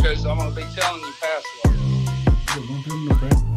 because I'm gonna be telling you password. Yo, don't tell me no crap.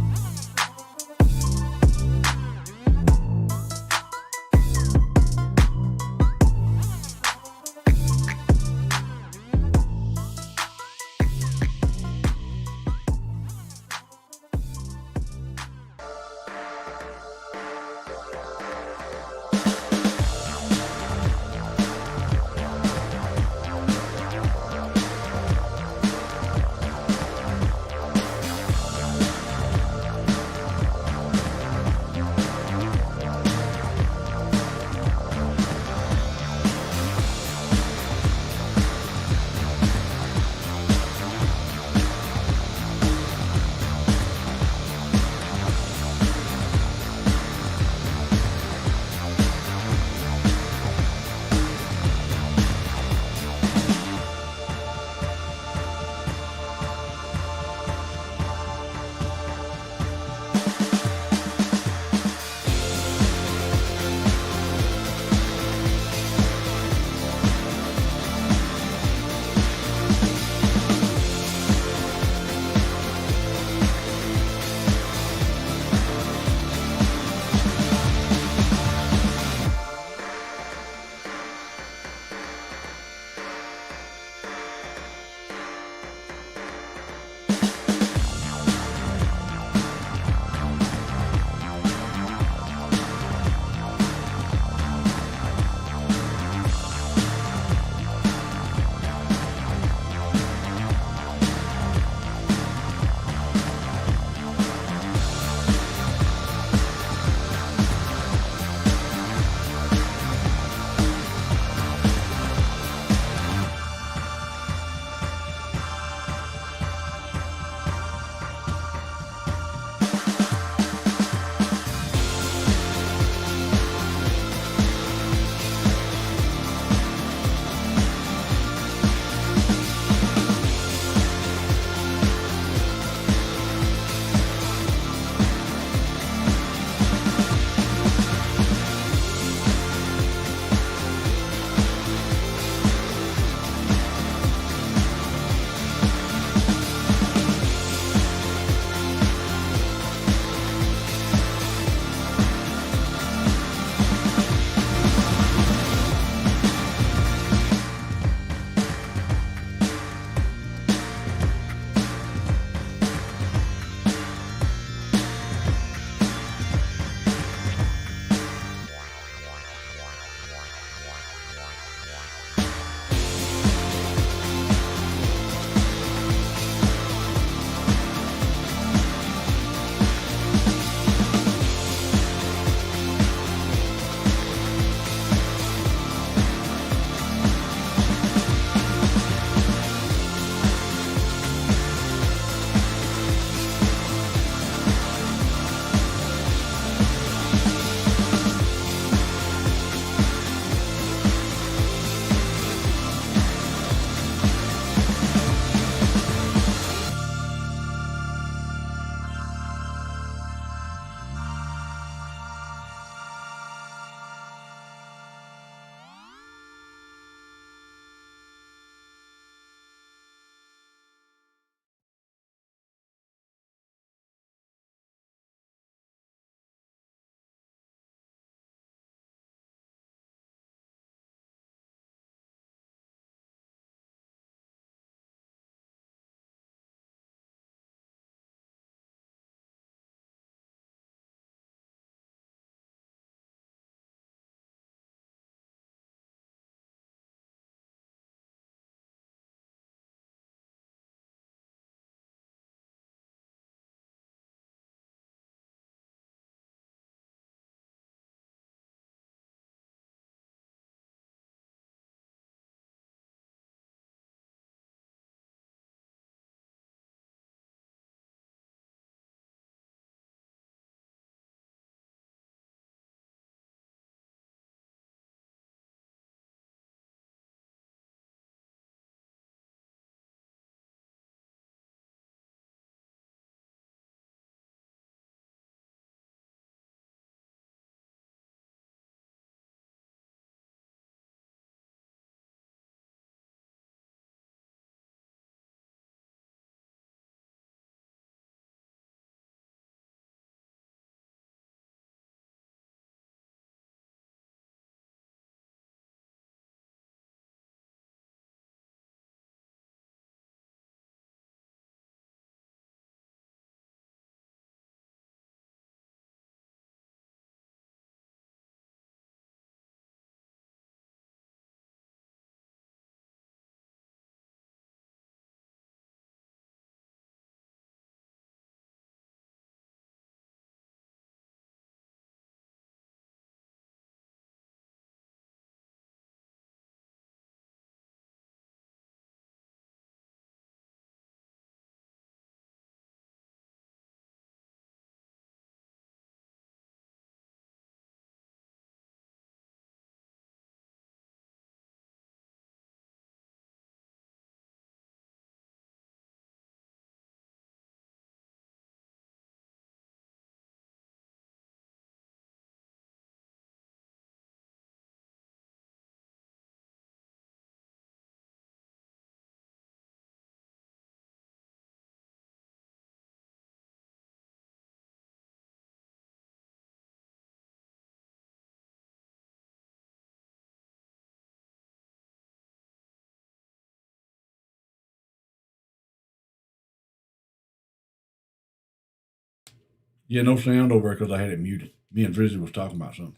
Yeah, no sound over there because I had it muted. Me and Drizzy was talking about something.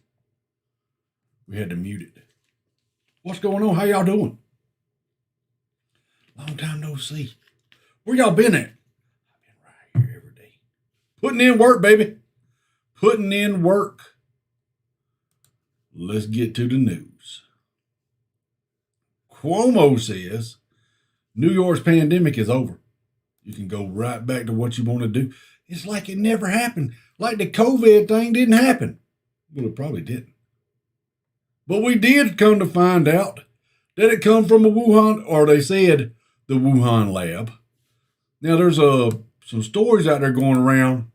We had to mute it. What's going on? How y'all doing? Long time no see. Where y'all been at? I've been right here every day. Putting in work, baby. Putting in work. Let's get to the news. Cuomo says New York's pandemic is over. You can go right back to what you want to do. It's like it never happened. Like the COVID thing didn't happen. Well, it probably didn't. But we did come to find out that it come from a Wuhan, or they said the Wuhan lab. Now, there's some stories out there going around.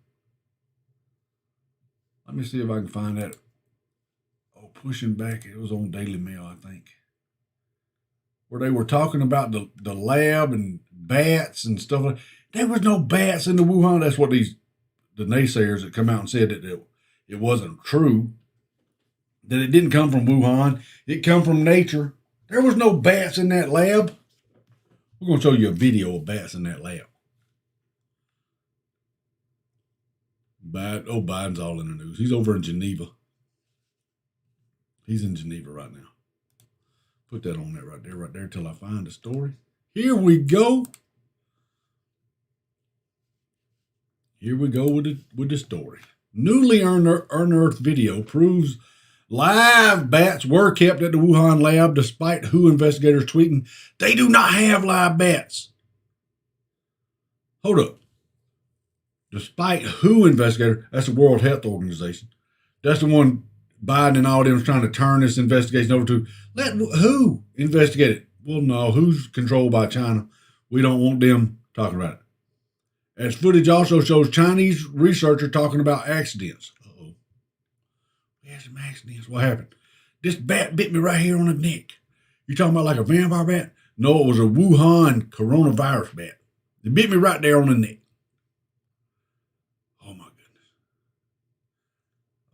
Let me see if I can find that. Oh, pushing back. It was on Daily Mail, I think, where they were talking about the lab and bats and stuff like that. There was no bats in the Wuhan. That's what the naysayers that come out and said that it wasn't true, that it didn't come from Wuhan. It come from nature. There was no bats in that lab. We're going to show you a video of bats in that lab. Biden's all in the news. He's over in Geneva. He's in Geneva right now. Put that on that right there till I find the story. Here we go. Here we go with the story. Newly unearthed video proves live bats were kept at the Wuhan lab despite WHO investigators tweeting they do not have live bats. Hold up. Despite WHO investigator, that's the World Health Organization. That's the one Biden and all them was trying to turn this investigation over to. Let WHO investigate it. Well, no, WHO's controlled by China. We don't want them talking about it. As footage also shows Chinese researcher talking about accidents. Uh-oh. We had some accidents. What happened? This bat bit me right here on the neck. You talking about like a vampire bat? No, it was a Wuhan coronavirus bat. It bit me right there on the neck. Oh my goodness.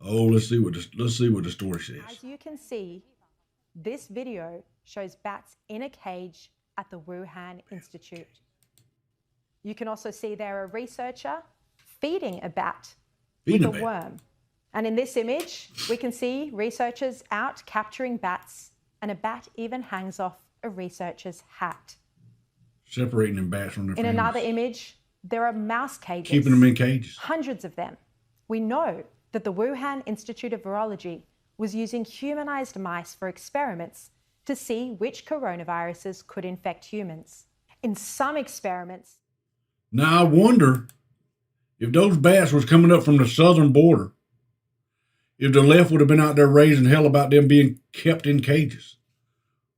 Oh, let's see what the story says. As you can see, this video shows bats in a cage at the Wuhan Institute. You can also see there a researcher feeding a bat with a worm. And in this image, we can see researchers out capturing bats, and a bat even hangs off a researcher's hat. Separating them bats from their In families. another image, there are mouse cages. Keeping them in cages. Hundreds of them. We know that the Wuhan Institute of Virology was using humanized mice for experiments to see which coronaviruses could infect humans. In some experiments, now I wonder if those bats was coming up from the southern border, if the left would have been out there raising hell about them being kept in cages.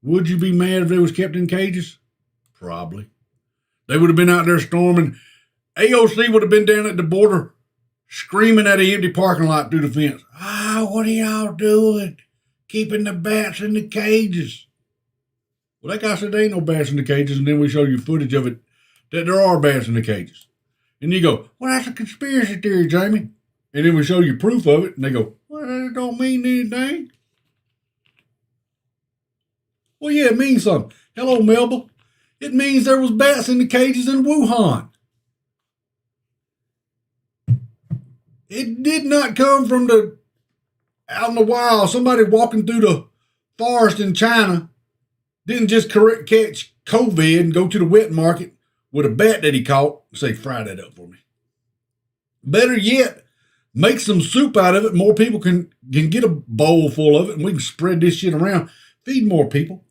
Would you be mad if they was kept in cages? Probably. They would have been out there storming. AOC would have been down at the border screaming at an empty parking lot through the fence. What are y'all doing? Keeping the bats in the cages. Well, that guy said there ain't no bats in the cages, and then we show you footage of it that there are bats in the cages. And you go, well, that's a conspiracy theory, Jamie. And then we show you proof of it, and they go, well, that don't mean anything. Well, yeah, it means something. Hello, Melba. It means there was bats in the cages in Wuhan. It did not come from out in the wild. Somebody walking through the forest in China didn't just catch COVID and go to the wet market with a bat that he caught and say, fry that up for me. Better yet, make some soup out of it. More people can get a bowl full of it, and we can spread this shit around. Feed more people.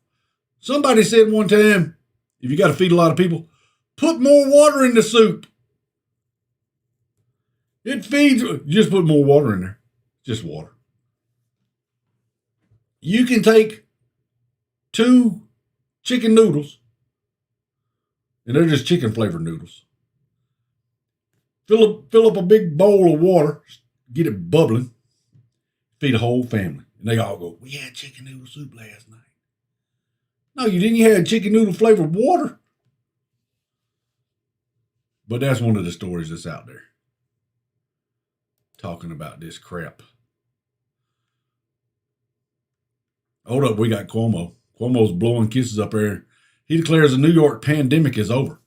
Somebody said one time, if you got to feed a lot of people, put more water in the soup. It feeds, just put more water in there. Just water. You can take 2 chicken noodles, and they're just chicken flavored noodles. Fill up a big bowl of water, get it bubbling, feed a whole family. And they all go, we had chicken noodle soup last night. No, you didn't. You had chicken noodle flavored water. But that's one of the stories that's out there. Talking about this crap. Hold up, we got Cuomo. Cuomo's blowing kisses up there. He declares the New York pandemic is over.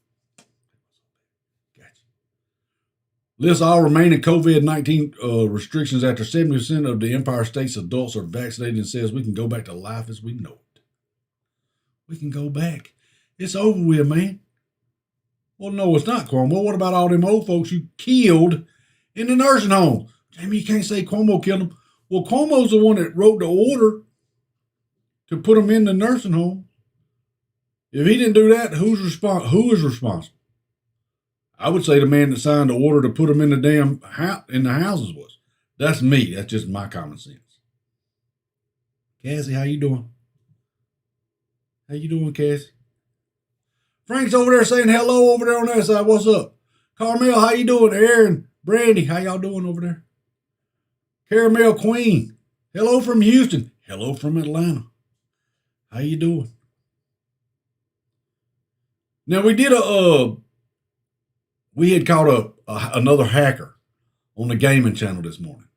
Gotcha. lists all remaining COVID-19 restrictions after 70% of the Empire State's adults are vaccinated and says we can go back to life as we know it. We can go back. It's over with, man. Well, no, it's not, Cuomo. What about all them old folks you killed in the nursing home? Jamie, you can't say Cuomo killed them. Well, Cuomo's the one that wrote the order to put them in the nursing home. If he didn't do that, who is responsible? I would say the man that signed the order to put them in the damn in the houses was. That's me. That's just my common sense. Cassie, how you doing? How you doing, Cassie? Frank's over there saying hello over there on that side. What's up? Carmel, how you doing? Aaron, Brandy, how y'all doing over there? Caramel Queen, hello from Houston. Hello from Atlanta. How you doing? Now we did we had caught another hacker on the gaming channel this morning.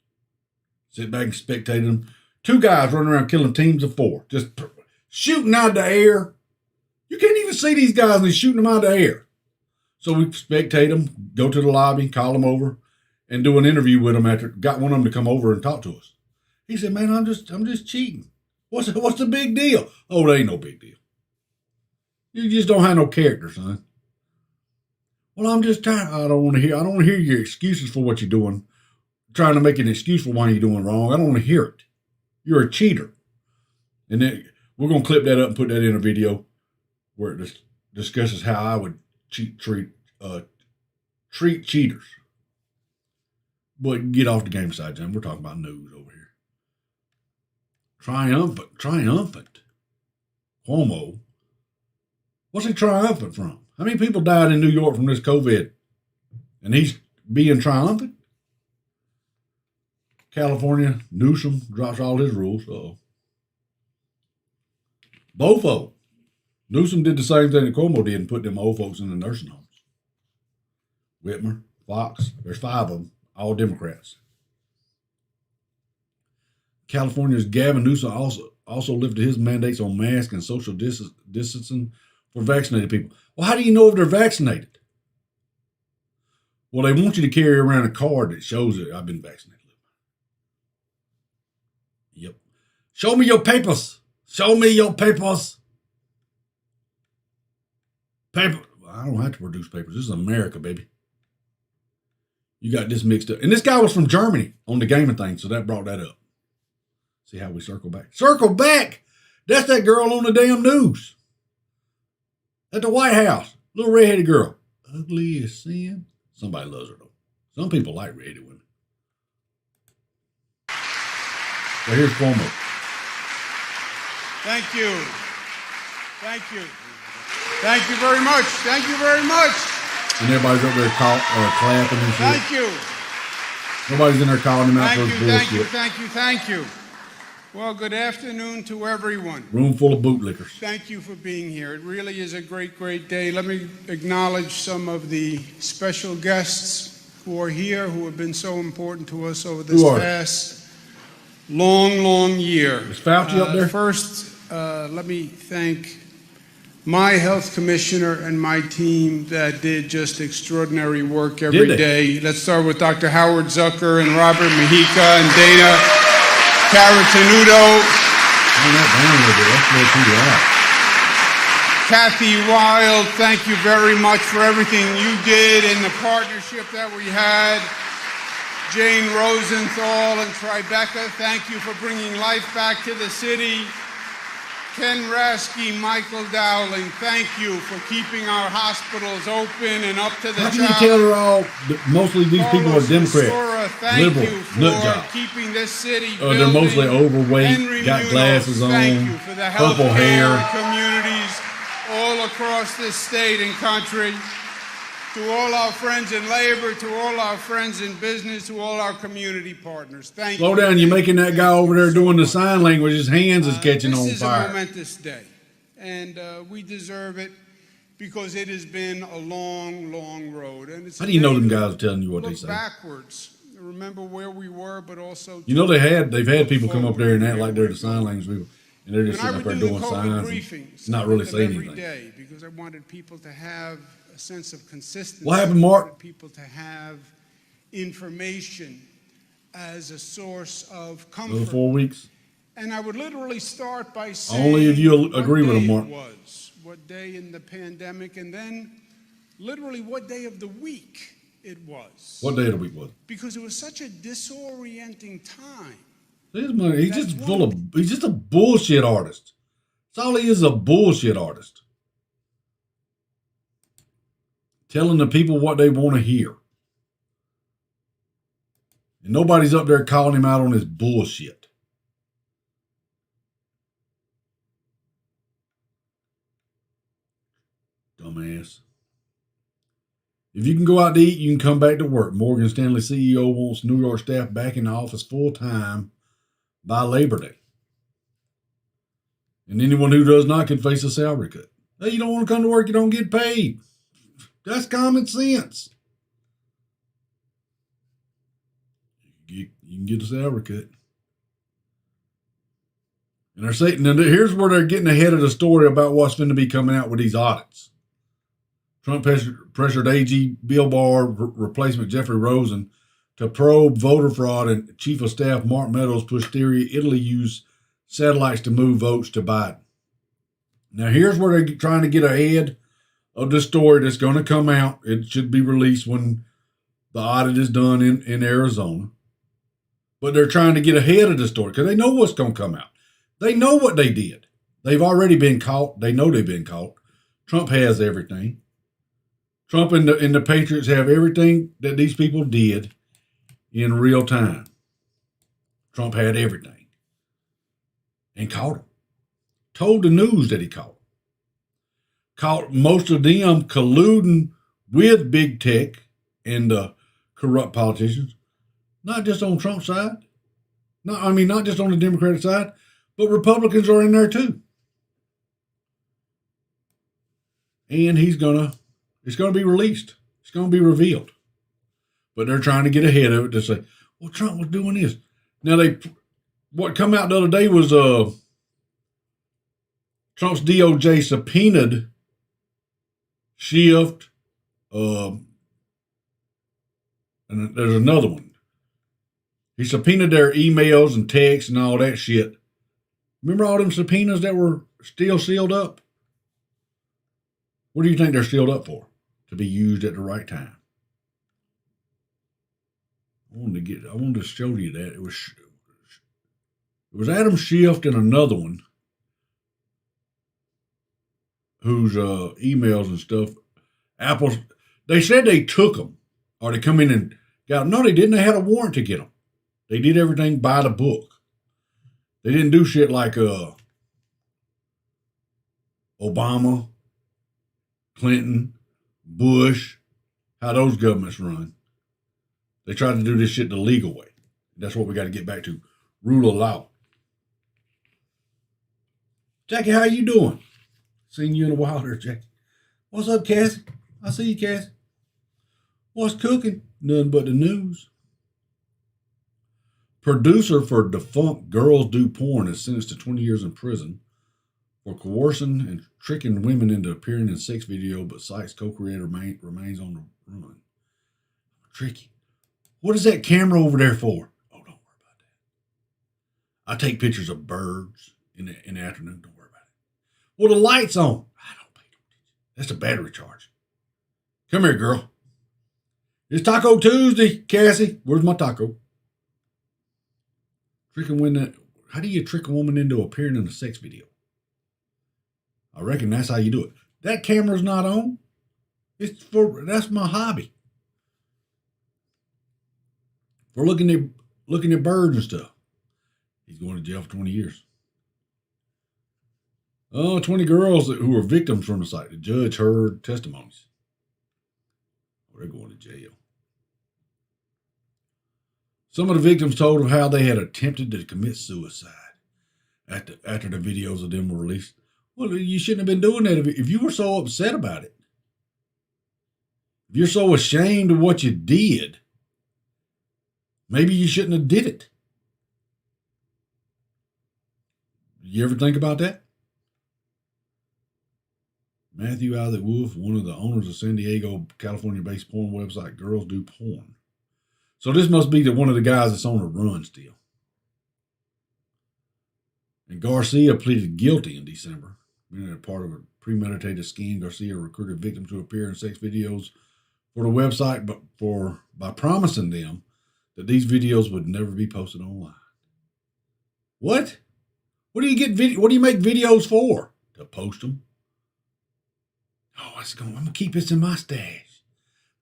Sit back and spectated them. 2 guys running around killing teams of 4, just shooting out the air. You can't even see these guys, and they're shooting them out the air. So we spectate them, go to the lobby, call them over, and do an interview with them after. Got one of them to come over and talk to us. He said, "Man, I'm just cheating. What's the big deal?" Oh, there ain't no big deal. You just don't have no character, son. Well, I'm just tired. I don't want to hear your excuses for what you're doing. Trying to make an excuse for why you're doing wrong. I don't want to hear it. You're a cheater. And then we're gonna clip that up and put that in a video where it discusses how I would treat cheaters. But get off the game side, Jim. We're talking about news over here. Triumphant. Cuomo. What's he triumphant from? How many people died in New York from this COVID? And he's being triumphant? California, Newsom drops all his rules. Uh-oh. Both of them. Newsom did the same thing that Cuomo did and put them old folks in the nursing homes. Whitmer, Fox, there's 5 of them, all Democrats. California's Gavin Newsom also lifted his mandates on masks and social distancing for vaccinated people. Well, how do you know if they're vaccinated? Well, they want you to carry around a card that shows that I've been vaccinated. Yep. Show me your papers. Show me your papers. Paper. I don't have to produce papers. This is America, baby. You got this mixed up. And this guy was from Germany on the gaming thing, so that brought that up. See how we circle back? Circle back! That's that girl on the damn news. At the White House. Little redheaded girl. Ugly as sin. Somebody loves her, though. Some people like redheaded women. So here's Cuomo. Thank you. Thank you. Thank you very much. Thank you very much. And everybody's up there clapping and shit. Thank you. Nobody's in there calling him out for his bullshit. Thank you. Well, good afternoon to everyone. Room full of bootlickers. Thank you for being here. It really is a great, great day. Let me acknowledge some of the special guests who are here, who have been so important to us over this past long year. Is Fauci up there? First, let me thank my health commissioner and my team that did just extraordinary work every day. Let's start with Dr. Howard Zucker and Robert Mujica and Dana Caratanudo. Kathy Wild, thank you very much for everything you did in the partnership that we had. Jane Rosenthal and Tribeca, thank you for bringing life back to the city. Ken Rasky, Michael Dowling, thank you for keeping our hospitals open and up to the challenge. How can you tell they're all, mostly these people are Democrats, liberal, nut jobs. Keeping this city they're mostly overweight, got glasses on, purple hair. Communities all across this state and country. To all our friends in labor, to all our friends in business, to all our community partners, thank you. Slow down, you're making that guy over there doing the sign language, his hands is catching on fire. This is a momentous day, and we deserve it because it has been a long road. And it's how do you know them guys are telling you what they say? Backwards, remember where we were, but also you know they've had people come up there and act like they're the sign language people, and they're just sitting up there doing signs, and not really saying anything. Every day, because I wanted people to have a sense of consistency. What happened, Mark? People to have information as a source of comfort. Another 4 weeks. And I would literally start by saying Only if you agree with them, Mark. What day in the pandemic, and then literally what day of the week it was. What day of the week was it? Because it was such a disorienting time. He's just a bullshit artist. That's all he is, a bullshit artist. Telling the people what they want to hear. And nobody's up there calling him out on his bullshit. Dumbass. If you can go out to eat, you can come back to work. Morgan Stanley CEO wants New York staff back in the office full time by Labor Day. And anyone who does not can face a salary cut. Hey, you don't want to come to work, you don't get paid. That's common sense. You can get a salary cut. And they're saying, now here's where they're getting ahead of the story about what's going to be coming out with these audits. Trump pressured AG Bill Barr replacement Jeffrey Rosen to probe voter fraud, and Chief of Staff Mark Meadows pushed theory Italy used satellites to move votes to Biden. Now here's where they're trying to get ahead of the story that's going to come out. It should be released when the audit is done in Arizona. But they're trying to get ahead of the story because they know what's going to come out. They know what they did. They've already been caught. They know they've been caught. Trump has everything. Trump and the Patriots have everything that these people did in real time. Trump had everything. And caught them. Told the news that he caught them. Caught most of them colluding with big tech and corrupt politicians. Not just on Trump's side. Not just on the Democratic side, but Republicans are in there too. And it's going to be released. It's going to be revealed. But they're trying to get ahead of it to say, well, Trump was doing this. Now, what come out the other day was Trump's DOJ subpoenaed Schiff, and there's another one. He subpoenaed their emails and texts and all that shit. Remember all them subpoenas that were still sealed up? What do you think they're sealed up for? To be used at the right time. I wanted to show you that. It was Adam Schiff and another one whose emails and stuff, Apple's, they said they took them, or they come in and got them. No, they didn't. They had a warrant to get them. They did everything by the book. They didn't do shit like Obama, Clinton, Bush, how those governments run. They tried to do this shit the legal way. That's what we got to get back to. Rule of law. Jackie, how you doing? Seen you in a while there, Jackie. What's up, Cassie? I see you, Cassie. What's cooking? Nothing but the news. Producer for defunct Girls Do Porn is sentenced to 20 years in prison for coercing and tricking women into appearing in sex video, but cites co-creator remains on the run. Tricky. What is that camera over there for? Oh, don't worry about that. I take pictures of birds in the afternoon. Don't worry about it. Well, the light's on. I don't pay attention. That's the battery charge. Come here, girl. It's Taco Tuesday, Cassie. Where's my taco? How do you trick a woman into appearing in a sex video? I reckon that's how you do it. That camera's not on. That's my hobby. For looking at birds and stuff. He's going to jail for 20 years. 20 girls who were victims from the site. The judge heard testimonies. They're going to jail. Some of the victims told of how they had attempted to commit suicide after the videos of them were released. Well, you shouldn't have been doing that if you were so upset about it. If you're so ashamed of what you did, maybe you shouldn't have did it. You ever think about that? Matthew Isaac Wolf, one of the owners of San Diego, California-based porn website Girls Do Porn, So this must be one of the guys that's on the run still. And Garcia pleaded guilty in December. Part of a premeditated scheme, Garcia recruited victims to appear in sex videos for the website, by promising them that these videos would never be posted online. What? What do you make videos for? To post them? Oh, I'm gonna keep this in my stash.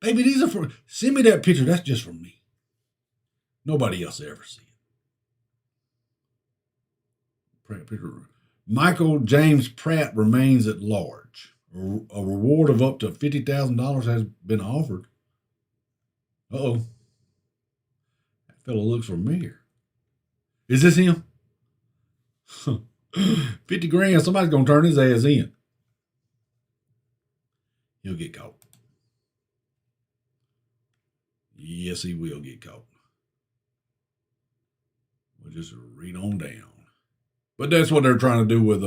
Baby, these are for. Send me that picture. That's just for me. Nobody else will ever see it. Michael James Pratt remains at large. A reward of up to $50,000 has been offered. Uh-oh. That fellow looks familiar. Is this him? 50 grand, somebody's going to turn his ass in. He'll get caught. Yes, he will get caught. We'll just read on down. But that's what they're trying to do with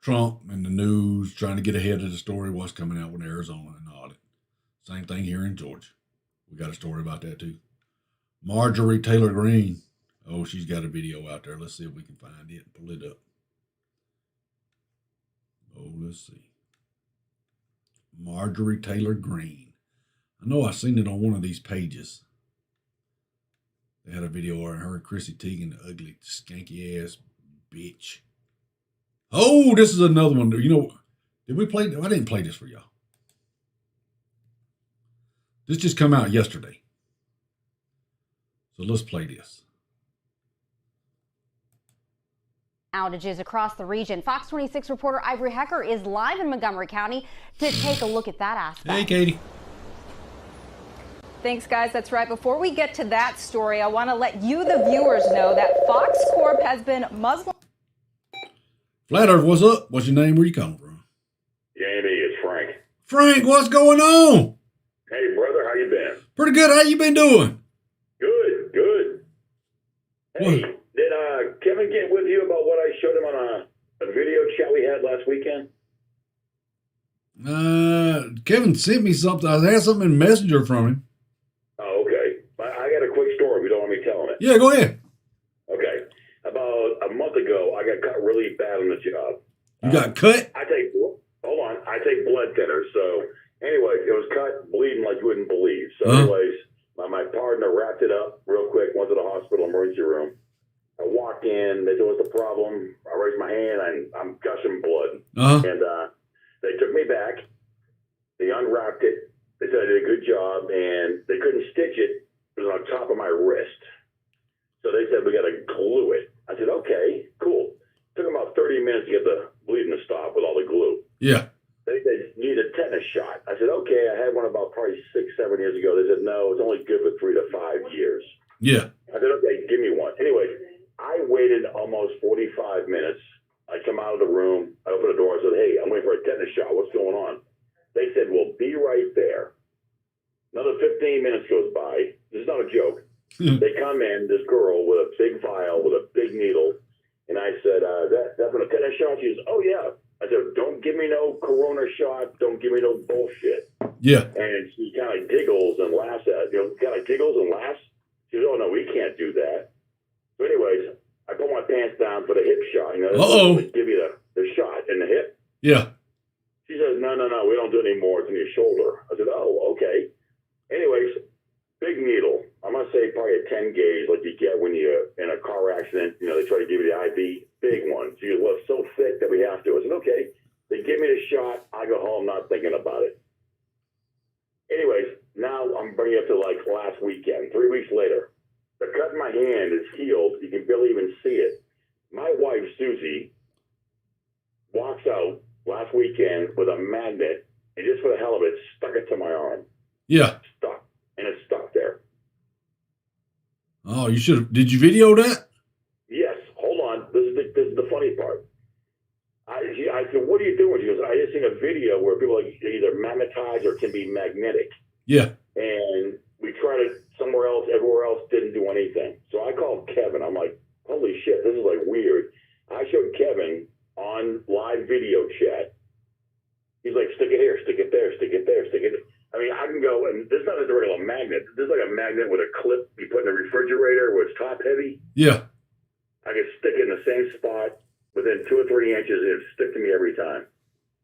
Trump and the news, trying to get ahead of the story, what's coming out with Arizona and all that. Same thing here in Georgia. We got a story about that too. Marjorie Taylor Greene. Oh, she's got a video out there. Let's see if we can find it and pull it up. Oh, let's see. Marjorie Taylor Greene. I know I've seen it on one of these pages. They had a video of her and Chrissy Teigen, the ugly, skanky ass bitch. Oh, this is another one. You know, did we play? I didn't play this for y'all. This just come out yesterday. So let's play this. Outages across the region. Fox 26 reporter Ivory Hecker is live in Montgomery County to take a look at that aspect. Hey, Katie. Thanks, guys. That's right. Before we get to that story, I want to let you, the viewers, know that Fox Corp has been Muslim. Flat Earth, what's up? What's your name? Where you coming from? Jamie, it's Frank. Frank, what's going on? Hey, brother, how you been? Pretty good. How you been doing? Good, good. Hey, What? did Kevin get with you about what I showed him on a video chat we had last weekend? Kevin sent me something. I had something in Messenger from him. Oh, okay. I got a quick story if you don't want me telling it. Yeah, go ahead. Okay. About a month ago, I got cut really bad on the job. You got cut? Hold on, I take blood thinners. So, anyways, it was cut, bleeding like you wouldn't believe. So, Uh-huh. anyways, my partner wrapped it up real quick, went to the hospital emergency room. I walked in, they said, what's the problem? I raised my hand, and I'm gushing blood. Uh-huh. And they took me back. They unwrapped it. They said I did a good job, and they couldn't stitch it. It was on top of my wrist. So they said, we got to glue it. I said, okay, cool. Took them about 30 minutes to get the bleeding to stop with all the glue. Yeah. They need a tetanus shot. I said, okay. I had one about probably 6-7 years ago. They said, no, it's only good for 3 to 5 years. Yeah. I said, okay, give me one. Anyway, I waited almost 45 minutes. I come out of the room. I open the door. I said, hey, I'm waiting for a tetanus shot. What's going on? They said, well, be right there. Another 15 minutes goes by. This is not a joke. They come in, this girl with a big vial, with a big needle. And I said, that's for a tetanus shot? She says, oh, yeah. I said, don't give me no corona shot. Don't give me no bullshit. Yeah. And she kind of giggles and laughs at it. Kind of giggles and laughs. She says, oh, no, we can't do that. So anyways, I put my pants down for the hip shot. Uh-oh. Give you the shot in the hip. Yeah. She says, no, we don't do it anymore. It's in your shoulder. I said, oh, okay. Anyways, big needle. I'm going to say probably a 10 gauge like you get when you're in a car accident. They try to give you the IV. Big one. She goes, well, it's so thick that we have to. I said, okay. They give me the shot. I go home not thinking about it. Anyways, now I'm bringing it up to like last weekend, 3 weeks later. The cut in my hand is healed. You can barely even see it. My wife, Susie, walks out last weekend with a magnet and just for the hell of it, stuck it to my arm. Yeah. Stuck. And it's stuck there. Oh, you should have. Did you video that? Yes. Hold on. This is the funny part. I said, what are you doing? She goes, I just seen a video where people either magnetize or can be magnetic. Yeah. And we tried it somewhere else, everywhere else, didn't do anything. So I called Kevin. I'm like, holy shit, this is like weird. I showed Kevin on live video chat. He's like, stick it here, stick it there, stick it there, stick it there. I mean, I can go and this is not just a regular magnet. This is like a magnet with a clip you put in the refrigerator where it's top heavy. Yeah. I could stick it in the same spot within 2 or 3 inches, and it'd stick to me every time.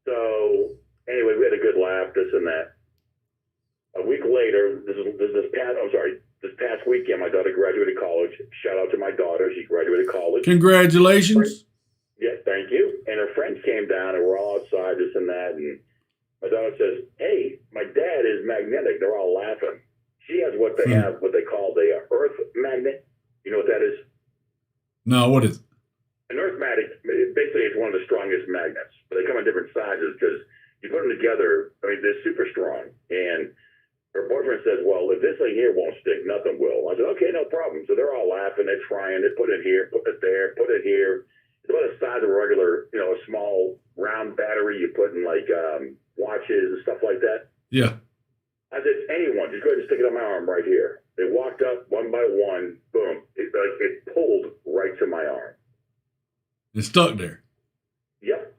So anyway, we had a good laugh, this and that. A week later, this past weekend, my daughter graduated college. Shout out to my daughter. She graduated college. Congratulations. Yeah, thank you. And her friends came down, and we're all outside, this and that. And my daughter says, "Hey, my dad is magnetic." They're all laughing. She has what they have, what they call the Earth magnet. You know what that is? No, what is it? An Earth magnet, basically, it's one of the strongest magnets. But they come in different sizes because you put them together. I mean, they're super strong. And her boyfriend says, "Well, if this thing here won't stick, nothing will." I said, "Okay, no problem." So they're all laughing. They're trying. They put it here, put it there, put it here. It's about the size of a regular, a small round battery you put in like watches and stuff like that. Yeah. I said, "Anyone, just go ahead and stick it on my arm right here." They walked up one by one. Boom! It pulled right to my arm. It's stuck there. Yep.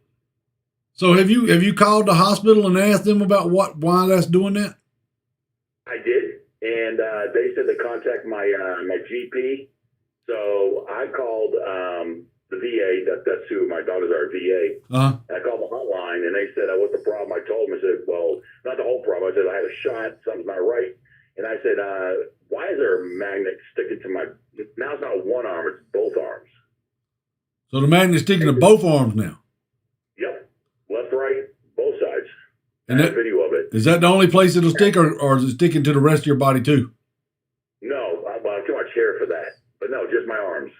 So have you called the hospital and asked them about why that's doing that? I did, and they said to contact my GP. So I called the VA. That's who my daughters are, VA. Uh-huh. And I called the hotline, and they said, "What's the problem?" I told them. I said, "Well, not the whole problem." I said, "I had a shot. Something's not right." And I said, "Why is there a magnet sticking to my? Now it's not one arm; it's both arms." So the magnet's sticking to both arms now. Yep, left, right, both sides. And I have a video of it. Is that the only place it'll stick, or is it sticking to the rest of your body too? No, I'm too much hair for that. But no, just my arms.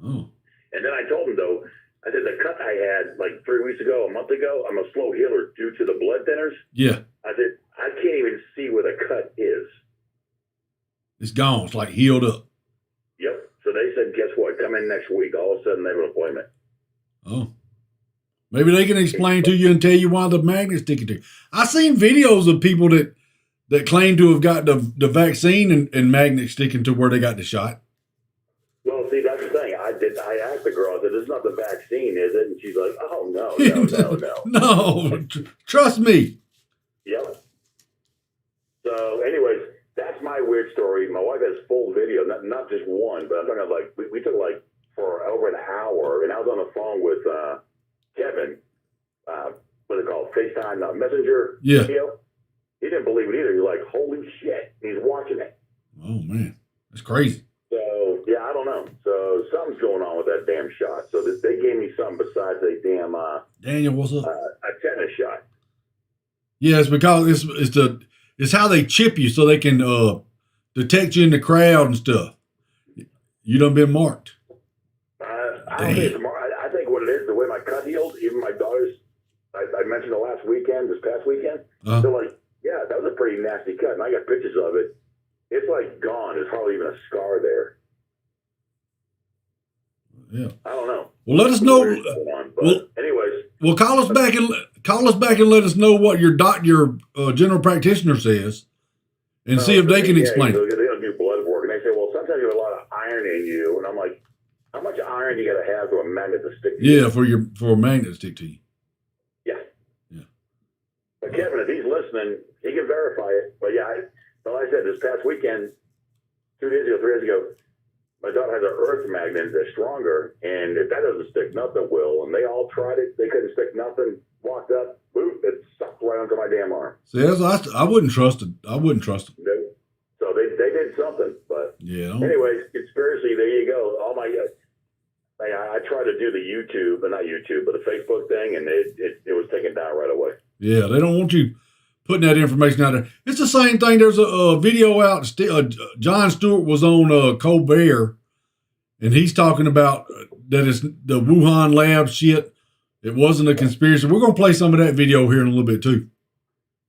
Oh. And then I told him, though, I said, the cut I had like 3 weeks ago, a month ago, I'm a slow healer due to the blood thinners. Yeah. I said, I can't even see where the cut is. It's gone. It's like healed up. Yep. So they said, guess what? Come in next week. All of a sudden, they have an appointment. Oh. Maybe they can explain to you and tell you why the magnet's sticking to you. I've seen videos of people that claim to have got the vaccine and magnets sticking to where they got the shot. Well, see, that's the thing. I asked the girl, I said, "This is not the vaccine, is it?" And she's like, "Oh, no. No, trust me. Yep. So, anyways, that's my weird story. My wife has full video, not just one, but I'm talking about we took for over an hour, and I was on the phone with Kevin, what's it called, FaceTime Messenger video. He didn't believe it either. He's like, "Holy shit!" And he's watching it. Oh man, that's crazy. So yeah, I don't know. So something's going on with that damn shot. So they gave me something besides a damn Daniel, what's up? a tetanus shot. Yeah, it's because it's how they chip you so they can detect you in the crowd and stuff. You done been marked. I don't think it's I think what it is, the way my cut healed, even my daughters, I mentioned this past weekend, they're like, "Yeah, that was a pretty nasty cut." And I got pictures of it. It's like gone. There's hardly even a scar there. Yeah. I don't know. Well, let us know. Anyways. Well, call us back and let us know what your general practitioner says, and see if they can explain. They don't do blood work, and they say, "Well, sometimes you have a lot of iron in you," and I'm like, "How much iron do you got to have for a magnet to stick to you?" Yeah, for a magnet to stick to you. Yeah. Yeah. But Kevin, if he's listening, he can verify it. But yeah, like I said, this past weekend, 3 days ago, my daughter has an Earth magnet that's stronger, and if that doesn't stick, nothing will. And they all tried it. They couldn't stick nothing. Walked up, boop, it sucked right onto my damn arm. See, I wouldn't trust it. I wouldn't trust it. No. So they did something. But yeah. Anyways, conspiracy, there you go. I tried to do not YouTube, but the Facebook thing, and it was taken down right away. Yeah, they don't want you putting that information out there. It's the same thing. There's a video out. Jon Stewart was on Colbert, and he's talking about that it's the Wuhan lab shit. It wasn't a conspiracy. We're going to play some of that video here in a little bit, too.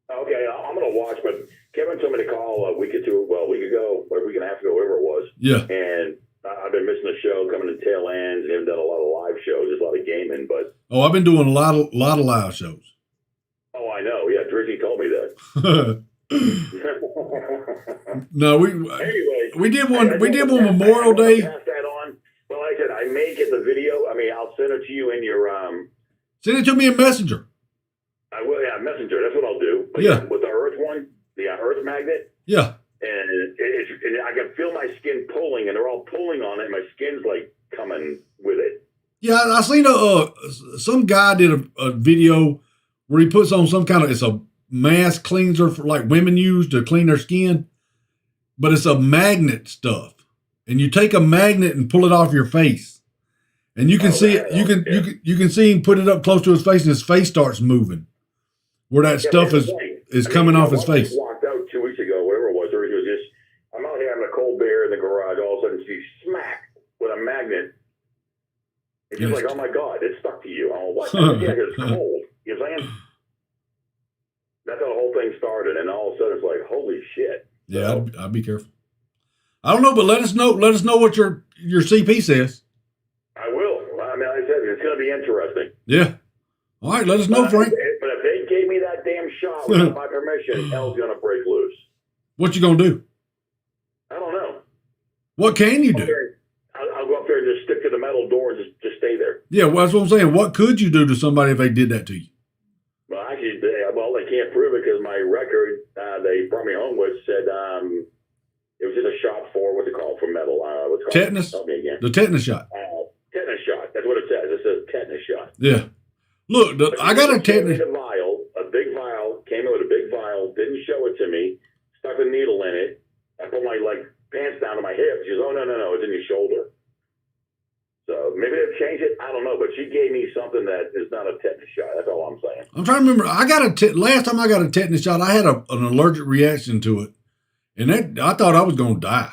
Okay, I'm going to watch, but Kevin told me to call a week ago, or a week and a half ago, whatever it was. Yeah. And I've been missing the show, coming to tail ends, and haven't done a lot of live shows, just a lot of gaming, but... Oh, I've been doing a lot of live shows. Oh, I know. Yeah, Drizzy told me that. No, we did one. We did one Memorial Day. Pass that on. Well, like I said, I may get the video. I mean, I'll send it to you in your Send it to me in Messenger. I will. Yeah, Messenger. That's what I'll do. But yeah. With the Earth one, the Earth Yeah. And I can feel my skin pulling, and they're all pulling on it. And my skin's like coming with it. Yeah, I seen some guy did a video where he puts on some kind of, it's a mask cleanser for like women use to clean their skin, but it's a magnet stuff. And you take a magnet and pull it off your face. And you can see it, you can see him put it up close to his face, and his face starts moving. Where that stuff is coming off his face. I walked out 2 weeks ago, whatever it was, or it was just, I'm out here having a cold beer in the garage, all of a sudden she smack with a magnet. It's just like, oh my God, it stuck to you. Oh, what? Yeah, it's cold. You know what I'm saying? That's how the whole thing started, and all of a sudden it's like, holy shit. Yeah, I'd be careful. I don't know, but let us know what your CP says. I will. I mean, like I said, it's going to be interesting. Yeah. All right, let us know, Frank. But if they gave me that damn shot without my permission, hell's going to break loose. What you going to do? I don't know. What can you do? I'll go up there and just stick to the metal door and just stay there. Yeah, well, that's what I'm saying. What could you do to somebody if they did that to you? Well, actually, they can't prove it because my record they brought me home with said it was just a shot for, what's it called, for metal. What's it called? Tetanus? Help me again. The tetanus shot. Tetanus shot. That's what it says. It says tetanus shot. Yeah. Look, I got a tetanus. A big vial, came in with a big vial, didn't show it to me, stuck a needle in it. I put my pants down to my hips. She goes, oh, no, it's in your shoulder. So maybe they've changed it. I don't know, but she gave me something that is not a tetanus shot. That's all I'm saying. I'm trying to remember. Last time I got a tetanus shot, I had an allergic reaction to it, and I thought I was going to die.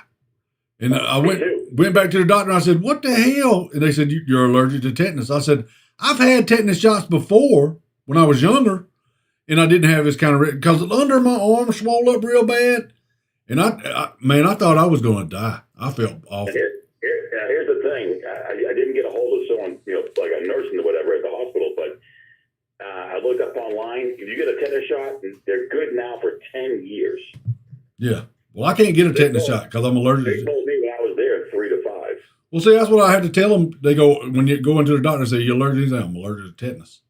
And I went back to the doctor and I said, "What the hell?" And they said, "You're allergic to tetanus." I said, "I've had tetanus shots before when I was younger, and I didn't have this kind of because under my arm swelled up real bad, and I thought I was going to die. I felt awful." Here's the thing. I didn't get a hold of someone, like a nurse or whatever at the hospital, but I looked up online. If you get a tetanus shot, they're good now for 10 years. Yeah. Well, I can't get a tetanus shot because I'm allergic. They told me when I was there 3 to 5. Well, see, that's what I had to tell them. They go, when you go into the doctor and say, "You're allergic?" I'm allergic to tetanus.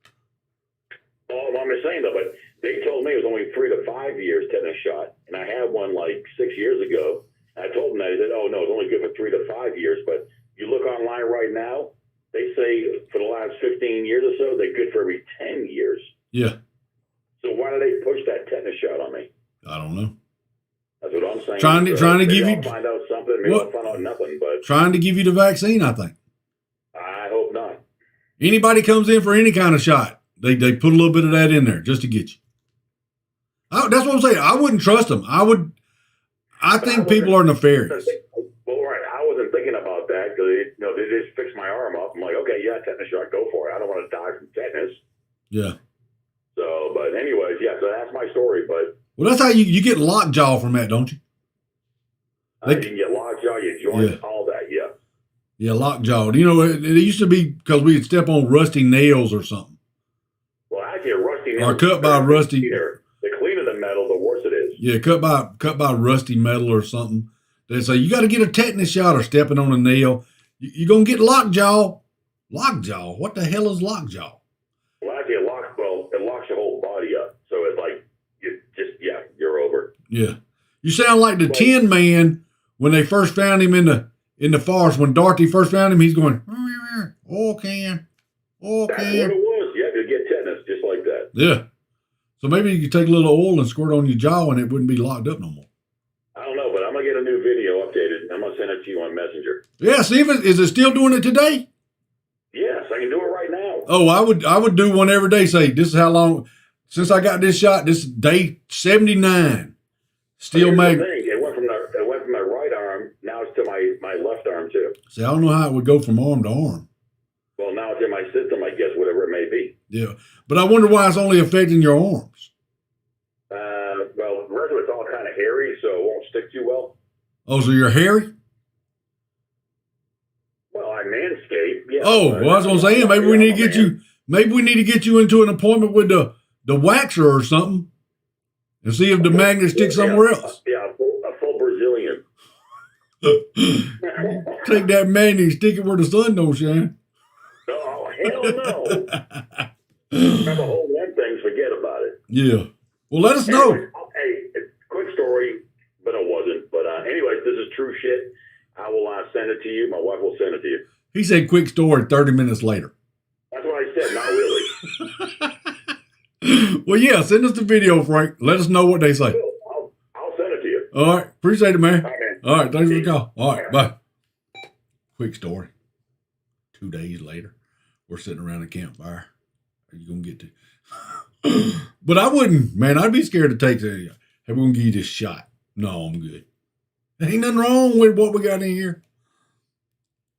Oh, I'm just saying, though, but they told me it was only 3 to 5 years tetanus shot, and I had one 6 years ago. I told them that. They said, "Oh, no, it's only good for 3 to 5 years." But you look online right now, they say for the last 15 years or so, they're good for every 10 years. Yeah. So why do they push that tetanus shot on me? I don't know. That's what I'm saying. Trying to give you, find out something. Maybe I'll find out nothing. But trying to give you the vaccine, I think. I hope not. Anybody comes in for any kind of shot, they put a little bit of that in there just to get you. That's what I'm saying. I wouldn't trust them. I think people are nefarious. Well, right. I wasn't thinking about that because they just fixed my arm up. I'm like, okay, yeah, tetanus shot, go for it. I don't want to die from tetanus. Yeah. So, but anyways, yeah. So that's my story. But well, that's how you get lockjaw from that, don't you? you can get lockjaw, you joint, all that. Yeah. Yeah, lockjaw. It used to be because we'd step on rusty nails or something. Well, actually, a rusty nail or cut by rusty. The cleaner the metal, the worse it is. Yeah, cut by rusty metal or something. They say you got to get a tetanus shot or stepping on a nail. You're gonna get lockjaw. Lockjaw. What the hell is lockjaw? Well, actually, it locks your whole body up. So it's like you're over. Yeah, you sound like the Tin Man when they first found him in the forest. When Dorothy first found him, he's going, "Oh, can, oh, That's can." what it was. You had to get tetanus just like that. Yeah. So maybe you could take a little oil and squirt on your jaw and it wouldn't be locked up no more. I don't know, but I'm going to get a new video updated. I'm going to send it to you on Messenger. Yeah, see is it still doing it today? Yes, I can do it right now. Oh, I would do one every day. Say, this is how long, since I got this shot, this is day 79. Still magnet. It went from my right arm, now it's to my left arm too. See, I don't know how it would go from arm to arm. Well, now it's in my system, I guess, whatever it may be. Yeah, but I wonder why it's only affecting your arms. Well, the rest of it's all kind of hairy, so it won't stick too well. Oh, so you're hairy? Well, I manscape. Yeah. Oh, well, I was gonna say maybe we need to get you. Maybe we need to get you into an appointment with the waxer or something, and see if the magnet sticks somewhere else. Yeah, a full Brazilian. Take that magnet and stick it where the sun don't shine. Oh, hell no. Grab a hold of them things, forget about it. Yeah. Well, let us know. Hey, quick story. send it to you. My wife will send it to you. He said quick story 30 minutes later. That's what I said. Not really. Well, yeah, send us the video, Frank. Let us know what they say. I'll send it to you. All right. Appreciate it, man. All right, man. All right. Thanks for the call. All right. Bye. Quick story. 2 days later, we're sitting around a campfire. Are you going to get to? But I wouldn't, man. I'd be scared to take the, hey, we're going to give you this shot. No, I'm good. There ain't nothing wrong with what we got in here.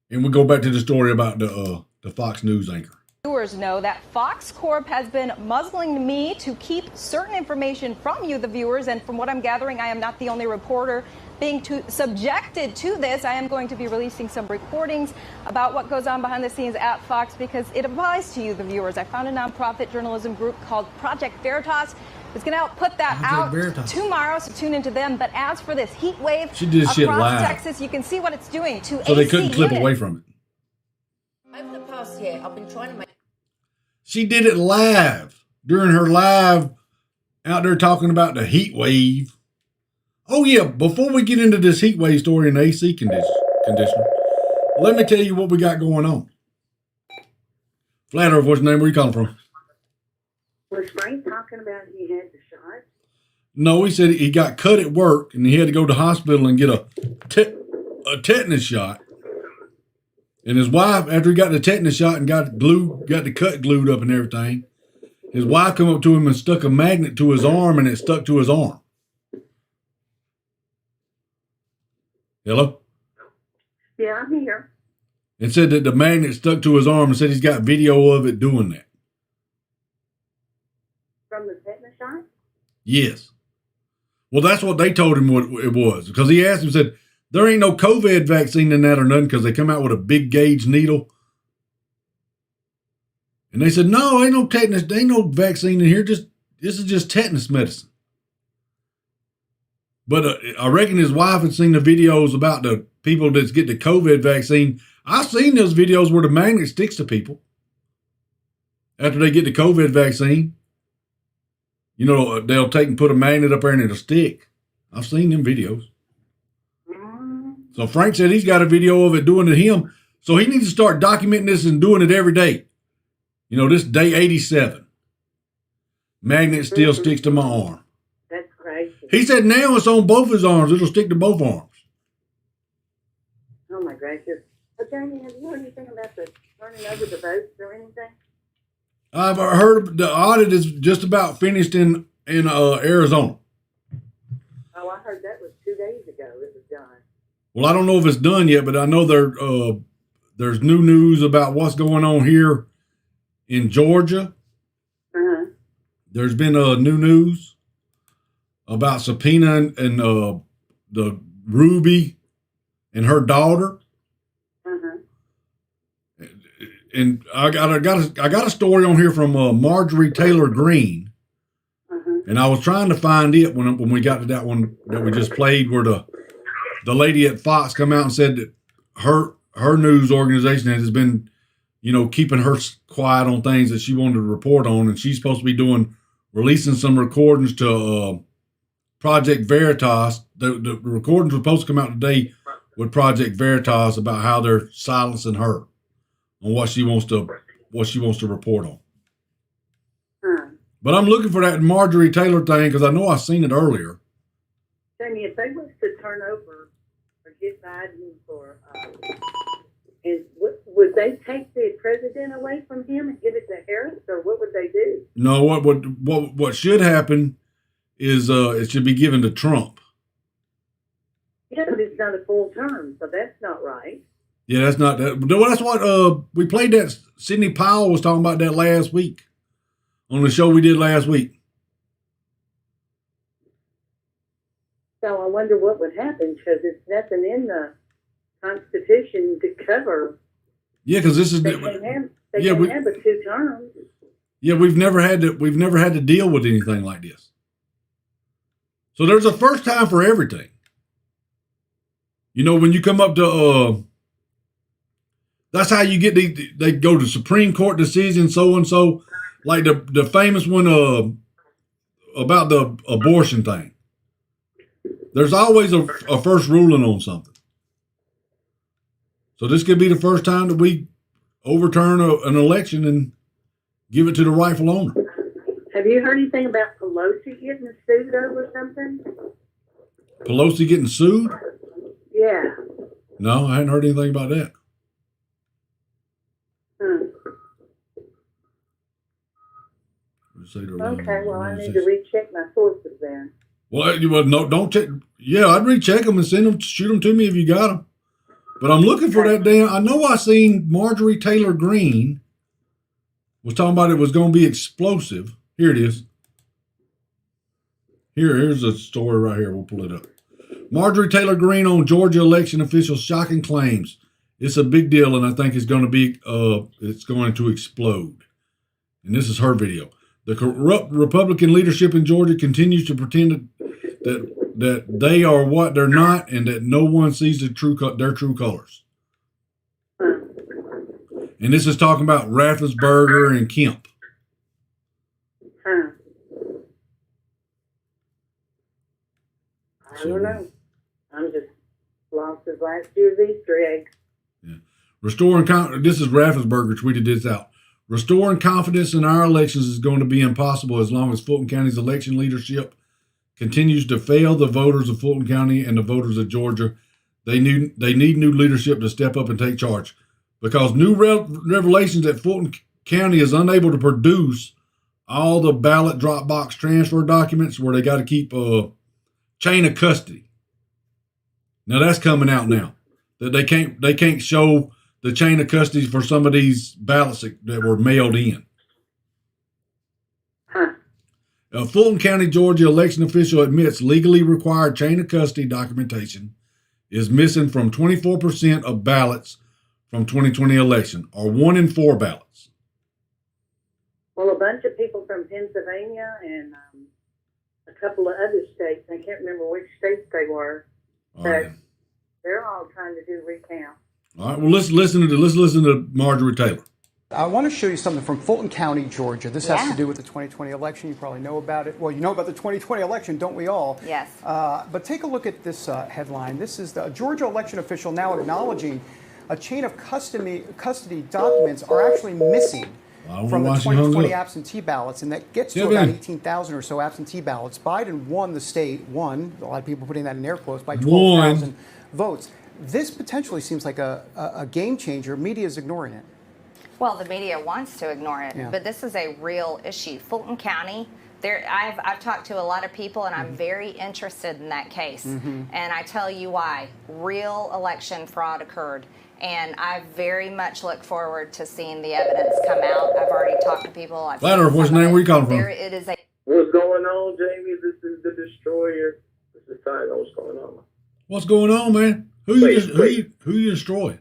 And we go back to the story about the Fox News anchor. Viewers know that Fox Corp has been muzzling me to keep certain information from you, the viewers. And from what I'm gathering, I am not the only reporter being subjected to this. I am going to be releasing some recordings about what goes on behind the scenes at Fox because it applies to you, the viewers. I found a nonprofit journalism group called Project Veritas. It's going to put that out tomorrow, so tune into them. But as for this heat wave across Texas, you can see what it's doing to AC so they couldn't clip units. away from it. Over the past year, I've been trying to make... She did it live during her live out there talking about the heat wave. Oh, yeah, before we get into this heat wave story in the AC conditioner, let me tell you what we got going on. Flat Earth, what's your name? Where you calling from? Was Frank talking about he had the shot? No, he said he got cut at work and he had to go to the hospital and get a tetanus shot. And his wife, after he got the tetanus shot and got the cut glued up and everything, his wife come up to him and stuck a magnet to his arm and it stuck to his arm. Hello? Yeah, I'm here. And said that the magnet stuck to his arm and said he's got video of it doing that. From the tetanus shot? Yes. Well, that's what they told him what it was. Because he asked him, said, there ain't no COVID vaccine in that or nothing because they come out with a big gauge needle. And they said, no, ain't no tetanus, ain't no vaccine in here. This is just tetanus medicine. But I reckon his wife had seen the videos about the people that get the COVID vaccine. I've seen those videos where the magnet sticks to people after they get the COVID vaccine. You know, they'll take and put a magnet up there and it'll stick. I've seen them videos. So Frank said he's got a video of it doing it to him. So he needs to start documenting this and doing it every day. You know, this day 87. Magnet still sticks to my arm. That's crazy. He said now it's on both his arms. It'll stick to both arms. Oh, my gracious. But Jamie, have you heard anything about the turning over the votes or anything? I've heard the audit is just about finished in Arizona. Oh, I heard that was 2 days ago it was done. Well, I don't know if it's done yet, but I know there's new news about what's going on here in Georgia. Uh-huh. There's been new news about subpoena and the Ruby and her daughter. Uh-huh. And I got a story on here from Marjorie Taylor Greene. Uh-huh. And I was trying to find it when we got to that one that we just played where the lady at Fox come out and said that her news organization has been, you know, keeping her quiet on things that she wanted to report on. And she's supposed to be releasing some recordings to Project Veritas. The recordings were supposed to come out today with Project Veritas about how they're silencing her on what she wants to report on. Huh. But I'm looking for that Marjorie Taylor thing because I know I've seen it earlier. Jamie, if they was to turn over or get Biden for, would they take the president away from him and give it to Harris, or what would they do? No, what should happen is it should be given to Trump. Yeah, but it's not a full term, so that's not right. Yeah, that's not that. Well, that's what we played that. Sidney Powell was talking about that last week on the show we did last week. So I wonder what would happen because there's nothing in the Constitution to cover. Yeah, because this is They can have a 2 terms. Yeah, we've never had to deal with anything like this. So there's a first time for everything. You know, when you come up to that's how you get they go to Supreme Court decision, so and so, like the famous one about the abortion thing. There's always a first ruling on something. So this could be the first time that we overturn an election and give it to the rightful owner. Have you heard anything about Pelosi getting sued over something? Pelosi getting sued? Yeah. No, I hadn't heard anything about that. Okay, well, I need to recheck my sources then. Well, no, don't check. Yeah, I'd recheck them and send them, shoot them to me if you got them. But I'm looking for that damn. I know I seen Marjorie Taylor Greene was talking about it was going to be explosive. Here it is. Here's a story right here. We'll pull it up. Marjorie Taylor Greene on Georgia election officials' shocking claims. It's a big deal, and I think it's going to be it's going to explode. And this is her video. The corrupt Republican leadership in Georgia continues to pretend that they are what they're not, and that no one sees their true colors. And this is talking about Raffensperger and Kemp. I don't know. I'm just lost as last year's Easter egg. Yeah. This is Raffensperger tweeted this out. Restoring confidence in our elections is going to be impossible as long as Fulton County's election leadership continues to fail the voters of Fulton County and the voters of Georgia. They need new leadership to step up and take charge, because new revelations that Fulton County is unable to produce all the ballot drop box transfer documents where they got to keep a chain of custody. Now that's coming out now, that they can't show the chain of custody for some of these ballots that were mailed in. A Fulton County, Georgia election official admits legally required chain of custody documentation is missing from 24% of ballots from 2020 election, or 1 in 4 ballots. Well, a bunch of people from Pennsylvania and a couple of other states, I can't remember which states they were, but they're all trying to do recount. All right, well, let's listen to Marjorie Taylor. I want to show you something from Fulton County, Georgia. This has to do with the 2020 election. You probably know about it. Well, you know about the 2020 election, don't we all? Yes. But take a look at this headline. This is the Georgia election official now acknowledging a chain of custody documents are actually missing from the 2020 absentee ballots, and that gets to about 18,000 or so absentee ballots. Biden won the state, a lot of people putting that in air quotes, by 12,000 votes. This potentially seems like a game changer. Media is ignoring it. Well, the media wants to ignore it, but this is a real issue. Fulton County, I've talked to a lot of people, and I'm very interested in that case. And I tell you why. Real election fraud occurred. And I very much look forward to seeing the evidence come out. I've already talked to people. Ladder, what's the name? Where you calling from? What's going on, Jamie? This is the Destroyer. This is Tyler. What's going on? What's going on, man? Who you destroy?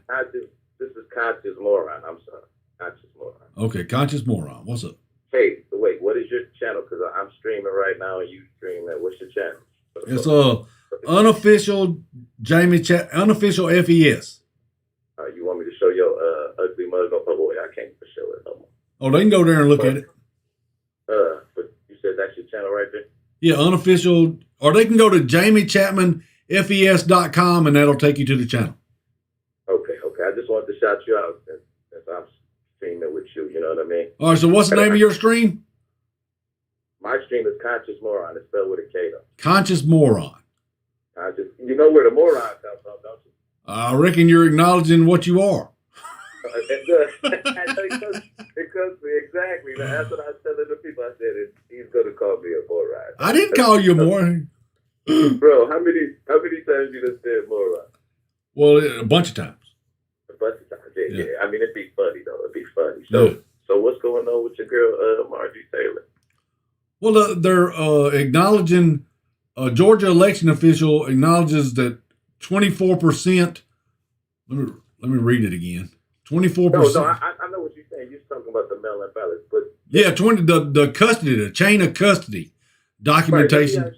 This is Conscious Moron. I'm sorry. Conscious Moron. Okay, Conscious Moron. What's up? Hey, wait, what is your channel? Because I'm streaming right now and you stream that. What's your channel? It's unofficial unofficial FES. You want me to show your ugly mug? Oh boy, I can't even show it no more. Oh, they can go there and look at it. But you said that's your channel right there? Yeah, unofficial, or they can go to Chapman FES.com and that'll take you to the channel. Okay. I just wanted to shout you out since I'm streaming with you, you know what I mean? All right, so what's the name of your stream? My stream is Conscious Moron. It's spelled with a K though. Conscious Moron. You know where the moron comes from, don't you? I reckon you're acknowledging what you are. It does. Exactly. That's what I was telling the people. I said, he's going to call me a moron. I didn't call you a moron. Bro, how many times you just said moron? Well, a bunch of times. A bunch of times, yeah. I mean, it'd be funny, though. It'd be funny. So what's going on with your girl, Marjorie Taylor? Well, they're acknowledging, a Georgia election official acknowledges that 24%, let me read it again. 24%. No, I know what you're saying. You're talking about the mail-in ballots, but yeah, the custody, the chain of custody documentation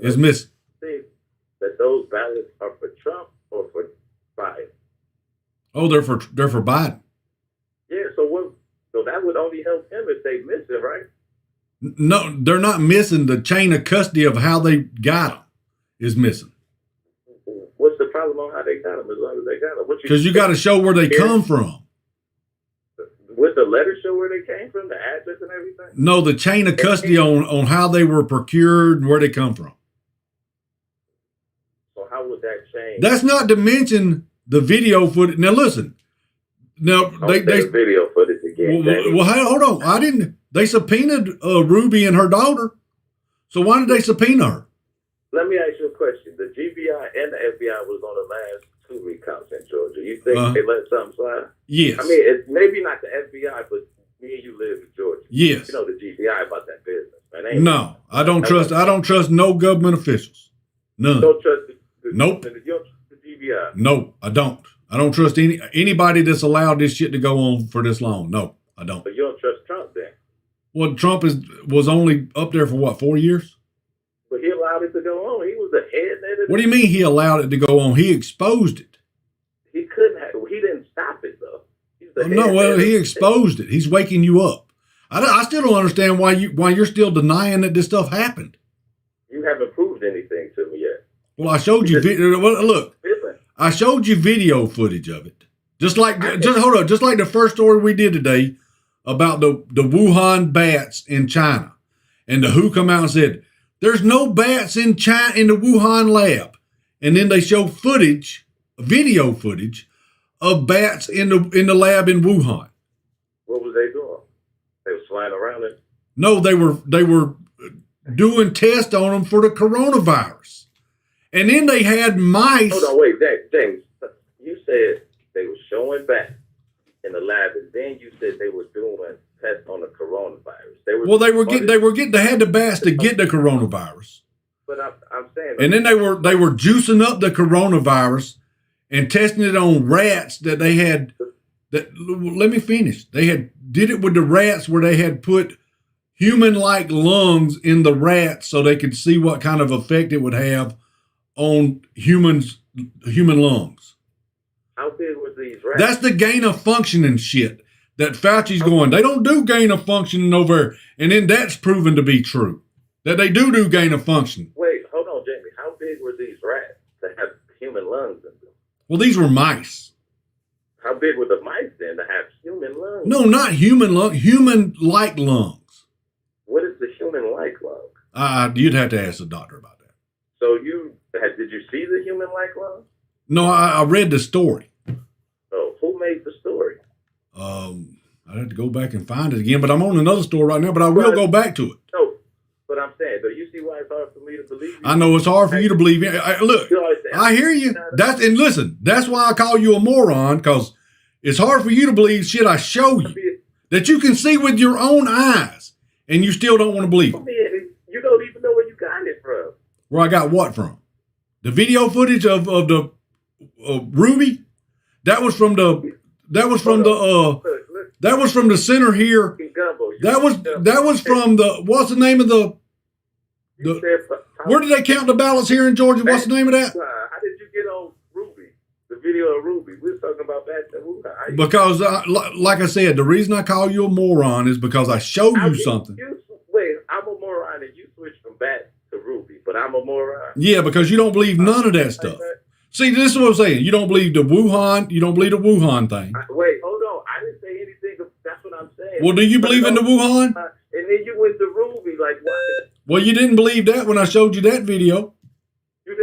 is missing. That those ballots are for Trump or for Biden? Oh, they're for Biden. Yeah, so that would only help him if they miss it, right? No, they're not missing. The chain of custody of how they got them is missing. What's the problem on how they got them as long as they got them. Because you got to show where they come from. Would the letter show where they came from, the address and everything? No, the chain of custody on how they were procured and where they come from. So how would that change? That's not to mention the video footage. Now listen. Now they video footage again. Well, hold on. They subpoenaed Ruby and her daughter. So why did they subpoena her? Let me ask you a question. The GBI and the FBI was on the last 2 recounts in Georgia. You think they let something slide? Yes. I mean, it's maybe not the FBI, but me and you live in Georgia. Yes. You know the GBI about that business, man. No, I don't trust. I don't trust no government officials. None. Don't trust Nope. You don't trust the GBI. No, I don't. I don't trust anybody that's allowed this shit to go on for this long. No, I don't. But you don't trust Trump then? Well, Trump was only up there for what, 4 years? But he allowed it to go on. He was the head man. What do you mean he allowed it to go on? He exposed it. He couldn't have. He didn't stop it though. He's the head No, well, man. he exposed it. He's waking you up. I still don't understand why you're still denying that this stuff happened. You haven't proved anything to me yet. Well, I showed you. Look, I showed you video footage of it. Just like the first story we did today about the Wuhan bats in China, and the WHO come out and said there's no bats in China in the Wuhan lab, and then they show video footage of bats in the lab in Wuhan. What was they doing? They were flying around it. No, they were doing tests on them for the coronavirus, and then they had mice. Hold on, wait, James. You said they were showing bats in the lab, and then you said they were doing tests on the coronavirus. They had the bats to get the coronavirus. But I'm saying, and then they were juicing up the coronavirus and testing it on rats that they had. Let me finish. They did it with the rats where they had put human-like lungs in the rats so they could see what kind of effect it would have on human lungs. How big were these rats? That's the gain of functioning shit that Fauci's going. They don't do gain of functioning over there, and then that's proven to be true. That they do gain of function. Wait, hold on, Jamie. How big were these rats that have human lungs in them? Well, these were mice. How big were the mice then to have human lungs? No, not human lung. Human-like lungs. What is the human-like lung? You'd have to ask the doctor about that. So did you see the human-like lung? No, I read the story. Oh, who made the story? I'd have to go back and find it again, but I'm on another story right now, but I will go back to it. No, but I'm saying, do you see why it's hard for me to believe you? I know it's hard for you to believe. Look, I hear you. And listen, that's why I call you a moron, because it's hard for you to believe shit I show you that you can see with your own eyes, and you still don't want to believe it. You don't even know where you got it from. Where I got what from? The video footage of the Ruby? That was from the center here. That was from the, what's the name of the where did they count the ballots here in Georgia? What's the name of that? How did you get on Ruby? The video of Ruby. We were talking about that. Because, like I said, the reason I call you a moron is because I showed you something. Wait, I'm a moron and you switched from bat to Ruby, but I'm a moron. Yeah, because you don't believe none of that stuff. See, this is what I'm saying. You don't believe the Wuhan thing. Wait, hold on. I didn't say anything. That's what I'm saying. Well, do you believe in the Wuhan? And then you went to Ruby, like what? Well, you didn't believe that when I showed you that video. You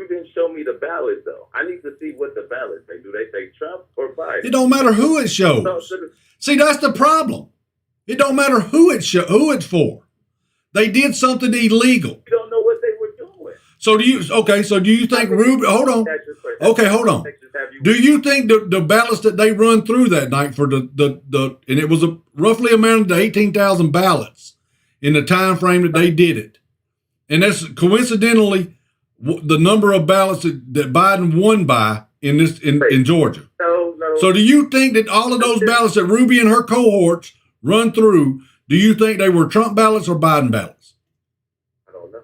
didn't show me the ballot though. I need to see what the ballots say. Do they say Trump or Biden? It don't matter who it shows. See, that's the problem. It don't matter who it's for. They did something illegal. You don't know what they were doing. So do you think Ruby? Hold on. Okay, hold on. Do you think the ballots that they run through that night for and it was roughly amounted to 18,000 ballots in the time frame that they did it, and that's coincidentally the number of ballots that Biden won by in Georgia. No. So do you think that all of those ballots that Ruby and her cohorts run through, do you think they were Trump ballots or Biden ballots? I don't know.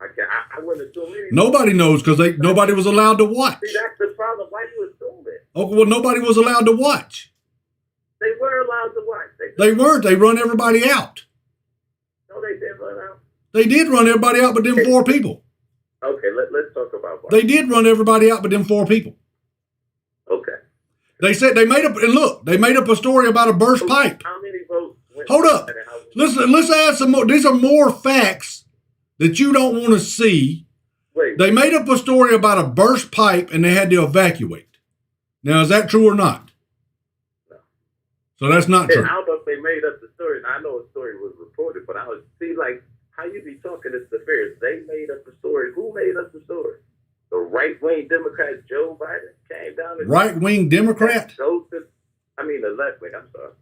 I wouldn't assume anything. Nobody knows because nobody was allowed to watch. See, that's the problem. Why do you assume it? Oh, well, nobody was allowed to watch. They were allowed to watch. They weren't. They run everybody out. No, they did run out. They did run everybody out, but them 4 people. Okay, let's talk about Biden. They did run everybody out but them 4 people. Okay. They said they made up, and look, they made up a story about a burst pipe. How many votes went? Hold up. Let's add some more. These are more facts that you don't want to see. Wait. They made up a story about a burst pipe and they had to evacuate. Now, is that true or not? No. So that's not true. I don't know if they made up the story. I know a story was reported, but I was like how you be talking this affairs. They made up the story. Who made up the story? The right-wing Democrat Joe Biden came down. Right-wing Democrat? I mean the left wing. I'm sorry.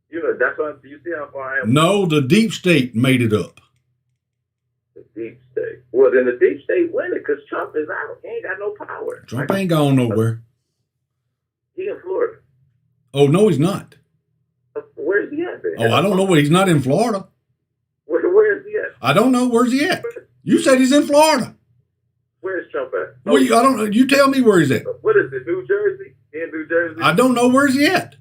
You know that's why. You see how far I am. No, the deep state made it up. The deep state. Well, then the deep state win it because Trump is out. He ain't got no power. Trump ain't going nowhere. He in Florida. Oh no, he's not. Where's he at? Oh, I don't know. He's not in Florida. Where is he at? I don't know. Where's he at? You said he's in Florida. Where's Trump at? Well, I don't. You tell me where he's at. What is it? New Jersey? He in New Jersey? I don't know where's he at.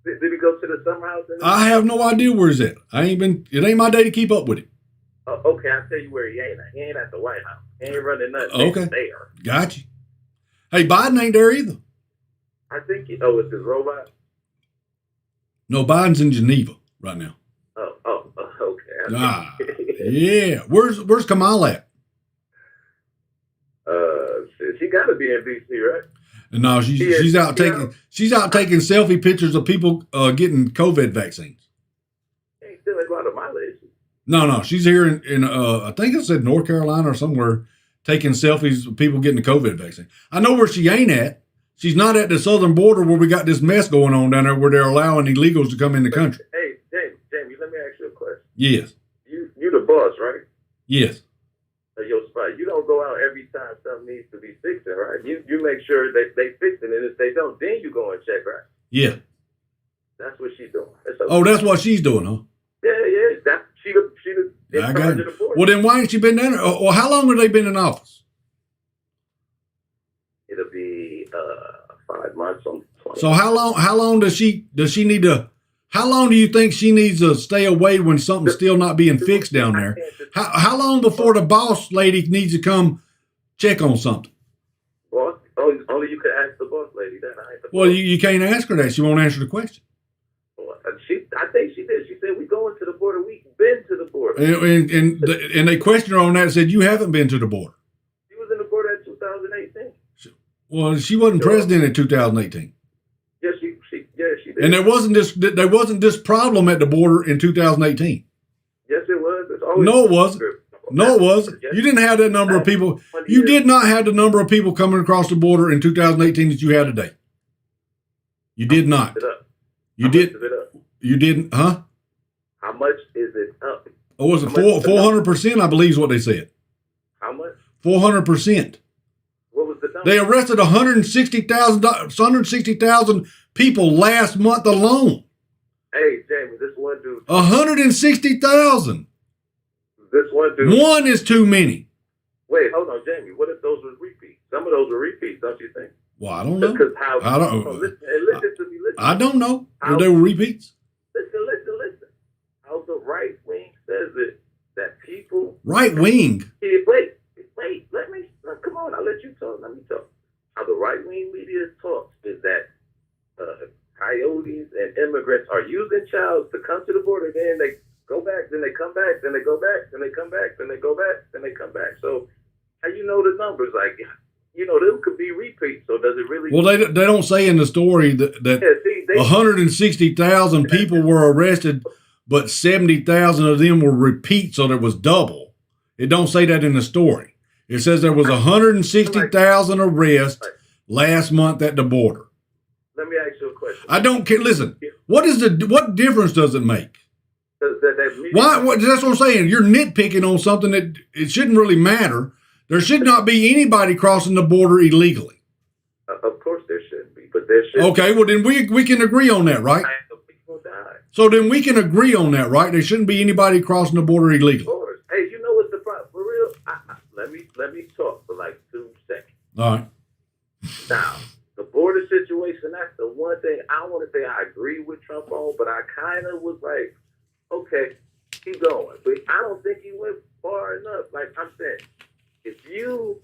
Did he go to the summer house? I have no idea where he's at. It ain't my day to keep up with him. Oh, okay, I'll tell you where he ain't at. He ain't at the White House. He ain't running nothing. Okay. He's there. Gotcha. Hey, Biden ain't there either. I think it's his robot. No, Biden's in Geneva right now. Okay. Yeah. Where's Kamala at? She got to be in DC, right? No, she's out taking selfie pictures of people getting COVID vaccines. She ain't stealing Guatemala, is she? No, she's here in I think it said North Carolina or somewhere, taking selfies of people getting the COVID vaccine. I know where she ain't at. She's not at the southern border where we got this mess going on down there where they're allowing illegals to come in the country. Hey, Jamie, let me ask you a question. Yes. You the boss, right? Yes. Of your spot. You don't go out every time something needs to be fixing, right? You make sure that they fix it, and if they don't, then you go and check, right? Yeah. That's what she's doing. Oh, that's what she's doing, huh? Yeah. That's she the I got it. Well, then why ain't she been down there? Well, how long have they been in office? It'll be 5 months. So how long does she need to? How long do you think she needs to stay away when something's still not being fixed down there? How long before the boss lady needs to come check on something? Boss, only you can ask the boss lady that. Well, you can't ask her that. She won't answer the question. I think she did. She said, "We going to the border. We've been to the border." And they questioned her on that and said, "You haven't been to the border." She was in the border in 2018. Well, she wasn't president in 2018. Yes, she did. And there wasn't this problem at the border in 2018. Yes, it was. No, it wasn't. No, it wasn't. You didn't have that number of people. You did not have the number of people coming across the border in 2018 that you have today. You did not. You did. You didn't, huh? How much is it up? Oh, was it 400%? I believe is what they said. How much? 400%. What was the number? They arrested 160,000 people last month alone. Hey, Jamie, this one dude. 160,000. This one dude. One is too many. Wait, hold on, Jamie. What if those were repeats? Some of those were repeats, don't you think? Well, I don't know. I don't know. Listen to me. Listen. I don't know. If they were repeats. Listen. How the right wing says it, that people. Right wing? Wait. Come on, I'll let you talk. Let me talk. How the right wing media talks is that coyotes and immigrants are using child to come to the border, then they go back, then they come back, then they go back, then they come back, then they go back, then they come back. So how you know the numbers? Like, them could be repeats. So does it really? Well, they don't say in the story that 160,000 people were arrested, but 70,000 of them were repeats, so there was double. It don't say that in the story. It says there was 160,000 arrests last month at the border. Let me ask you a question. I don't care. Listen, what difference does it make? Why? That's what I'm saying. You're nitpicking on something that it shouldn't really matter. There should not be anybody crossing the border illegally. Of course there shouldn't be, but there should. Okay, well then we can agree on that, right? People die. So then we can agree on that, right? There shouldn't be anybody crossing the border illegally. Of course. Hey, you know what's the problem? For real, let me talk for like 2 seconds. All right. Now, the border situation, that's the one thing I want to say I agree with Trump on, but I kind of was like, okay, keep going. But I don't think he went far enough. Like I'm saying, if you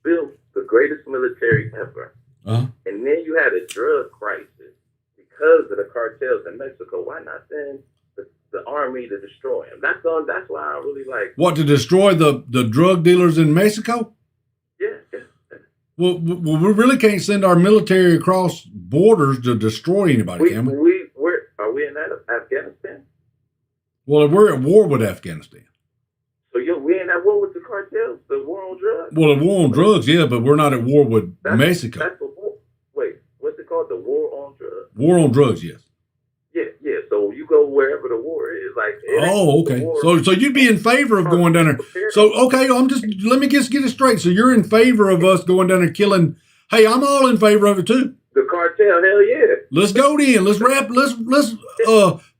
built the greatest military ever, and then you had a drug crisis because of the cartels in Mexico, why not send the army to destroy them? That's why I really like. What, to destroy the drug dealers in Mexico? Yeah. Well, we really can't send our military across borders to destroy anybody, can we? Are we in Afghanistan? Well, we're at war with Afghanistan. So we in at war with the cartels, the war on drugs? Well, the war on drugs, yeah, but we're not at war with Mexico. That's wait, what's it called? The war on drugs? War on drugs, yes. Yeah. So you go wherever the war is, like. Oh, okay. So you'd be in favor of going down there. So okay, let me just get it straight. So you're in favor of us going down there killing? Hey, I'm all in favor of it too. The cartel, hell yeah. Let's go then. Let's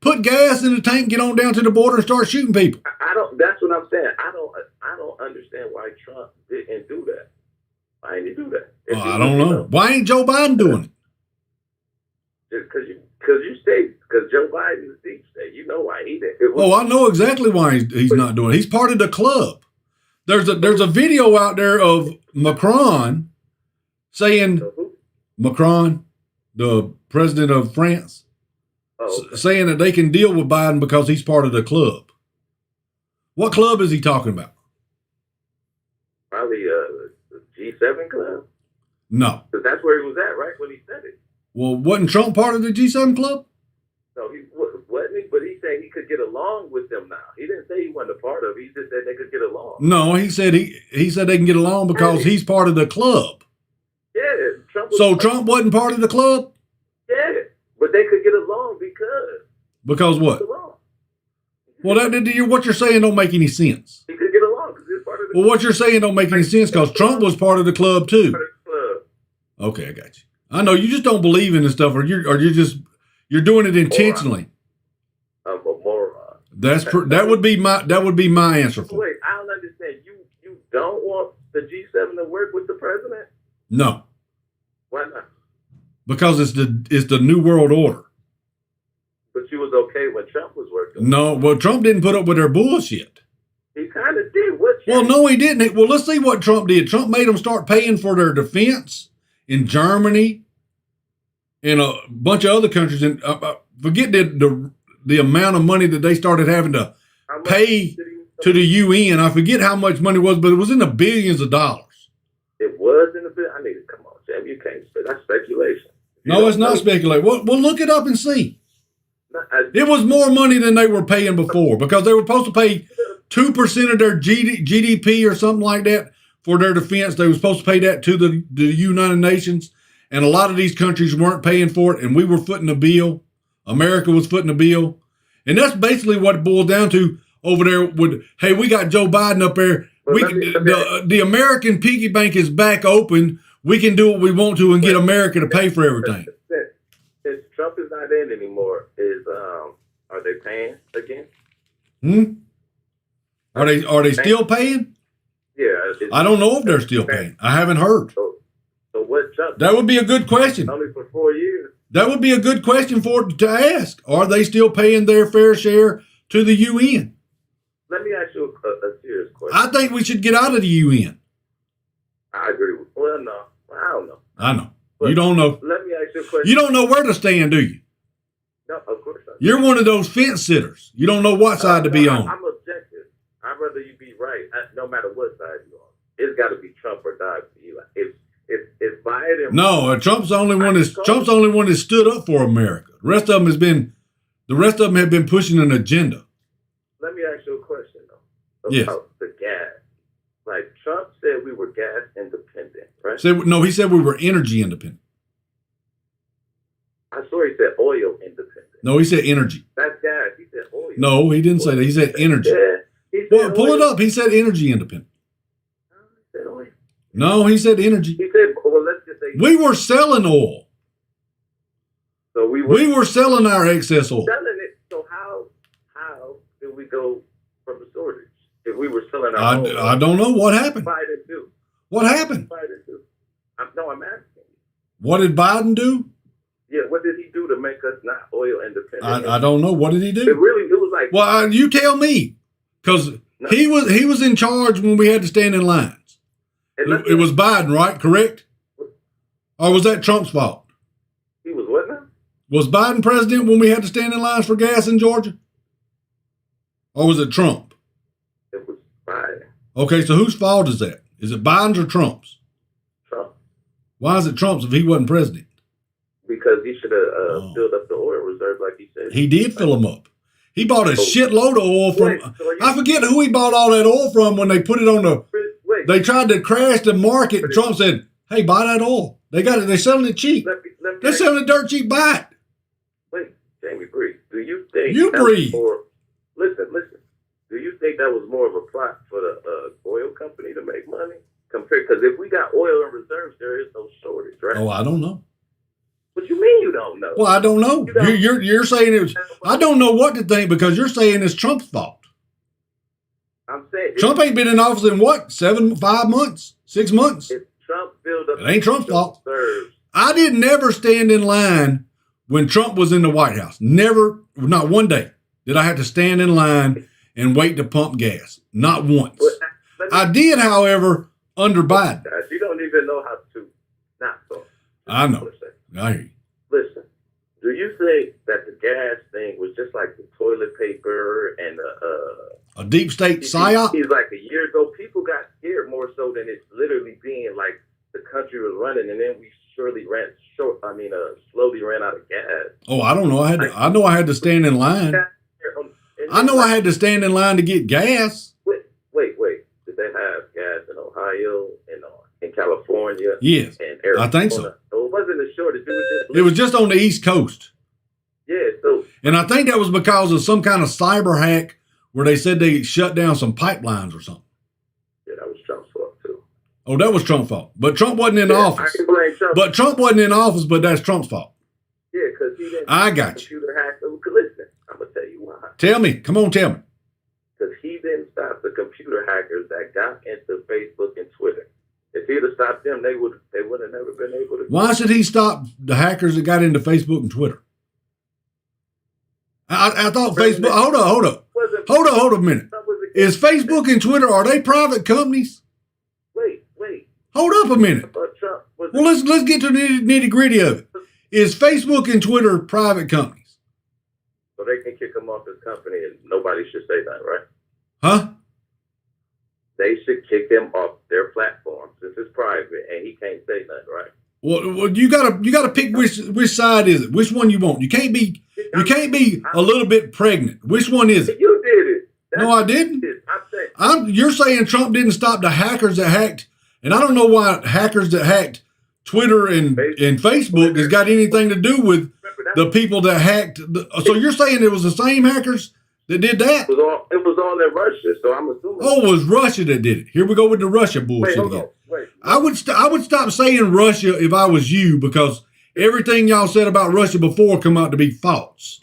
put gas in the tank, get on down to the border, and start shooting people. That's what I'm saying. I don't understand why Trump didn't do that. Why didn't he do that? I don't know. Why ain't Joe Biden doing it? Just because Joe Biden is deep state. You know why he did. I know exactly why he's not doing it. He's part of the club. There's a video out there of Macron saying, Macron, the president of France, saying that they can deal with Biden because he's part of the club. What club is he talking about? Probably the G7 club. No. Because that's where he was at, right, when he said it. Well, wasn't Trump part of the G7 club? No, he wasn't. But he said he could get along with them now. He didn't say he wasn't a part of it. He just said they could get along. No, he said they can get along because he's part of the club. Yeah. Trump wasn't part of the club? Yeah, but they could get along because what? Well, what you're saying don't make any sense. He could get along because he's part of the Well, what you're saying don't make any sense because Trump was part of the club too. Okay, I got you. I know you just don't believe in this stuff, or you're doing it intentionally. I'm a moron. That would be my answer for it. Wait, I don't understand. You don't want the G7 to work with the president? No. Why not? Because it's the New World Order. But you was okay when Trump was working. No, well, Trump didn't put up with their bullshit. He kind of did. Well, no, he didn't. Well, let's see what Trump did. Trump made them start paying for their defense in Germany and a bunch of other countries. And forget the amount of money that they started having to pay to the UN. I forget how much money it was, but it was in the billions of dollars. It was in the billions. I mean, come on, Jam. You can't say that's speculation. No, it's not speculation. Well, look it up and see. It was more money than they were paying before because they were supposed to pay 2% of their GDP or something like that for their defense. They were supposed to pay that to the United Nations, and a lot of these countries weren't paying for it, and we were footing the bill. America was footing the bill, and that's basically what it boiled down to over there. Hey, we got Joe Biden up there. The American piggy bank is back open. We can do what we want to and get America to pay for everything. Since Trump is not in anymore, are they paying again? Are they still paying? Yeah. I don't know if they're still paying. I haven't heard. So what Trump? That would be a good question. Only for 4 years. That would be a good question to ask. Are they still paying their fair share to the UN? Let me ask you a serious question. I think we should get out of the UN. I agree with. Well, no, I don't know. I know. But you don't know. Let me ask you a question. You don't know where to stand, do you? No, of course not. You're one of those fence sitters. You don't know what side to be on. I'm objective. I'd rather you be right, no matter what side you're on. It's got to be Trump or die for you. If Biden. No, Trump's the only one that stood up for America. The rest of them have been pushing an agenda. Let me ask you a question though. Yes. About the gas. Like Trump said, we were gas independent, right? No, he said we were energy independent. I saw he said oil independent. No, he said energy. That's gas. He said oil. No, he didn't say that. He said energy. Yeah, well, pull it up. He said energy independent. He said oil. No, he said energy. He said, well, let's just say we were selling oil. So we were selling our excess oil. Selling it. So how did we go from the shortage? If we were selling our oil, I don't know what happened. Biden do? What happened? Biden do? I'm asking you. What did Biden do? Yeah, what did he do to make us not oil independent? I don't know. What did he do? It was like. Well, you tell me, because he was in charge when we had to stand in lines. It was Biden, right? Correct? Or was that Trump's fault? He was what now? Was Biden president when we had to stand in lines for gas in Georgia? Or was it Trump? It was Biden. Okay, so whose fault is that? Is it Biden's or Trump's? Trump. Why is it Trump's if he wasn't president? Because he should have filled up the oil reserve like he said. He did fill them up. He bought a shitload of oil from. I forget who he bought all that oil from when they put it on the. They tried to crash the market. And Trump said, "Hey, buy that oil. They got it. They're selling it cheap. They're selling it dirt cheap. Buy it." Wait, Jamie, breathe. Do you think you breathe? Listen. Do you think that was more of a plot for the oil company to make money? Because if we got oil in reserves, there is no shortage, right? Oh, I don't know. What you mean you don't know? Well, I don't know. You're saying it was. I don't know what to think because you're saying it's Trump's fault. I'm saying Trump ain't been in office in what? 5 months? 6 months? If Trump filled up, it ain't Trump's fault. Reserves. I did never stand in line when Trump was in the White House. Never, not one day did I have to stand in line and wait to pump gas. Not once. I did, however, under Biden. You don't even know how to not talk. I know. I hear you. Listen, do you think that the gas thing was just like the toilet paper and a deep state psyop? He's like a year ago, people got scared more so than it's literally being like the country was running, and then we slowly ran out of gas. Oh, I don't know. I know I had to stand in line. I know I had to stand in line to get gas. Wait. Did they have gas in Ohio and in California? Yes, and Arizona? I think so. So it wasn't a shortage. It was just on the East Coast. Yeah, so. And I think that was because of some kind of cyber hack where they said they shut down some pipelines or something. Yeah, that was Trump's fault too. Oh, that was Trump's fault. But Trump wasn't in office. I can blame Trump. But Trump wasn't in office, but that's Trump's fault. Yeah, because he didn't. I got you. Listen, I'm gonna tell you why. Tell me. Come on, tell me. Because he didn't stop the computer hackers that got into Facebook and Twitter. If he'd have stopped them, they would have never been able to. Why should he stop the hackers that got into Facebook and Twitter? I thought Facebook. Hold up a minute. Is Facebook and Twitter, are they private companies? Wait. Hold up a minute. Well, let's get to the nitty gritty of it. Is Facebook and Twitter private companies? So they can kick him off his company and nobody should say that, right? Huh? They should kick him off their platform since it's private and he can't say nothing, right? Well, you gotta pick which side is it? Which one you want? You can't be a little bit pregnant. Which one is it? You did it. No, I didn't. You're saying Trump didn't stop the hackers that hacked, and I don't know why hackers that hacked Twitter and Facebook has got anything to do with the people that hacked. So you're saying it was the same hackers that did that? It was all in Russia, so I'm assuming. Oh, it was Russia that did it. Here we go with the Russia bullshit again. I would stop saying Russia if I was you, because everything y'all said about Russia before come out to be false.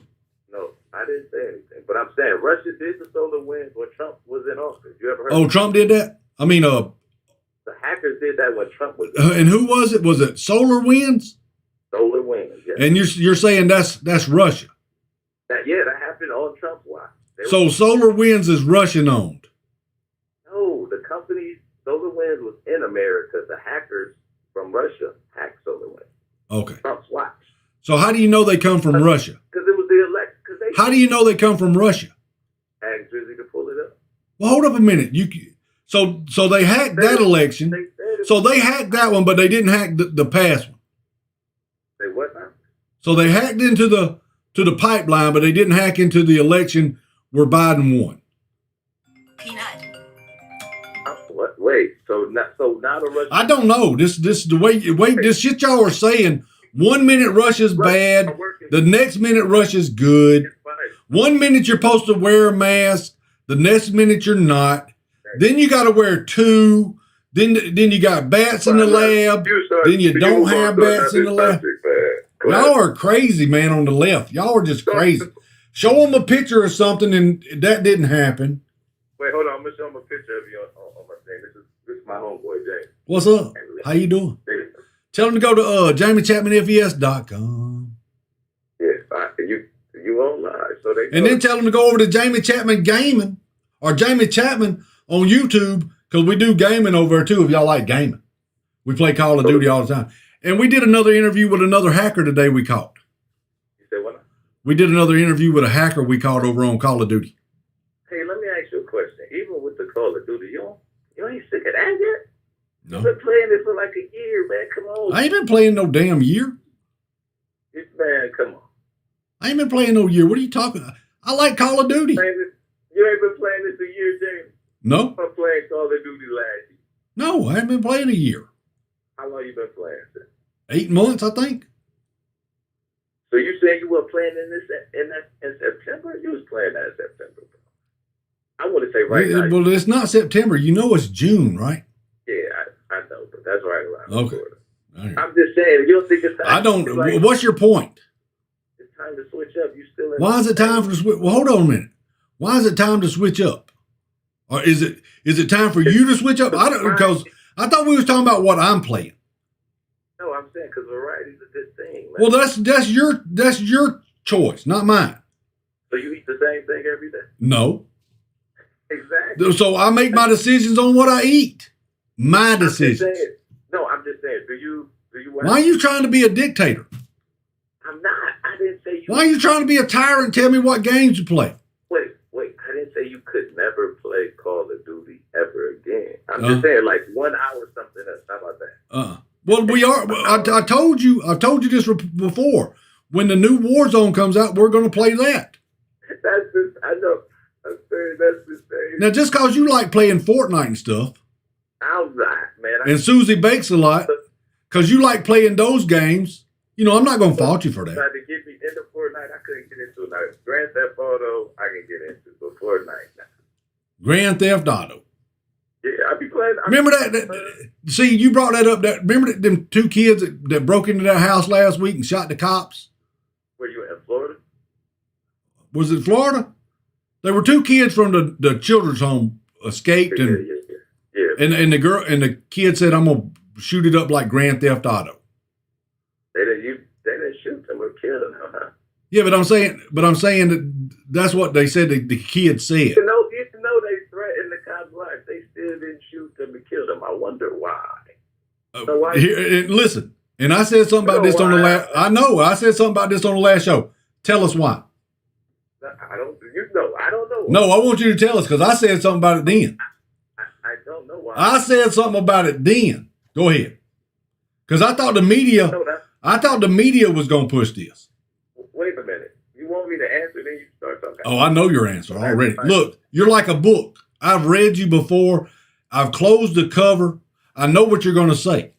No, I didn't say anything. But I'm saying Russia did the solar winds when Trump was in office. You ever heard of Trump did that? I mean, the hackers did that when Trump was and who was it? Was it Solar Winds? Solar winds, yes. And you're saying that's Russia? That happened on Trump's watch. So Solar Winds is Russian owned? No, the company Solar Winds was in America. The hackers from Russia hacked Solar Winds. Okay. Trump's watch. So how do you know they come from Russia? Because it was the election. How do you know they come from Russia? Ask Drizzy to pull it up. Well, hold up a minute. So they hacked that election. So they hacked that one, but they didn't hack the past one. They what now? So they hacked into the pipeline, but they didn't hack into the election where Biden won. Peanut. What? Wait. So now the Russian. I don't know. This the way this shit y'all are saying. 1 minute Russia's bad. The next minute Russia's good. 1 minute you're supposed to wear a mask. The next minute you're not. Then you got to wear two. Then you got bats in the lab. Then you don't have bats in the lab. Y'all are crazy, man, on the left. Y'all are just crazy. Show them a picture of something, and that didn't happen. Wait, hold on. I'm going to show them a picture of you on my thing. This is my homeboy, James. What's up? How you doing? Tell them to go to JamieChapmanFES.com. Yes, you won't lie. So they and then tell them to go over to Jamie Chapman Gaming or Jamie Chapman on YouTube, Because we do gaming over there, too, if y'all like gaming. We play Call of Duty all the time. And we did another interview with another hacker today we caught. You said what? We did another interview with a hacker we caught over on Call of Duty. Hey, let me ask you a question. Even with the Call of Duty, you ain't sick of that yet? No. You've been playing it for like a year, man. Come on. I ain't been playing no damn year. Man, come on. I ain't been playing no year. What are you talking about? I like Call of Duty. You ain't been playing this a year, James? No. I'm playing Call of Duty last year. No, I haven't been playing a year. How long you been playing, sir? 8 months, I think. So you saying you were playing in September? You was playing that in September. I want to say right now. Well, it's not September. You know it's June, right? Yeah, I know, but that's right around. Okay. I'm just saying, you don't think it's time? I don't. Like, what's your point? It's time to switch up. You still in? Why is it time for to switch? Well, hold on a minute. Why is it time to switch up? Or is it time for you to switch up? I don't, because I thought we was talking about what I'm playing. No, I'm saying because variety's a good thing, man. Well, that's your choice, not mine. So you eat the same thing every day? No. Exactly. So I make my decisions on what I eat. My decisions. I'm just saying. Do you? Why are you trying to be a dictator? I'm not. I didn't say you. Why are you trying to be a tyrant and tell me what games you play? Wait. I didn't say you could never play Call of Duty ever again. I'm just saying, like 1 hour something else. How about that? Well, we are. I told you. I've told you this before. When the new Warzone comes out, we're going to play that. That's just. I know. I'm saying that's the same. Now, just because you like playing Fortnite and stuff, I'm not, man. And Susie bakes a lot, because you like playing those games. I'm not going to fault you for that. Tried to get me into Fortnite, I couldn't get into it. Now, Grand Theft Auto, I can get into, but Fortnite, nah. Grand Theft Auto. Yeah, I be playing. Remember that? See, you brought that up. Remember them 2 kids that broke into that house last week and shot the cops? Were you in Florida? Was it Florida? There were 2 kids from the children's home escaped, and and the girl and the kid said, "I'm gonna shoot it up like Grand Theft Auto." They didn't shoot them or kill them, huh? Yeah, but I'm saying that that's what they said. The kid said. Even though they threatened the cops' life, they still didn't shoot them and kill them. I wonder why. Listen, and I said something about this on the last. I know I said something about this on the last show. Tell us why. I don't. I don't know. No, I want you to tell us because I said something about it then. I don't know why. I said something about it then. Go ahead. Because I thought the media was going to push this. Wait a minute. You want me to answer, then you start talking. Oh, I know your answer already. Look, you're like a book. I've read you before. I've closed the cover. I know what you're going to say.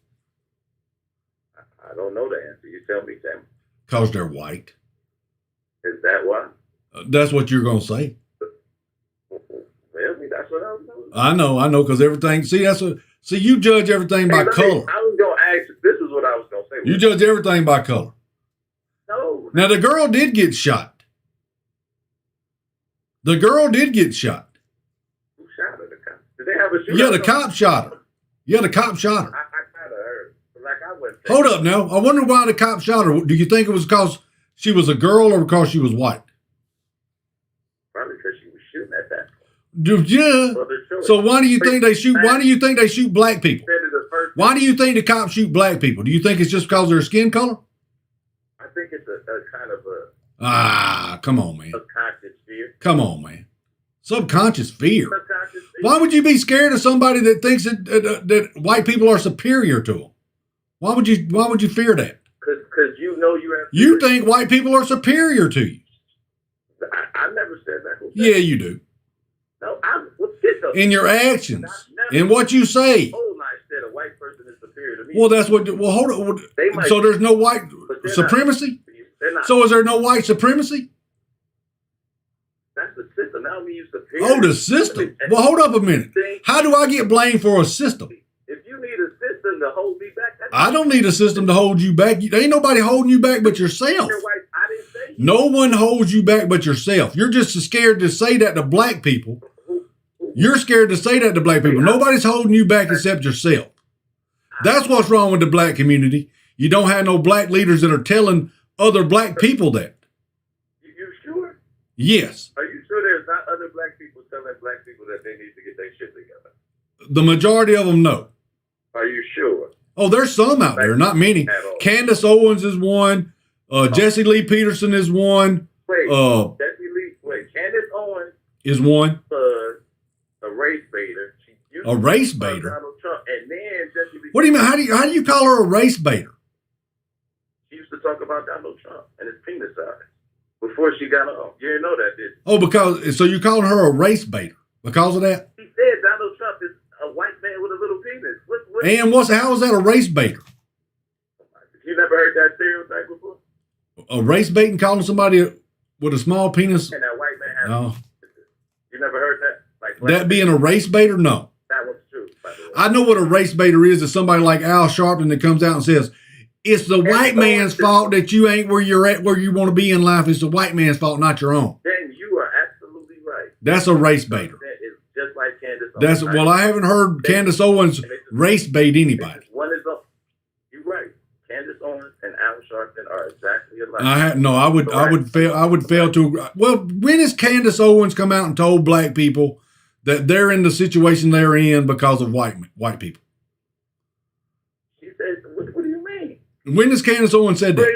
I don't know the answer. You tell me, Sam. Because they're white. Is that why? That's what you're going to say. Well, that's what I was doing. I know, because everything. See, you judge everything by color. I was going to ask. This is what I was going to say. You judge everything by color. No. Now the girl did get shot. The girl did get shot. Who shot her? The cop? Did they have a shooter? Yeah, the cop shot her. Yeah, the cop shot her. I kind of heard. Like I went. Hold up now. I wonder why the cop shot her. Do you think it was because she was a girl or because she was white? Probably because she was shooting at that. Yeah. So why do you think they shoot? Why do you think they shoot black people? Why do you think the cops shoot black people? Do you think it's just because of their skin color? I think it's a kind of come on, man. Subconscious fear. Come on, man. Subconscious fear. Why would you be scared of somebody that thinks that white people are superior to them? Why would you fear that? Because you think white people are superior to you. I never said that. Yeah, you do. No, in your actions, in what you say. Oh, I said a white person is superior to me. Well, that's what. Well, hold on. So there's no white supremacy. So is there no white supremacy? That's the system. That don't mean you're superior. Oh, the system. Well, hold up a minute. How do I get blamed for a system? If you need a system to hold me back, I don't need a system to hold you back. There ain't nobody holding you back but yourself. No one holds you back but yourself. You're just scared to say that to black people. You're scared to say that to black people. Nobody's holding you back except yourself. That's what's wrong with the black community. You don't have no black leaders that are telling other black people that. You sure? Yes. Are you sure there's not other black people telling black people that they need to get their shit together? The majority of them, no. Are you sure? Oh, there's some out there, not many. Candace Owens is one. Jesse Lee Peterson is one. Candace Owens is one. A race baiter. A race baiter? Donald Trump, and then Jesse Lee. What do you mean? How do you call her a race baiter? She used to talk about Donald Trump and his penis size before she got on. You didn't know that, did you? Oh, so you calling her a race baiter because of that? He said Donald Trump is a white man with a little penis. And how is that a race baiter? You never heard that stereotype before? A race baiting, calling somebody with a small penis? And that white man has. No. You never heard that? That being a race baiter? No. That one's true, by the way. I know what a race baiter is somebody like Al Sharpton that comes out and says, it's the white man's fault that you ain't where you're at, where you want to be in life. It's the white man's fault, not your own. Then you are absolutely right. That's a race baiter. It's just like Candace Owens. Well, I haven't heard Candace Owens race bait anybody. One is up. You're right. Candace Owens and Al Sharpton are exactly alike. I would fail to. Well, when has Candace Owens come out and told black people that they're in the situation they're in because of white people? She says, "What do you mean?" When has Candace Owens said that?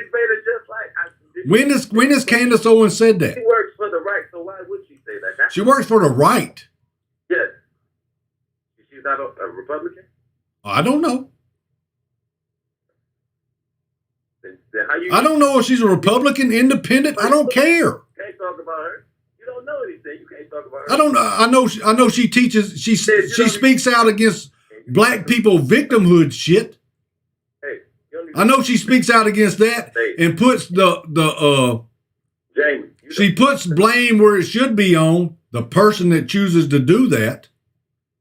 When has Candace Owens said that? She works for the right, so why would she say that? She works for the right. Yes. She's not a Republican? I don't know. Then how you? I don't know if she's a Republican, independent. I don't care. You can't talk about her. You don't know anything. You can't talk about her. I don't know. I know she teaches. She speaks out against black people victimhood shit. I know she speaks out against that and puts Jamie, she puts blame where it should be on the person that chooses to do that.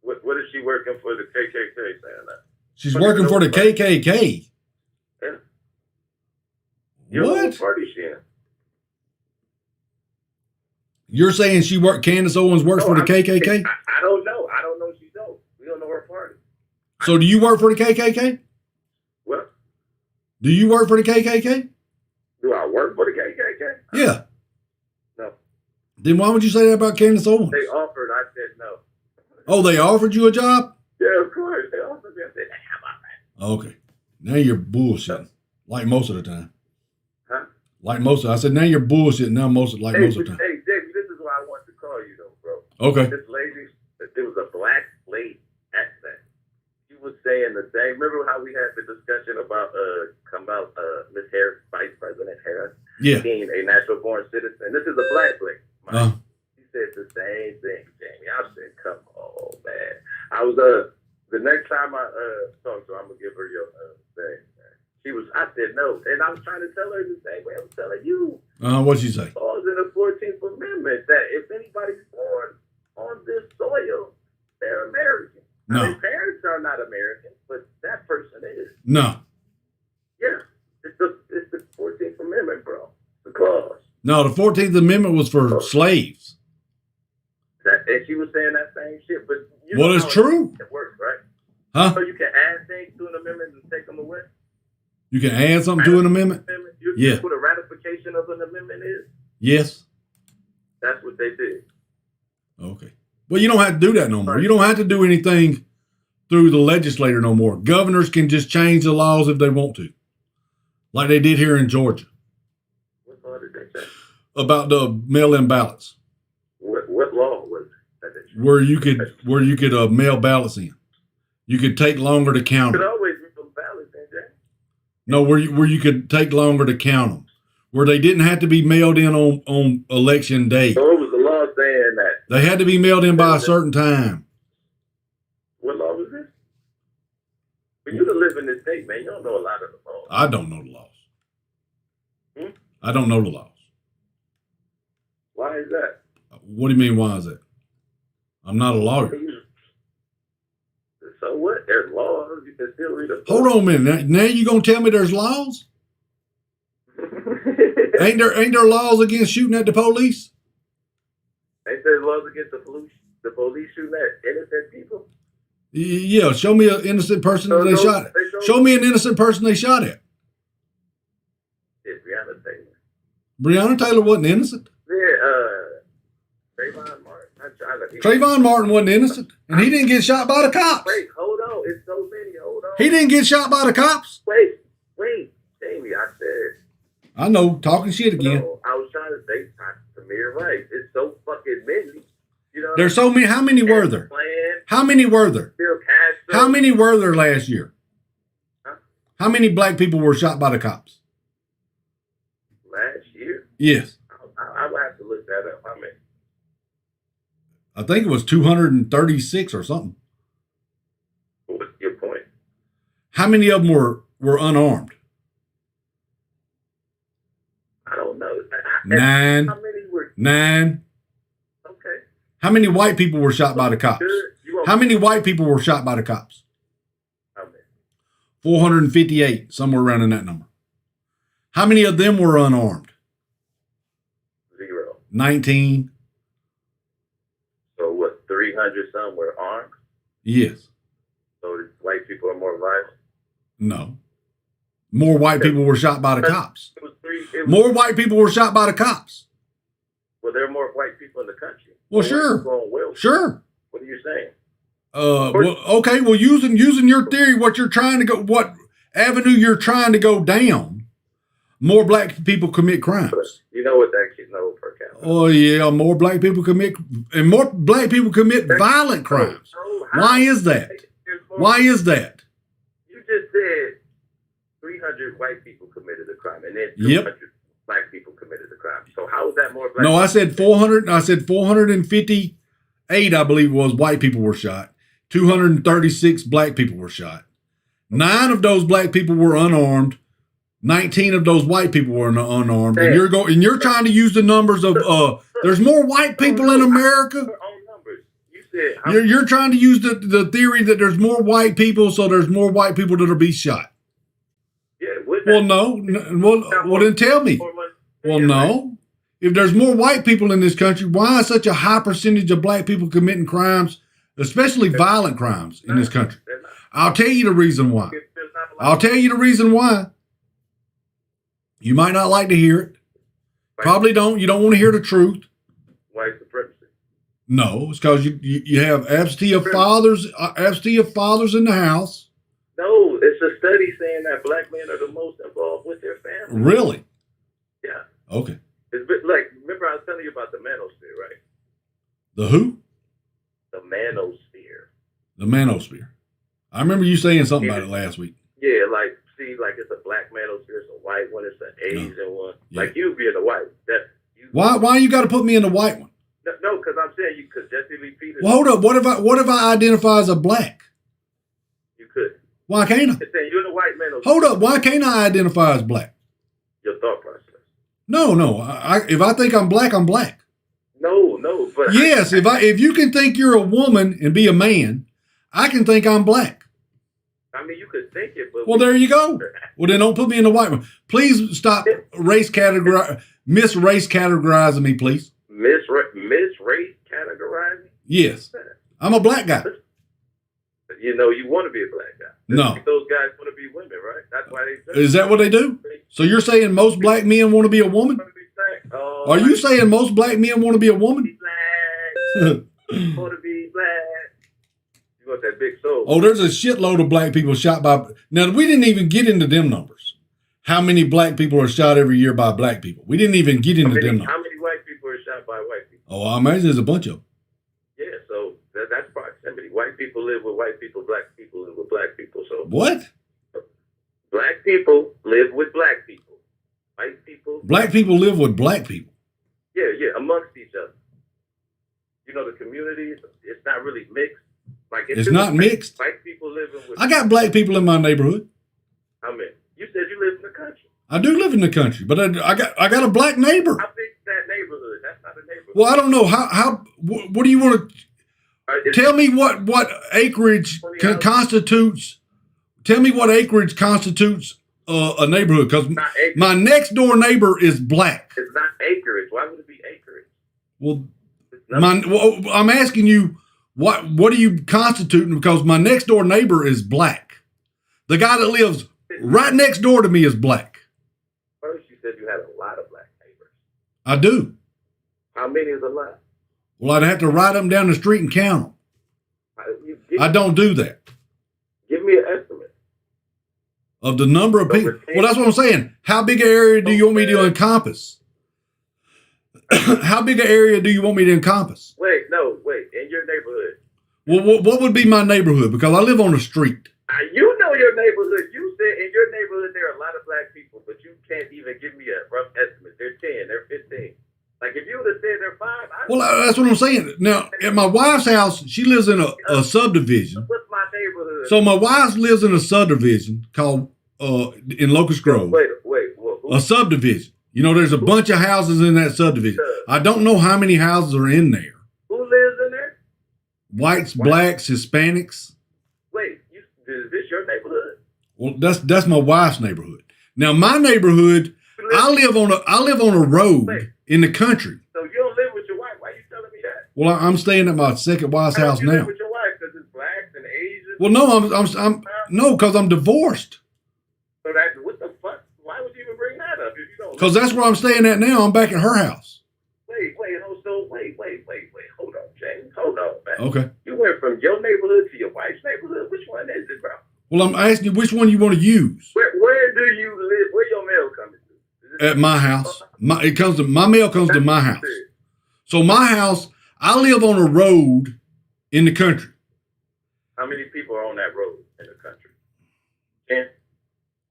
What is she working for the KKK saying that? She's working for the KKK. Yeah. What party she in? You're saying Candace Owens works for the KKK? I don't know. I don't know she don't. We don't know her party. So do you work for the KKK? What? Do you work for the KKK? Do I work for the KKK? Yeah. No. Then why would you say that about Candace Owens? They offered. I said no. Oh, they offered you a job? Yeah, of course. They offered me. I said, how about that? Okay. Now you're bullshitting. Like most of the time. Huh? Like most of I said, now you're bullshitting. Now most of the time. Hey, David, this is why I want to call you, though, bro. Okay. This lady, there was a black lady at that. She was saying the same. Remember how we had the discussion about Miss Harris, Vice President Harris, being a natural born citizen? This is a black lady. She said the same thing, Jamie. I said, come on, man. I was the next time I talked to her, I'm gonna give her your thing. I said no, and I was trying to tell her the same way I was telling you. What'd she say? Falls in the 14th Amendment that if anybody's born on this soil, they're American. No. Their parents are not American, but that person is. No. Yeah, it's the 14th Amendment, bro. The clause. No, the 14th Amendment was for slaves. And she was saying that same shit, but well, it's true. It works, right? Huh? So you can add things to an amendment and take them away. You can add something to an amendment? You know what a ratification of an amendment is? Yes. That's what they did. Okay. Well, you don't have to do that no more. You don't have to do anything through the legislator no more. Governors can just change the laws if they want to. Like they did here in Georgia. What law did they change? About the mail-in ballots. What law was it? Where you could mail ballots in. You could take longer to count them. You could always mail ballots in, James. No, where you could take longer to count them. Where they didn't have to be mailed in on election day. So it was the law saying that. They had to be mailed in by a certain time. What law was this? But you live in this state, man. You don't know a lot of the laws. I don't know the laws. I don't know the laws. Why is that? What do you mean, why is that? I'm not a lawyer. So what? There's laws. You can still read a book. Hold on a minute. Now you gonna tell me there's laws? Ain't there laws against shooting at the police? Ain't there laws against the police shooting at innocent people? Yeah, show me an innocent person that they shot at. Show me an innocent person they shot at. It's Breonna Taylor. Breonna Taylor wasn't innocent. Yeah, Trayvon Martin. Trayvon Martin wasn't innocent, and he didn't get shot by the cops. Wait, hold on. It's so many. Hold on. He didn't get shot by the cops. Wait, Jamie. I said. I know, talking shit again. I was trying to say Tamir Rice. It's so fucking many. You know. There's so many. How many were there? How many were there? How many were there last year? Huh? How many black people were shot by the cops? Last year? Yes. I would have to look that up. How many? I think it was 236 or something. What's your point? How many of them were unarmed? I don't know. 9. How many were? 9. Okay. How many white people were shot by the cops? How many white people were shot by the cops? How many? 458, somewhere around in that number. How many of them were unarmed? 0. 19. So what, 300 some were armed? Yes. So the white people are more violent? No. More white people were shot by the cops. More white people were shot by the cops. Well, there are more white people in the country. Well, sure. Sure. What are you saying? Well, okay. Well, using your theory, what avenue you're trying to go down, more black people commit crimes. You know what that kid knows per capita? Oh yeah, more black people commit violent crimes. Why is that? Why is that? You just said 300 white people committed a crime, and then 200 black people committed a crime. So how is that more black? No, I said 400. I said 458. I believe was white people were shot. 236 black people were shot. 9 of those black people were unarmed. 19 of those white people were unarmed. And you're trying to use the numbers of there's more white people in America. You're trying to use the theory that there's more white people, so there's more white people that'll be shot. Yeah. Well, no. Well, then tell me. Well, no. If there's more white people in this country, why is such a high percentage of black people committing crimes, especially violent crimes in this country? I'll tell you the reason why. You might not like to hear it. Probably don't. You don't want to hear the truth. White supremacy. No, it's because you have absentee of fathers in the house. No, it's a study saying that black men are the most involved with their family. Really? Yeah. Okay. It's like, remember I was telling you about the manosphere, right? The who? The manosphere. The manosphere. I remember you saying something about it last week. Yeah, like, see, like it's a black manosphere, it's a white one, it's an Asian one. Yeah. Like you being a white. Why you got to put me in the white one? No, because I'm saying you could Jesse Lee Peters. Well, hold up. What if I identify as a black? You could. Why can't I? It's saying you're in the white manosphere. Hold up. Why can't I identify as black? Your thought process. No. If I think I'm black, I'm black. No. But yes, if you can think you're a woman and be a man, I can think I'm black. I mean, you could think it, but... Well, there you go. Well, then don't put me in the white one. Please stop misrace categorizing me, please. Misrace categorizing? Yes. I'm a black guy. You know, you want to be a black guy. No. Those guys want to be women, right? That's why they... Is that what they do? So you're saying most black men want to be a woman? Are you saying most black men want to be a woman? Want to be black. You got that big soul. Oh, there's a shitload of black people shot by... Now, we didn't even get into them numbers. How many black people are shot every year by black people? We didn't even get into them numbers. How many white people are shot by white people? Oh, I imagine there's a bunch of them. Yeah, so that's proximity. White people live with white people. Black people live with black people. So what? Black people live with black people. White people... Black people live with black people? Yeah, amongst each other. You know, the community, it's not really mixed. Like it's not mixed? White people living with... I got black people in my neighborhood. How many? You said you live in the country. I do live in the country, but I got a black neighbor. How big is that neighborhood? That's not a neighborhood. Well, I don't know. What do you want to... Tell me what acreage constitutes... Tell me what acreage constitutes a neighborhood, because my next door neighbor is black. It's not acreage. Why would it be acreage? Well, I'm asking you, what do you constitute? Because my next door neighbor is black. The guy that lives right next door to me is black. First, you said you had a lot of black neighbors. I do. How many is a lot? Well, I'd have to ride them down the street and count them. I don't do that. Give me an estimate. Of the number of people. Well, that's what I'm saying. How big an area do you want me to encompass? How big an area do you want me to encompass? Wait. In your neighborhood. Well, what would be my neighborhood? Because I live on a street. You know your neighborhood. You said in your neighborhood there are a lot of black people, but you can't even give me a rough estimate. They're 10, they're 15. Like if you would have said they're 5. Well, that's what I'm saying. Now, at my wife's house, she lives in a subdivision. What's my neighborhood? So my wife lives in a subdivision called in Locust Grove. Wait. A subdivision. You know, there's a bunch of houses in that subdivision. I don't know how many houses are in there. Who lives in there? Whites, blacks, Hispanics. Wait, is this your neighborhood? Well, that's my wife's neighborhood. Now, my neighborhood, I live on a road in the country. So you don't live with your wife? Why are you telling me that? Well, I'm staying at my second wife's house now. Live with your wife because it's blacks and Asians. Well, no, because I'm divorced. So that what the fuck? Why would you even bring that up if you don't? Because that's where I'm staying at now. I'm back at her house. Wait. Hold on, James. Hold on, man. Okay. You went from your neighborhood to your wife's neighborhood. Which one is it, bro? Well, I'm asking you which one you want to use. Where do you live? Where your mail coming to? At my house. My mail comes to my house. So my house, I live on a road in the country. How many people are on that road in the country? 10?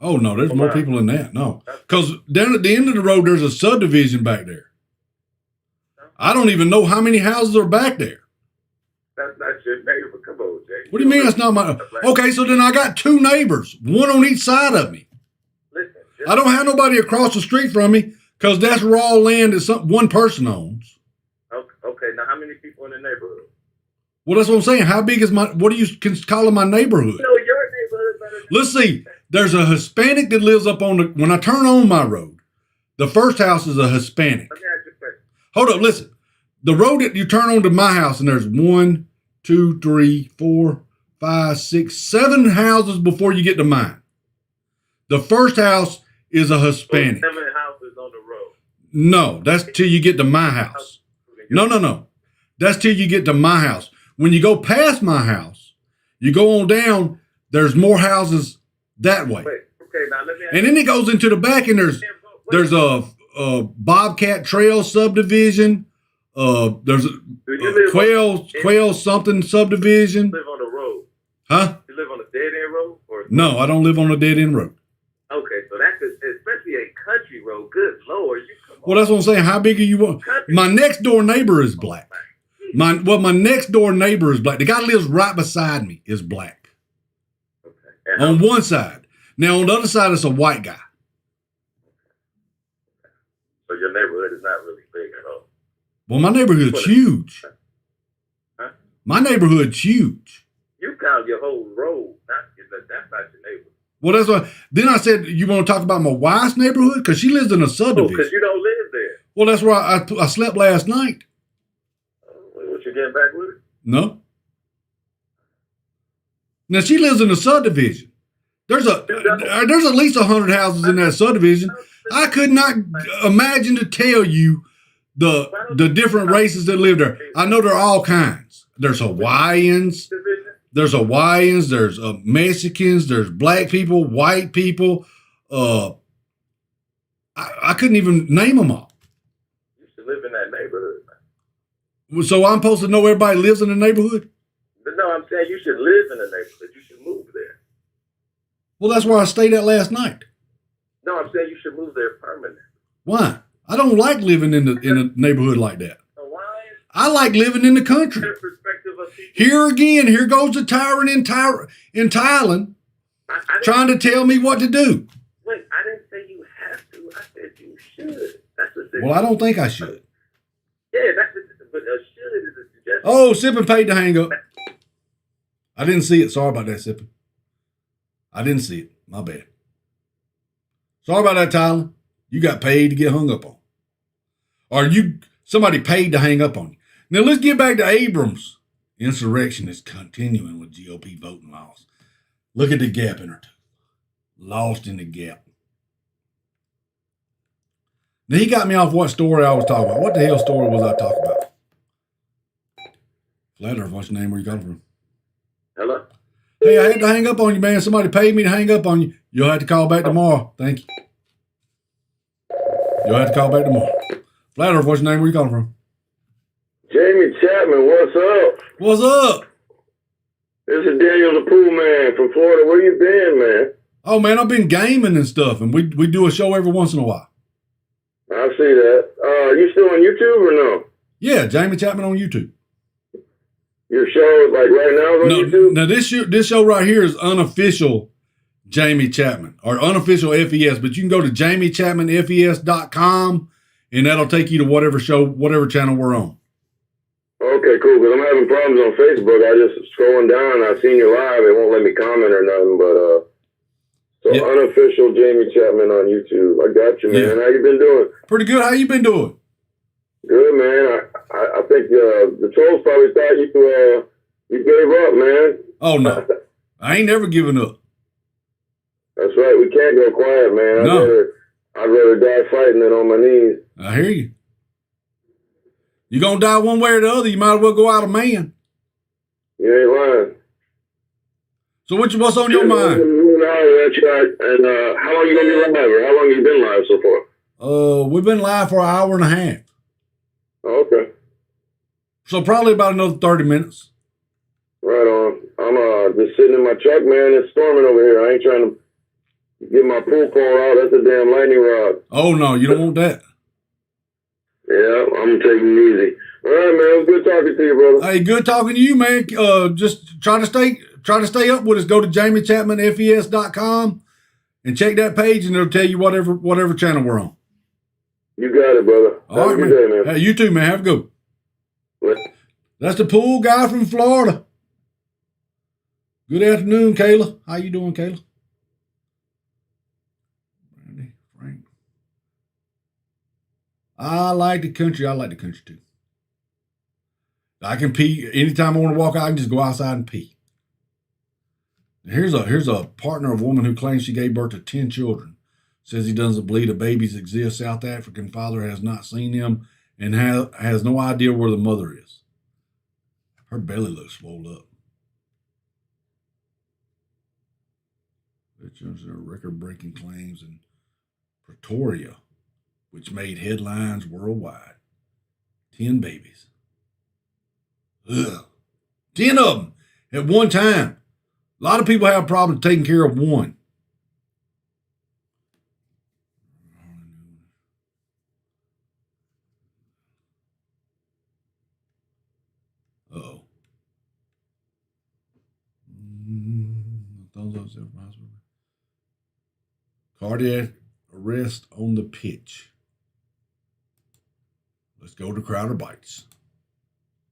Oh, no, there's more people than that. No. Because down at the end of the road, there's a subdivision back there. I don't even know how many houses are back there. That's not your neighbor. Come on, Jay. What do you mean that's not my... Okay, so then I got 2 neighbors, one on each side of me. Listen, I don't have nobody across the street from me because that's raw land that one person owns. Okay, now how many people in the neighborhood? Well, that's what I'm saying. How big is what do you call my neighborhood? You know your neighborhood better than Let's see. There's a Hispanic that lives up on when I turn on my road, the first house is a Hispanic. Let me ask you a question. Hold up, listen. The road that you turn on to my house, and there's 1, 2, 3, 4, 5, 6, 7 houses before you get to mine. The first house is a Hispanic. 7 houses on the road. No, that's till you get to my house. No. That's till you get to my house. When you go past my house, you go on down, there's more houses that way. Wait, okay, now let me ask and then it goes into the back, and there's a Bobcat Trail subdivision. There's a Quail something subdivision. You live on the road. Huh? You live on a dead end road? No, I don't live on a dead end road. Okay, so that's especially a country road. Good Lord. Well, that's what I'm saying. How big are you? My next door neighbor is black. My next door neighbor is black. The guy that lives right beside me is black. Okay. On one side. Now, on the other side, it's a white guy. So your neighborhood is not really big at all. Well, my neighborhood's huge. Huh? My neighborhood's huge. You count your whole road. That's not your neighborhood. Well, that's why. Then I said, you want to talk about my wife's neighborhood? Because she lives in a subdivision. Because you don't live there. Well, that's where I slept last night. What, you getting back with it? No. Now, she lives in a subdivision. There's at least 100 houses in that subdivision. I could not imagine to tell you the different races that live there. I know there are all kinds. There's Hawaiians. There's Mexicans. There's black people, white people. I couldn't even name them all. You should live in that neighborhood, man. So I'm supposed to know everybody lives in the neighborhood? No, I'm saying you should live in the neighborhood. You should move there. Well, that's where I stayed at last night. No, I'm saying you should move there permanently. Why? I don't like living in a neighborhood like that. Why? I like living in the country. Here again, here goes the tyrant in Thailand trying to tell me what to do. Wait, I didn't say you have to. I said you should. That's the thing. Well, I don't think I should. Yeah, but should is a suggestion. Oh, Sippin paid to hang up. I didn't see it. Sorry about that, Sippin. I didn't see it. My bad. Sorry about that, Tyler. You got paid to get hung up on. Or somebody paid to hang up on you. Now let's get back to Abrams. Insurrection is continuing with GOP voting loss. Look at the gap in her two. Lost in the gap. Now he got me off what story I was talking about. What the hell story was I talking about? Flat Earth, what's your name? Where you calling from? Hello? Hey, I had to hang up on you, man. Somebody paid me to hang up on you. You'll have to call back tomorrow. Thank you. You'll have to call back tomorrow. Flat Earth, what's your name? Where you calling from? Jamie Chapman, what's up? What's up? This is Daniel the Pool Man from Florida. Where you been, man? Oh, man, I've been gaming and stuff, and we do a show every once in a while. I see that. You still on YouTube or no? Yeah, Jamie Chapman on YouTube. Your show is like right now on YouTube? Now, this show right here is unofficial Jamie Chapman, or unofficial FES, but you can go to JamieChapmanFES.com, and that'll take you to whatever channel we're on. Okay, cool, because I'm having problems on Facebook. I just scrolling down, I seen you live. It won't let me comment or nothing, but unofficial Jamie Chapman on YouTube. I got you, man. Yeah. How you been doing? Pretty good. How you been doing? Good, man. I think the trolls probably thought you gave up, man. Oh, no. I ain't never given up. That's right. We can't go quiet, man. No. I'd rather die fighting than on my knees. I hear you. You're going to die one way or the other. You might as well go out a man. You ain't lying. So what's on your mind? And how long you going to be live, or how long you been live so far? We've been live for an hour and a half. Oh, okay. So probably about another 30 minutes. Right on. I'm just sitting in my truck, man. It's storming over here. I ain't trying to get my pool car out. That's a damn lightning rod. Oh, no, you don't want that. Yeah, I'm taking it easy. All right, man. It was good talking to you, brother. Hey, good talking to you, man. Just try to stay up with us. Go to JamieChapmanFES.com and check that page, and it'll tell you whatever channel we're on. You got it, brother. All right, man. Day, man. Hey, you too, man. Have a good one. What? That's the pool guy from Florida. Good afternoon, Kayla. How you doing, Kayla? Randy, Frank. I like the country. I like the country too. I can pee anytime I want to walk out. I can just go outside and pee. Here's a partner of a woman who claims she gave birth to 10 children. Says he doesn't believe the babies exist. South African father has not seen them and has no idea where the mother is. Her belly looks swole up. Victims are record-breaking claims in Pretoria, which made headlines worldwide. 10 babies. Ugh. 10 of them at one time. A lot of people have problems taking care of one. Uh-oh. Cardiac arrest on the pitch. Let's go to Crowder Bites.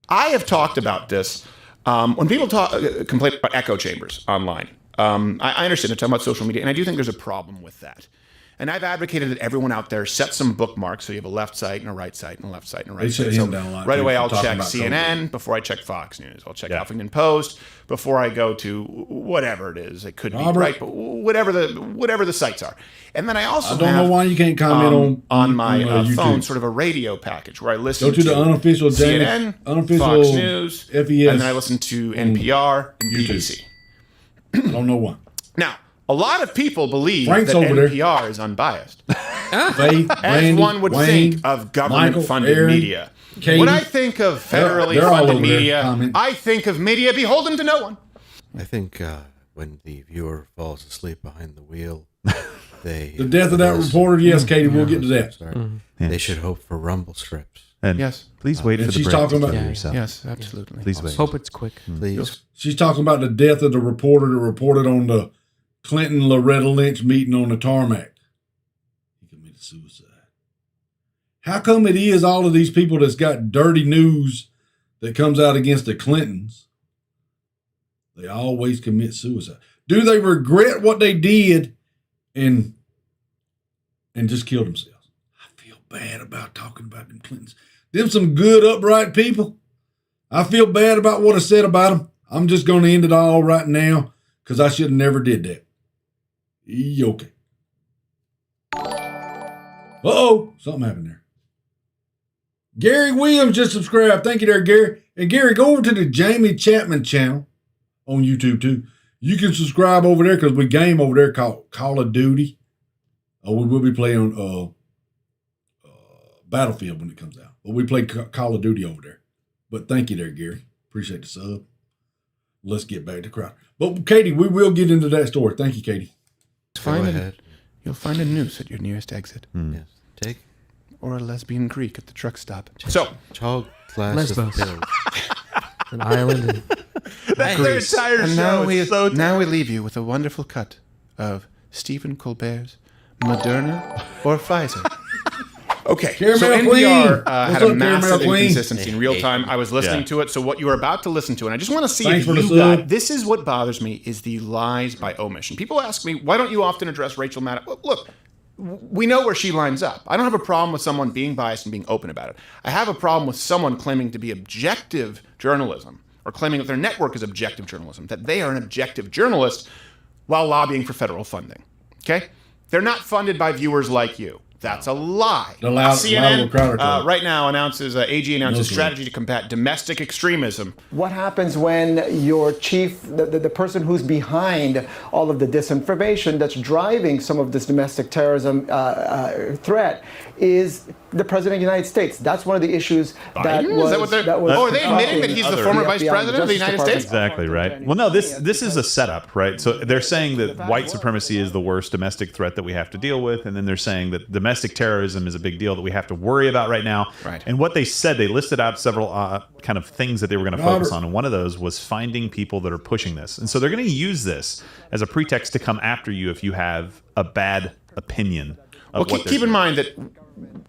I have talked about this when people complain about echo chambers online. I understand they're talking about social media, and I do think there's a problem with that. And I've advocated that everyone out there set some bookmarks so you have a left site and a right site and a left site and a right site. So right away, I'll check CNN before I check Fox News. I'll check Huffington Post before I go to whatever it is. It could be right, but whatever the sites are. And then I also I don't know why you can't comment on my phone, sort of a radio package where I listen to the unofficial CNN, unofficial Fox News, FES, and then I listen to NPR and BBC. I don't know why. Now, a lot of people believe Frank's that over NPR there. Is unbiased. Faith, As Randy, one would Wayne, think of government-funded Aaron, media. Katie. When I think of federally They're all funded over there media, commenting. I think of media beholden to no one. I think when the viewer falls asleep behind the wheel, the death of that reporter. Yes, Katie, we'll get to that. They should hope for rumble strips. And yes, please wait for the she's break talking to about kill yourself. Yes, absolutely. Please wait. Hope it's quick, please. She's talking about the death of the reporter that reported on the Clinton Loretta Lynch meeting on the tarmac. He committed suicide. How come it is all of these people that's got dirty news that comes out against the Clintons, they always commit suicide? Do they regret what they did and just kill themselves? I feel bad about talking about them Clintons. Them some good, upright people. I feel bad about what I said about them. I'm just going to end it all right now because I should have never did that. Okay. Uh-oh. Something happened there. Gary Williams just subscribed. Thank you there, Gary. And Gary, go over to the Jamie Chapman channel on YouTube too. You can subscribe over there because we game over there called Call of Duty. We will be playing Battlefield when it comes out. But we play Call of Duty over there. But thank you there, Gary. Appreciate the sub. Let's get back to crowd. But Katie, we will get into that story. Thank you, Katie. You'll find a noose at your nearest exit. Yes. Take. Or a lesbian creek at the truck stop. So, Tall glass of pills. An island. That's their entire show. Now we leave you with a wonderful cut of Stephen Colbert's Moderna or Pfizer. Okay, so NPR had a massive inconsistency in real time. I was listening to it, so what you are about to listen to, and I just want to see if you got, this is what bothers me, is the lies by omission. People ask me, why don't you often address Rachel Maddow? Well, look, we know where she lines up. I don't have a problem with someone being biased and being open about it. I have a problem with someone claiming to be objective journalism, or claiming that their network is objective journalism, that they are an objective journalist while lobbying for federal funding. Okay? They're not funded by viewers like you. That's a lie. CNN right now announces, AG announces strategy to combat domestic extremism. What happens when your chief, the person who's behind all of the disinformation that's driving some of this domestic terrorism threat is the President of the United States? That's one of the issues that was... are they admitting that he's the former Vice President of the United States? Exactly, right. Well, no, this is a setup, right? So they're saying that white supremacy is the worst domestic threat that we have to deal with, and then they're saying that domestic terrorism is a big deal that we have to worry about right now. Right. And what they said, they listed out several kind of things that they were going to focus on, and one of those was finding people that are pushing this. And so they're going to use this as a pretext to come after you if you have a bad opinion of what keep in mind that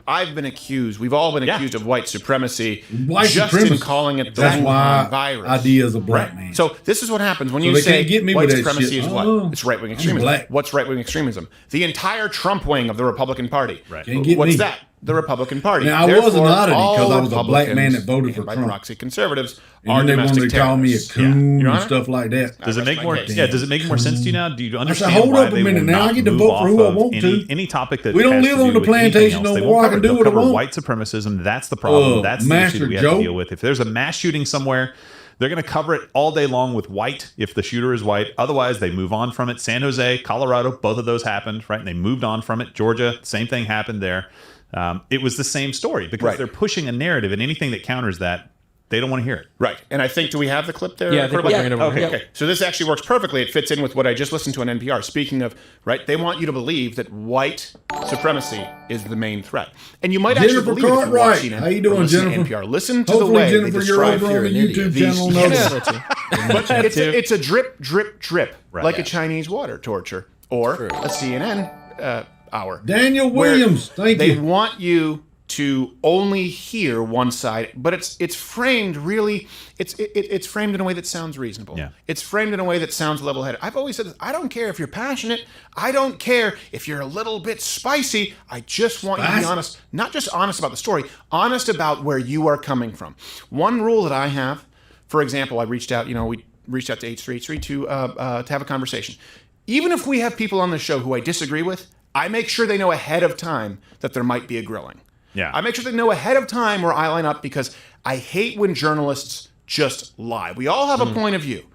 I've been accused, we've all been accused of white supremacy in calling it the Wuhan virus. Ideas of black man. So this is what happens when you say white supremacy is what? It's right-wing extremism. What's right-wing extremism? The entire Trump wing of the Republican Party. Right. What's that? The Republican Party. Now, I was an oddity because I was a black man that voted for by Trump. proxy conservatives are domestic terrorists. They wanted to call me a coon and stuff like that. Does it make more? Yeah. Does it make more sense to you now? Do you understand hold why up a they minute will now. not I get to move vote for who I off want of to. Any topic that we don't has live to on do the with anything plantation else, no they more. won't I can cover. do what I They'll cover want. white supremacism. That's the problem. That's the issue that we have to deal with. If there's a mass shooting somewhere, they're going to cover it all day long with white if the shooter is white. Otherwise, they move on from it. San Jose, Colorado, both of those happened, right? And they moved on from it. Georgia, same thing happened there. It was the same story because they're pushing a narrative, and anything that counters that, they don't want to hear it. Right. And I think, do we have the clip there? Yeah, I think we'll bring it over. Okay. So this actually works perfectly. It fits in with what I just listened to on NPR. Speaking of, right, they want you to believe that white supremacy is the main threat. And you might actually believe it if you're watching How you doing, Jennifer? NPR. Listen to the way they describe you're over on the YouTube channel. But it's a drip, drip, drip, like a Chinese water torture or a CNN hour. Daniel Williams, thank you. They want you to only hear one side, but it's framed really, it's framed in a way that sounds reasonable. Yeah. It's framed in a way that sounds level-headed. I've always said this, I don't care if you're passionate, I don't care if you're a little bit spicy, I just want you to be honest, not just honest about the story, honest about where you are coming from. One rule that I have, for example, I reached out, we reached out to H3H3 to have a conversation. Even if we have people on the show who I disagree with, I make sure they know ahead of time that there might be a grilling. Yeah. I make sure they know ahead of time where I line up because I hate when journalists just lie. We all have a point of view.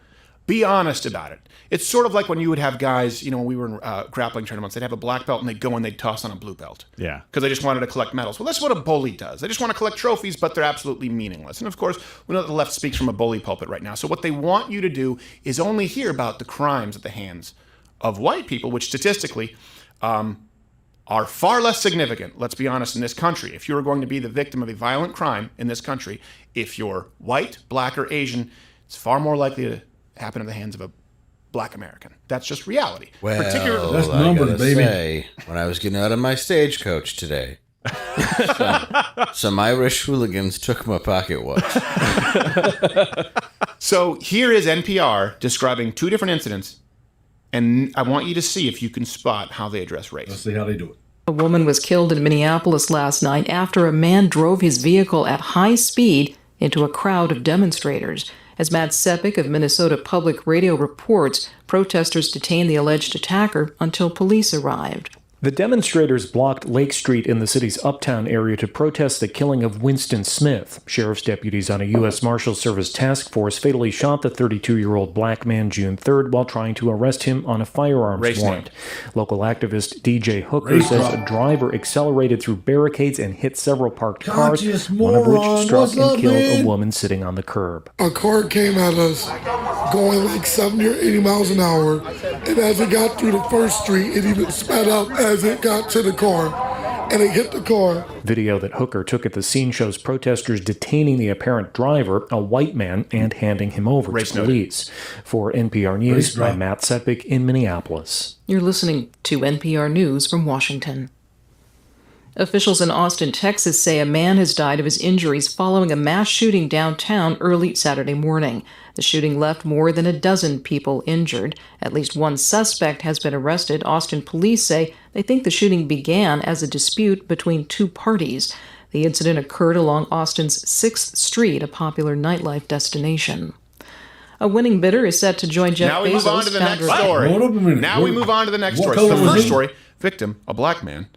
Be honest about it. It's sort of like when you would have guys, when we were in grappling tournaments, they'd have a black belt and they'd go and they'd toss on a blue belt. Yeah. Because they just wanted to collect medals. Well, that's what a bully does. They just want to collect trophies, but they're absolutely meaningless. And of course, we know that the left speaks from a bully pulpit right now. So what they want you to do is only hear about the crimes at the hands of white people, which statistically are far less significant, let's be honest, in this country. If you're going to be the victim of a violent crime in this country, if you're white, black, or Asian, it's far more likely to happen in the hands of a black American. That's just reality. Well, that's numbers, baby. Say, when I was getting out of my stagecoach today, some Irish hooligans took my pocket watch. So here is NPR describing two different incidents, and I want you to see if you can spot how they address race. Let's see how they do it. A woman was killed in Minneapolis last night after a man drove his vehicle at high speed into a crowd of demonstrators. As Matt Sepik of Minnesota Public Radio reports, protesters detained the alleged attacker until police arrived. The demonstrators blocked Lake Street in the city's uptown area to protest the killing of Winston Smith. Sheriff's deputies on a U.S. Marshals Service task force fatally shot the 32-year-old black man June 3rd while trying to arrest him on a firearms warrant. Local activist DJ Hooker says a driver accelerated through barricades and hit several parked cars, one of which struck and killed a woman sitting on the curb. A car came at us going like 70 or 80 miles an hour, and as it got through the first street, it even sped up as it got to the car, and it hit the car. Video that Hooker took at the scene shows protesters detaining the apparent driver, a white man, and handing him over to police. For NPR News, I'm Matt Sepik in Minneapolis. You're listening to NPR News from Washington. Officials in Austin, Texas say a man has died of his injuries following a mass shooting downtown early Saturday morning. The shooting left more than a dozen people injured. At least one suspect has been arrested. Austin police say they think the shooting began as a dispute between two parties. The incident occurred along Austin's 6th Street, a popular nightlife destination. A winning bidder is set to join Jeff Bezos. Now we move on to the next story. Hold up a minute. Now we move on to the next story. The first story, victim, a black man.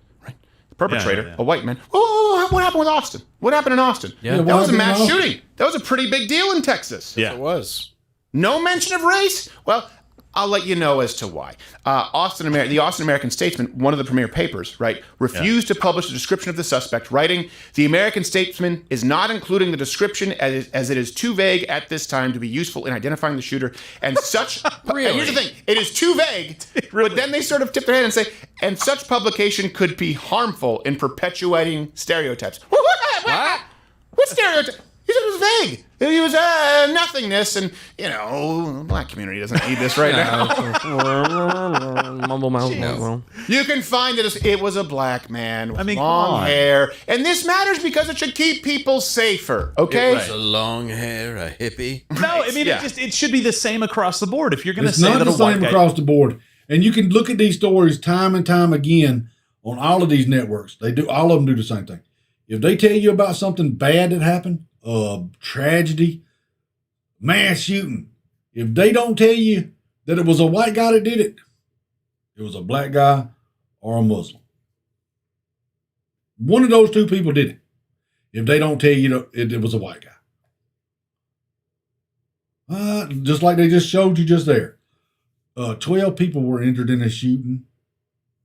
Perpetrator, a white man. Oh, what happened with Austin? What happened in Austin? Yeah. That was a mass shooting. That was a pretty big deal in Texas. Yeah, it was. No mention of race? Well, I'll let you know as to why. The Austin American Statesman, one of the premier papers, right, refused to publish a description of the suspect, writing, "The American Statesman is not including the description as it is too vague at this time to be useful in identifying the shooter." And such, Really? And here's the thing, it is too vague, but then they sort of tip their head and say, and such publication could be harmful in perpetuating stereotypes. What stereotype? He said it was vague. It was nothingness, and, you know, the black community doesn't need this right now. Mumble mouth. You can find that it was a black man with long hair, and this matters because it should keep people safer, okay? It was a long hair, a hippie. No, I mean, it should be the same across the board. If you're going to it's say not that the a white same guy... across the board. And you can look at these stories time and time again on all of these networks. All of them do the same thing. If they tell you about something bad that happened, tragedy, mass shooting, if they don't tell you that it was a white guy that did it, it was a black guy or a Muslim. One of those two people did it. If they don't tell you it was a white guy. Just like they just showed you just there. 12 people were injured in a shooting,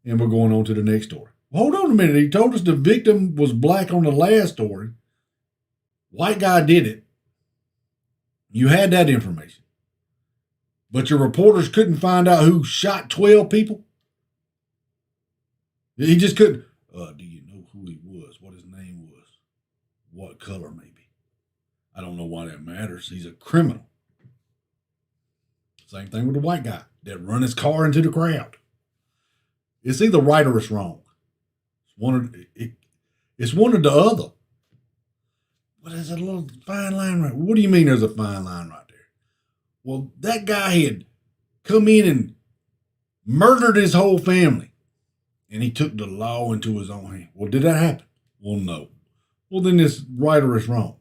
and we're going on to the next story. Hold on a minute. He told us the victim was black on the last story. White guy did it. You had that information. But your reporters couldn't find out who shot 12 people? He just couldn't. Do you know who he was? What his name was? What color, maybe? I don't know why that matters. He's a criminal. Same thing with the white guy that run his car into the crowd. It's either right or it's wrong. It's one or the other. But there's a little fine line right. What do you mean there's a fine line right there? Well, that guy had come in and murdered his whole family. And he took the law into his own hand. Well, did that happen? Well, no. Well, then it's right or it's wrong.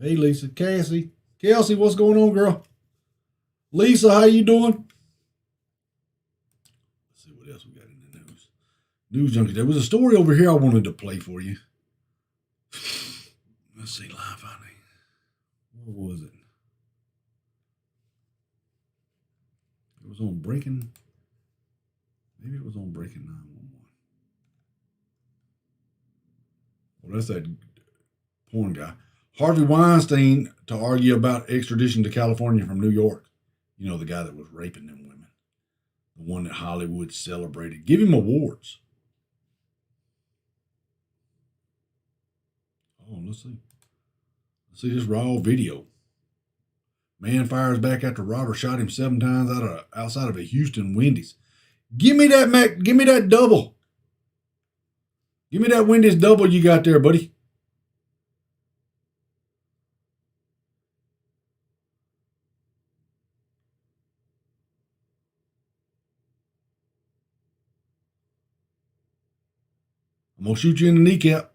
Hey, Lisa. Kelsey, what's going on, girl? Lisa, how you doing? Let's see what else we got in the news. News Junkie. There was a story over here I wanted to play for you. Let's see, live on it. What was it? It was on Breaking. Maybe it was on Breaking 911. Well, that's that porn guy. Harvey Weinstein to argue about extradition to California from New York. You know, the guy that was raping them women. The one that Hollywood celebrated. Give him awards. Oh, let's see. Let's see this raw video. Man fires back after robber shot him 7 times outside of a Houston Wendy's. Give me that, Mac. Give me that double. Give me that Wendy's double you got there, buddy. I'm going to shoot you in the kneecap.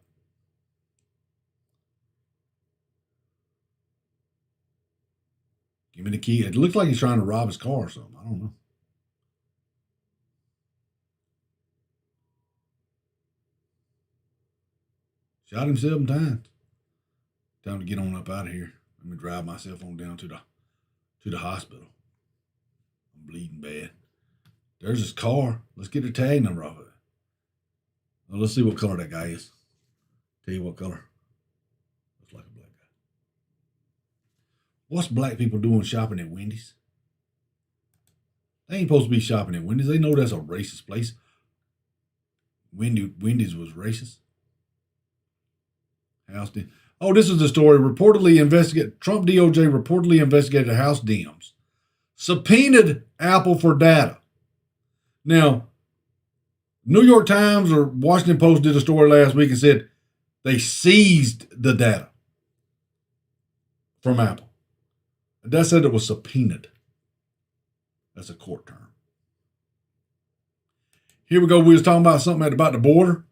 Give me the key. It looks like he's trying to rob his car or something. I don't know. Shot him 7 times. Time to get on up out of here. Let me drive myself on down to the hospital. I'm bleeding bad. There's his car. Let's get the tag number off of it. Well, let's see what color that guy is. Tell you what color. Looks like a black guy. What's black people doing shopping at Wendy's? They ain't supposed to be shopping at Wendy's. They know that's a racist place. Wendy's was racist. Oh, this is the story. Trump DOJ reportedly investigated House Dems. Subpoenaed Apple for data. Now, New York Times or Washington Post did a story last week and said they seized the data from Apple. And that said it was subpoenaed. That's a court term. Here we go. We was talking about something about the border.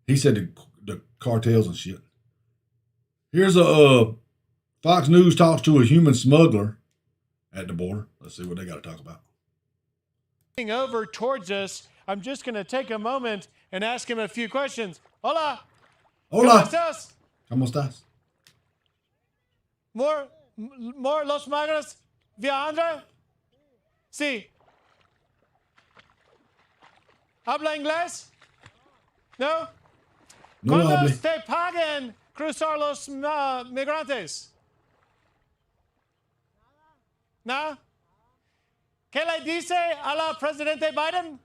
He said the cartels and shit. Here's a Fox News talks to a human smuggler at the border. Let's see what they got to talk about. Over towards us, I'm just going to take a moment and ask him a few questions. Hola. Hola. ¿Cómo estás? ¿Cómo estás? More los magros viajando? Sí. ¿Habla inglés? No. No ¿Cuándo hable. te pagan cruzar los migrantes? ¿No? ¿Qué le dice a la presidente Biden?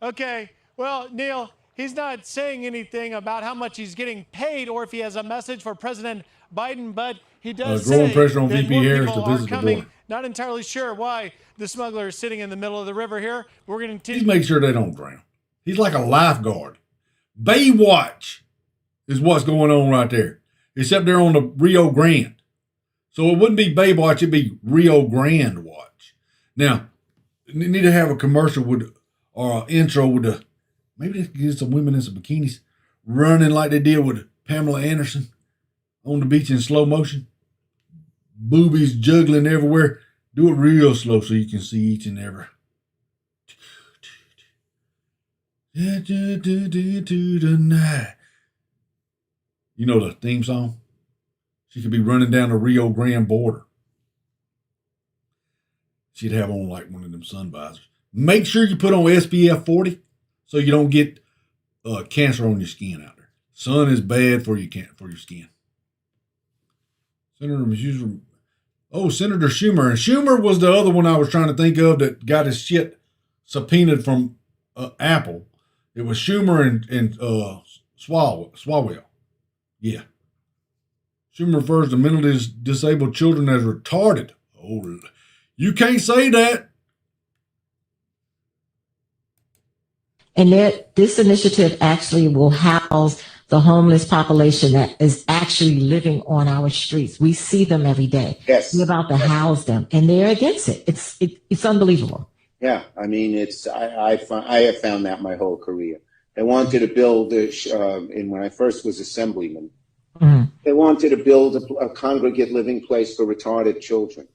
Okay, well, Neil, he's not saying anything about how much he's getting paid or if he has a message for President Biden, but he does growing say pressure on that VP more Harris people to visit are the coming. border. Not entirely sure why the smuggler is sitting in the middle of the river here. We're going to He's making sure they don't drown. He's like a lifeguard. Baywatch is what's going on right there. Except they're on the Rio Grande. So it wouldn't be Baywatch, it'd be Rio Grande Watch. Now, you need to have a commercial with or an intro with the maybe they could get some women in some bikinis running like they did with Pamela Anderson on the beach in slow motion. Boobies juggling everywhere. Do it real slow so you can see each and every. Tonight. You know the theme song? She could be running down the Rio Grande border. She'd have on like one of them sun visors. Make sure you put on SPF 40 so you don't get cancer on your skin out there. Sun is bad for your skin. Senator Schumer. And Schumer was the other one I was trying to think of that got his shit subpoenaed from Apple. It was Schumer and Swalwell. Yeah. Schumer refers to mentally disabled children as retarded. Oh, you can't say that. And this initiative actually will house the homeless population that is actually living on our streets. We see them every day. Yes. We're about to house them, and they're against it. It's unbelievable. Yeah, I mean, I have found that my whole career. They wanted to build when I first was assemblyman. Mm-hmm. They wanted to build a congregate living place for retarded children.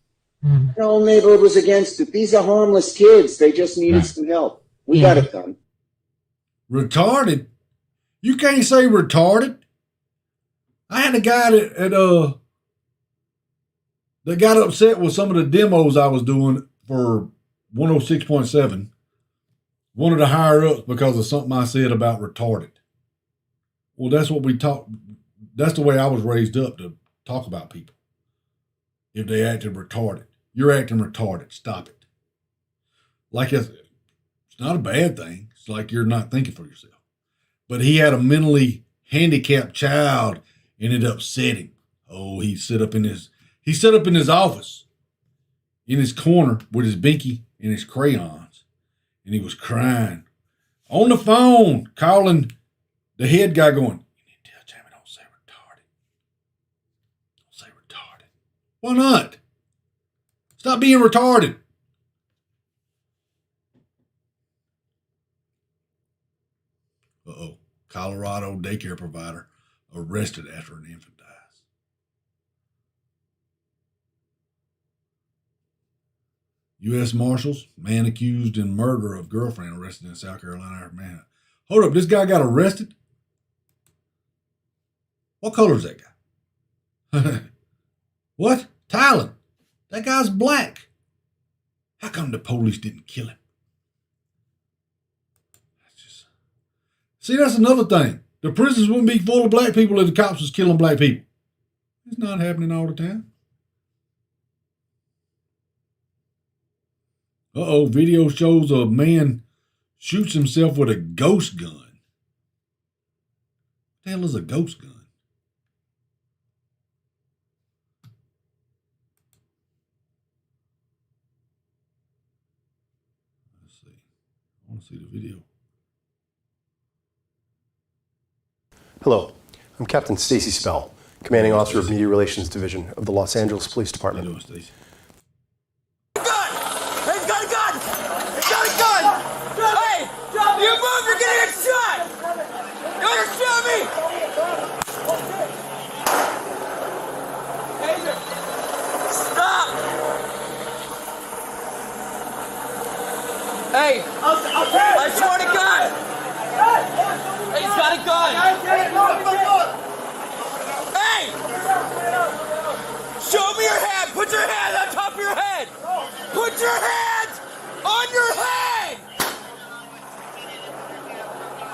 Mm-hmm. The whole neighborhood was against it. These are harmless kids. They just needed some help. We got it done. Retarded? You can't say retarded. I had a guy that got upset with some of the demos I was doing for 106.7. Wanted to hire ups because of something I said about retarded. Well, that's what we talk. That's the way I was raised up to talk about people. If they acted retarded, you're acting retarded. Stop it. Like it's not a bad thing. It's like you're not thinking for yourself. But he had a mentally handicapped child, and it upset him. Oh, he set up in his office, in his corner with his binky and his crayons, and he was crying on the phone, calling the head guy, going, "You need to tell Jamie, don't say retarded. Don't say retarded. Why not? Stop being retarded." Uh-oh. Colorado daycare provider arrested after an infant dies. U.S. Marshals, man accused in murder of girlfriend arrested in South Carolina. Man, hold up, this guy got arrested? What color is that guy? What? Thailand. That guy's black. How come the police didn't kill him? See, that's another thing. The prisons wouldn't be full of black people if the cops was killing black people. It's not happening all the time. Uh-oh, video shows a man shoots himself with a ghost gun. What the hell is a ghost gun? Let's see. I want to see the video. Hello, I'm Captain Stacy Spell, Commanding Officer of Media Relations Division of the Los Angeles Police Department. How you doing, Stacy? He's got a gun! He's got a gun! Hey! You move, you're gonna get shot! You're gonna shoot me! Stop! Hey! I swear to God! Hey, he's got a gun! Hey! Show me your hand! Put your hand on top of your head! Put your hands on your head!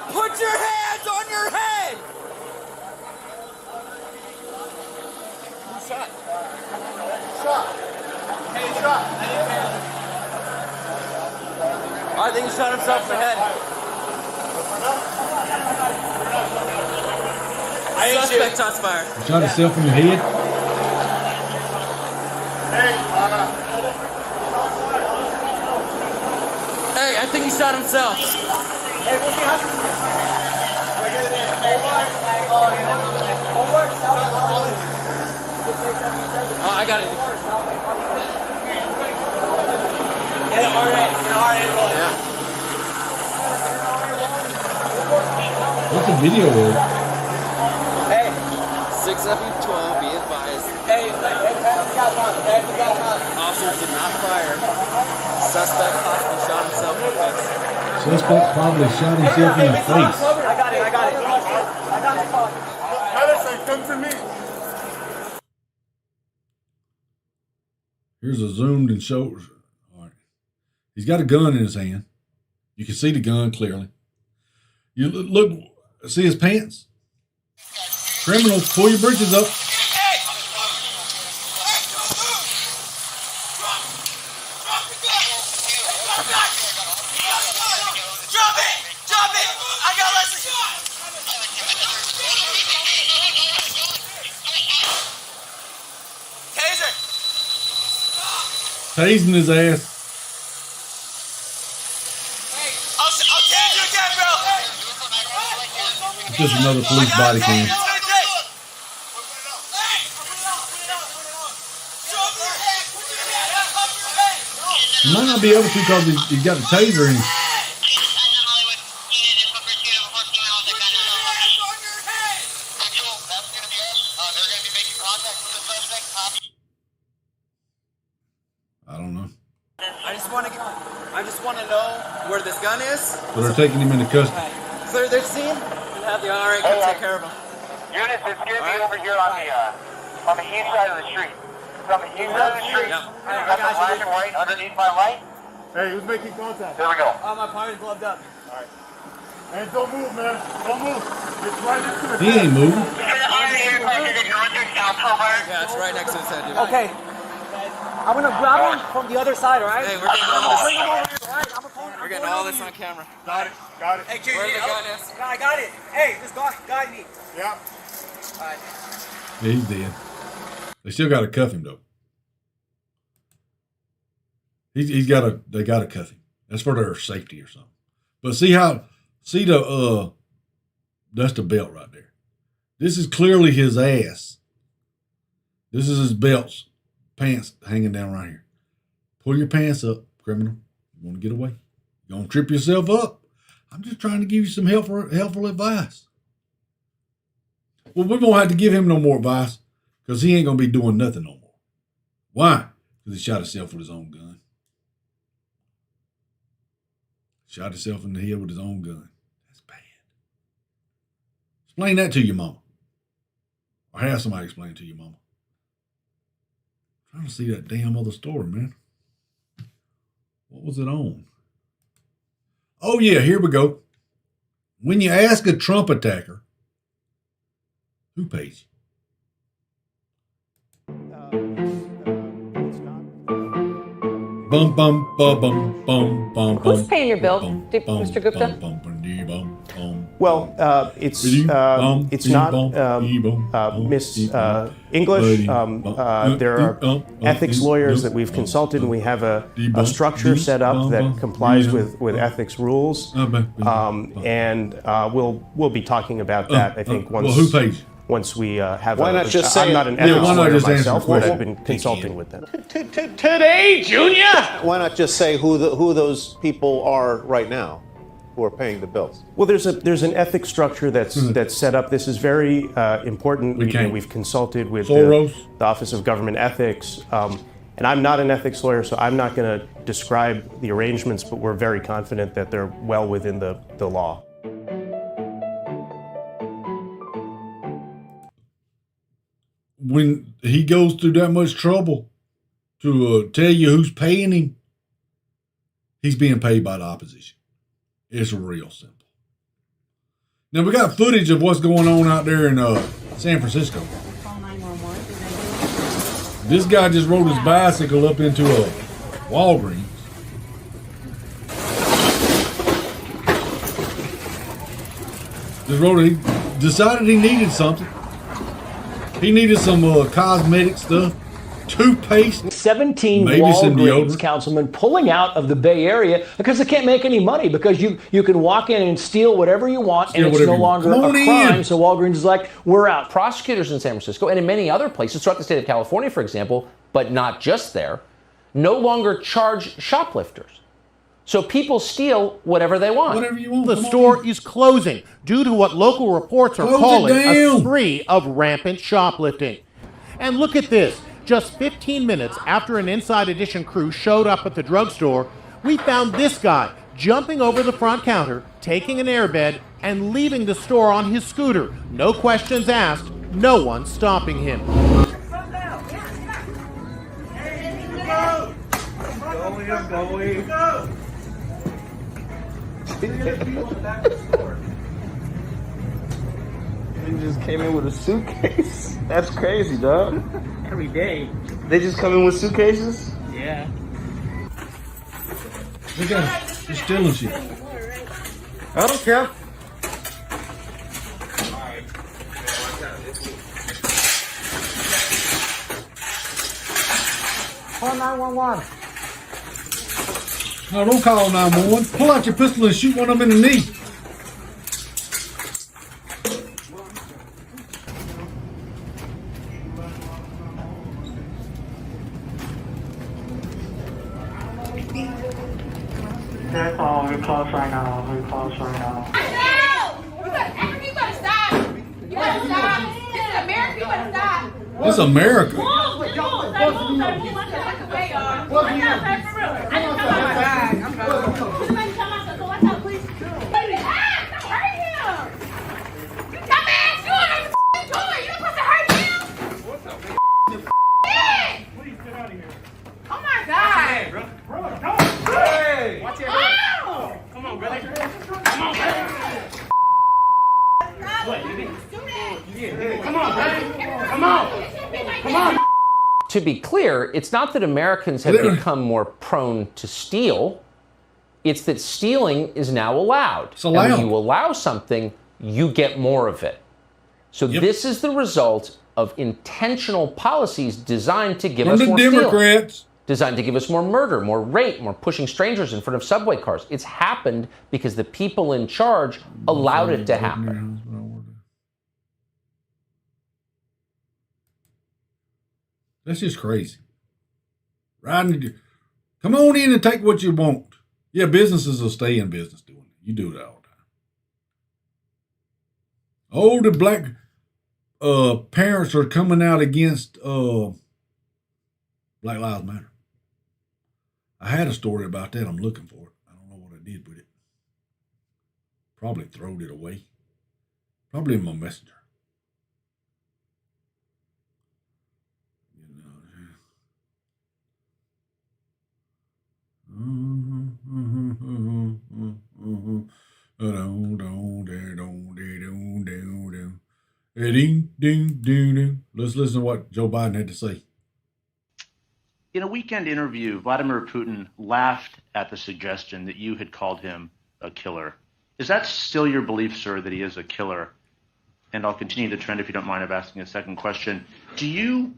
Put your hands on your head! Who shot? Shot. Hey, he shot. I think he shot himself in the head. Suspect shots fired. You shot himself in the head? Hey, I think he shot himself. Oh, I got it. Yeah. What's the video of? Hey, 6W12, be advised. Hey, officers did not fire. Suspect possibly shot himself in the face. Suspect probably shot himself in the face. I got it. Madison, come to me. Here's a zoomed and shows. All right. He's got a gun in his hand. You can see the gun clearly. You look, see his pants? Criminals, pull your britches up. Drop it! I got less. Taser! Tasing his ass. I'll tase you again, bro! Just another police body cam. He might not be able to because he's got the taser in him. I don't know. I just want to know where this gun is. So they're taking him into custody. Clear their scene. Have the RA come take care of him. Units, it's going to be over here on the east side of the street. It's on the east side of the street. Yeah. You got the black and white underneath my light. Hey, who's making contact? There we go. My partner's gloved up. All right. Hey, don't move, man. Don't move. It's right next to the He ain't moving. Yeah, it's right next to his head, dude. Okay. I'm gonna grab him from the other side, all right? Hey, we're getting all Bring him over this. here, all right? We're getting all this on camera. Got it. Got it. Hey, Q, Where the gun is? I got it. Hey, just guide me. Yeah. All right. Yeah, he's dead. They still got to cuff him though. They got to cuff him. That's for their safety or something. But see that's the belt right there. This is clearly his ass. This is his belts, pants hanging down right here. Pull your pants up, criminal. You want to get away? You gonna trip yourself up? I'm just trying to give you some helpful advice. Well, we won't have to give him no more advice because he ain't gonna be doing nothing no more. Why? Because he shot himself with his own gun. Shot himself in the head with his own gun. That's bad. Explain that to your mama. Or have somebody explain it to your mama. I'm trying to see that damn other story, man. What was it on? Oh, yeah, here we go. When you ask a Trump attacker, who pays you? Bum, bum, bum, bum, bum, bum. Who's paying your bill, Mr. Gupta? Well, it's not Miss English. There are ethics lawyers that we've consulted, and we have a structure set up that complies with ethics rules. And we'll be talking about that, I think, once. Well, who pays you? Once we have Why not just say I'm not an ethics lawyer myself, but I've been consulting with them. Today, Junior! Why not just say who those people are right now who are paying the bills? Well, there's an ethics structure that's set up. This is very important. We've consulted with the Office of Government Ethics. And I'm not an ethics lawyer, so I'm not going to describe the arrangements, but we're very confident that they're well within the law. When he goes through that much trouble to tell you who's paying him, he's being paid by the opposition. It's real simple. Now, we got footage of what's going on out there in San Francisco. This guy just rode his bicycle up into a Walgreens. He decided he needed something. He needed some cosmetic stuff, toothpaste, 17 maybe Walgreens councilmen pulling out of the Bay Area because they can't make any money because you can walk in and steal whatever you want and it's no longer a crime. So Walgreens is like, we're out. Prosecutors in San Francisco and in many other places throughout the state of California, for example, but not just there, no longer charge shoplifters. So people steal whatever they want. Whatever you want. The store is closing due to what local reports are calling a spree of rampant shoplifting. And look at this. Just 15 minutes after an Inside Edition crew showed up at the drugstore, we found this guy jumping over the front counter, taking an airbed, and leaving the store on his scooter. No questions asked, no one stopping him. He just came in with a suitcase. That's crazy, dog. Every day. They just come in with suitcases? Yeah. Look at him. He's stealing shit. I don't care. Call 911. No, don't call 911. Pull out your pistol and shoot one of them in the knee. We're close right now. We're close right now. No! You better stop. You better stop. This is America. You better stop. It's America. Oh my God! Hey! Watch it. Come on, brother. Come on, brother. Come on, brother. Come on. Come on. To be clear, it's not that Americans have become more prone to steal. It's that stealing is now allowed. And when you allow something, you get more of it. So this is the result of intentional policies designed to give us more stealing. Designed to give us more murder, more rape, more pushing strangers in front of subway cars. It's happened because the people in charge allowed it to happen. That's just crazy. Come on in and take what you want. Yeah, businesses will stay in business doing it. You do it all the time. Oh, the black parents are coming out against Black Lives Matter. I had a story about that. I'm looking for it. I don't know what I did with it. Probably throwed it away. Probably in my messenger. Let's listen to what Joe Biden had to say. In a weekend interview, Vladimir Putin laughed at the suggestion that you had called him a killer. Is that still your belief, sir, that he is a killer? And I'll continue the trend if you don't mind of asking a second question. Do you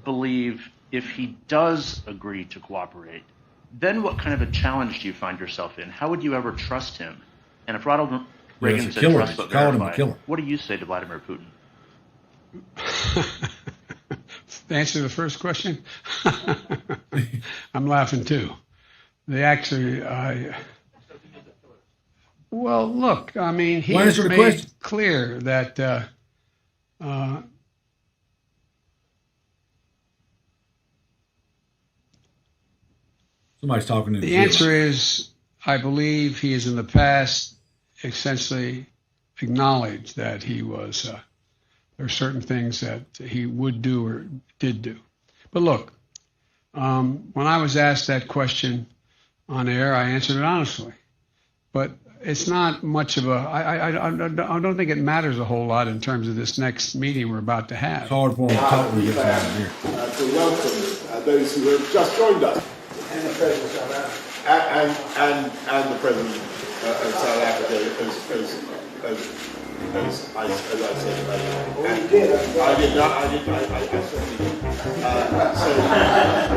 believe if he does agree to cooperate, then what kind of a challenge do you find yourself in? How would you ever trust him? And if Ronald Reagan said trust but verify, what do you say to Vladimir Putin? To answer the first question, I'm laughing too. Well, look, I mean, he has made clear that somebody's talking to the answer is, I believe he has in the past essentially acknowledged that he was, there are certain things that he would do or did do. But look, when I was asked that question on air, I answered it honestly. But it's not much of a, I don't think it matters a whole lot in terms of this next meeting we're about to have. It's hard for him to talk when he gets out here. To welcome those who have just joined us. And the President of South Africa. And the President of South Africa, as I said earlier. I did not. I certainly didn't. So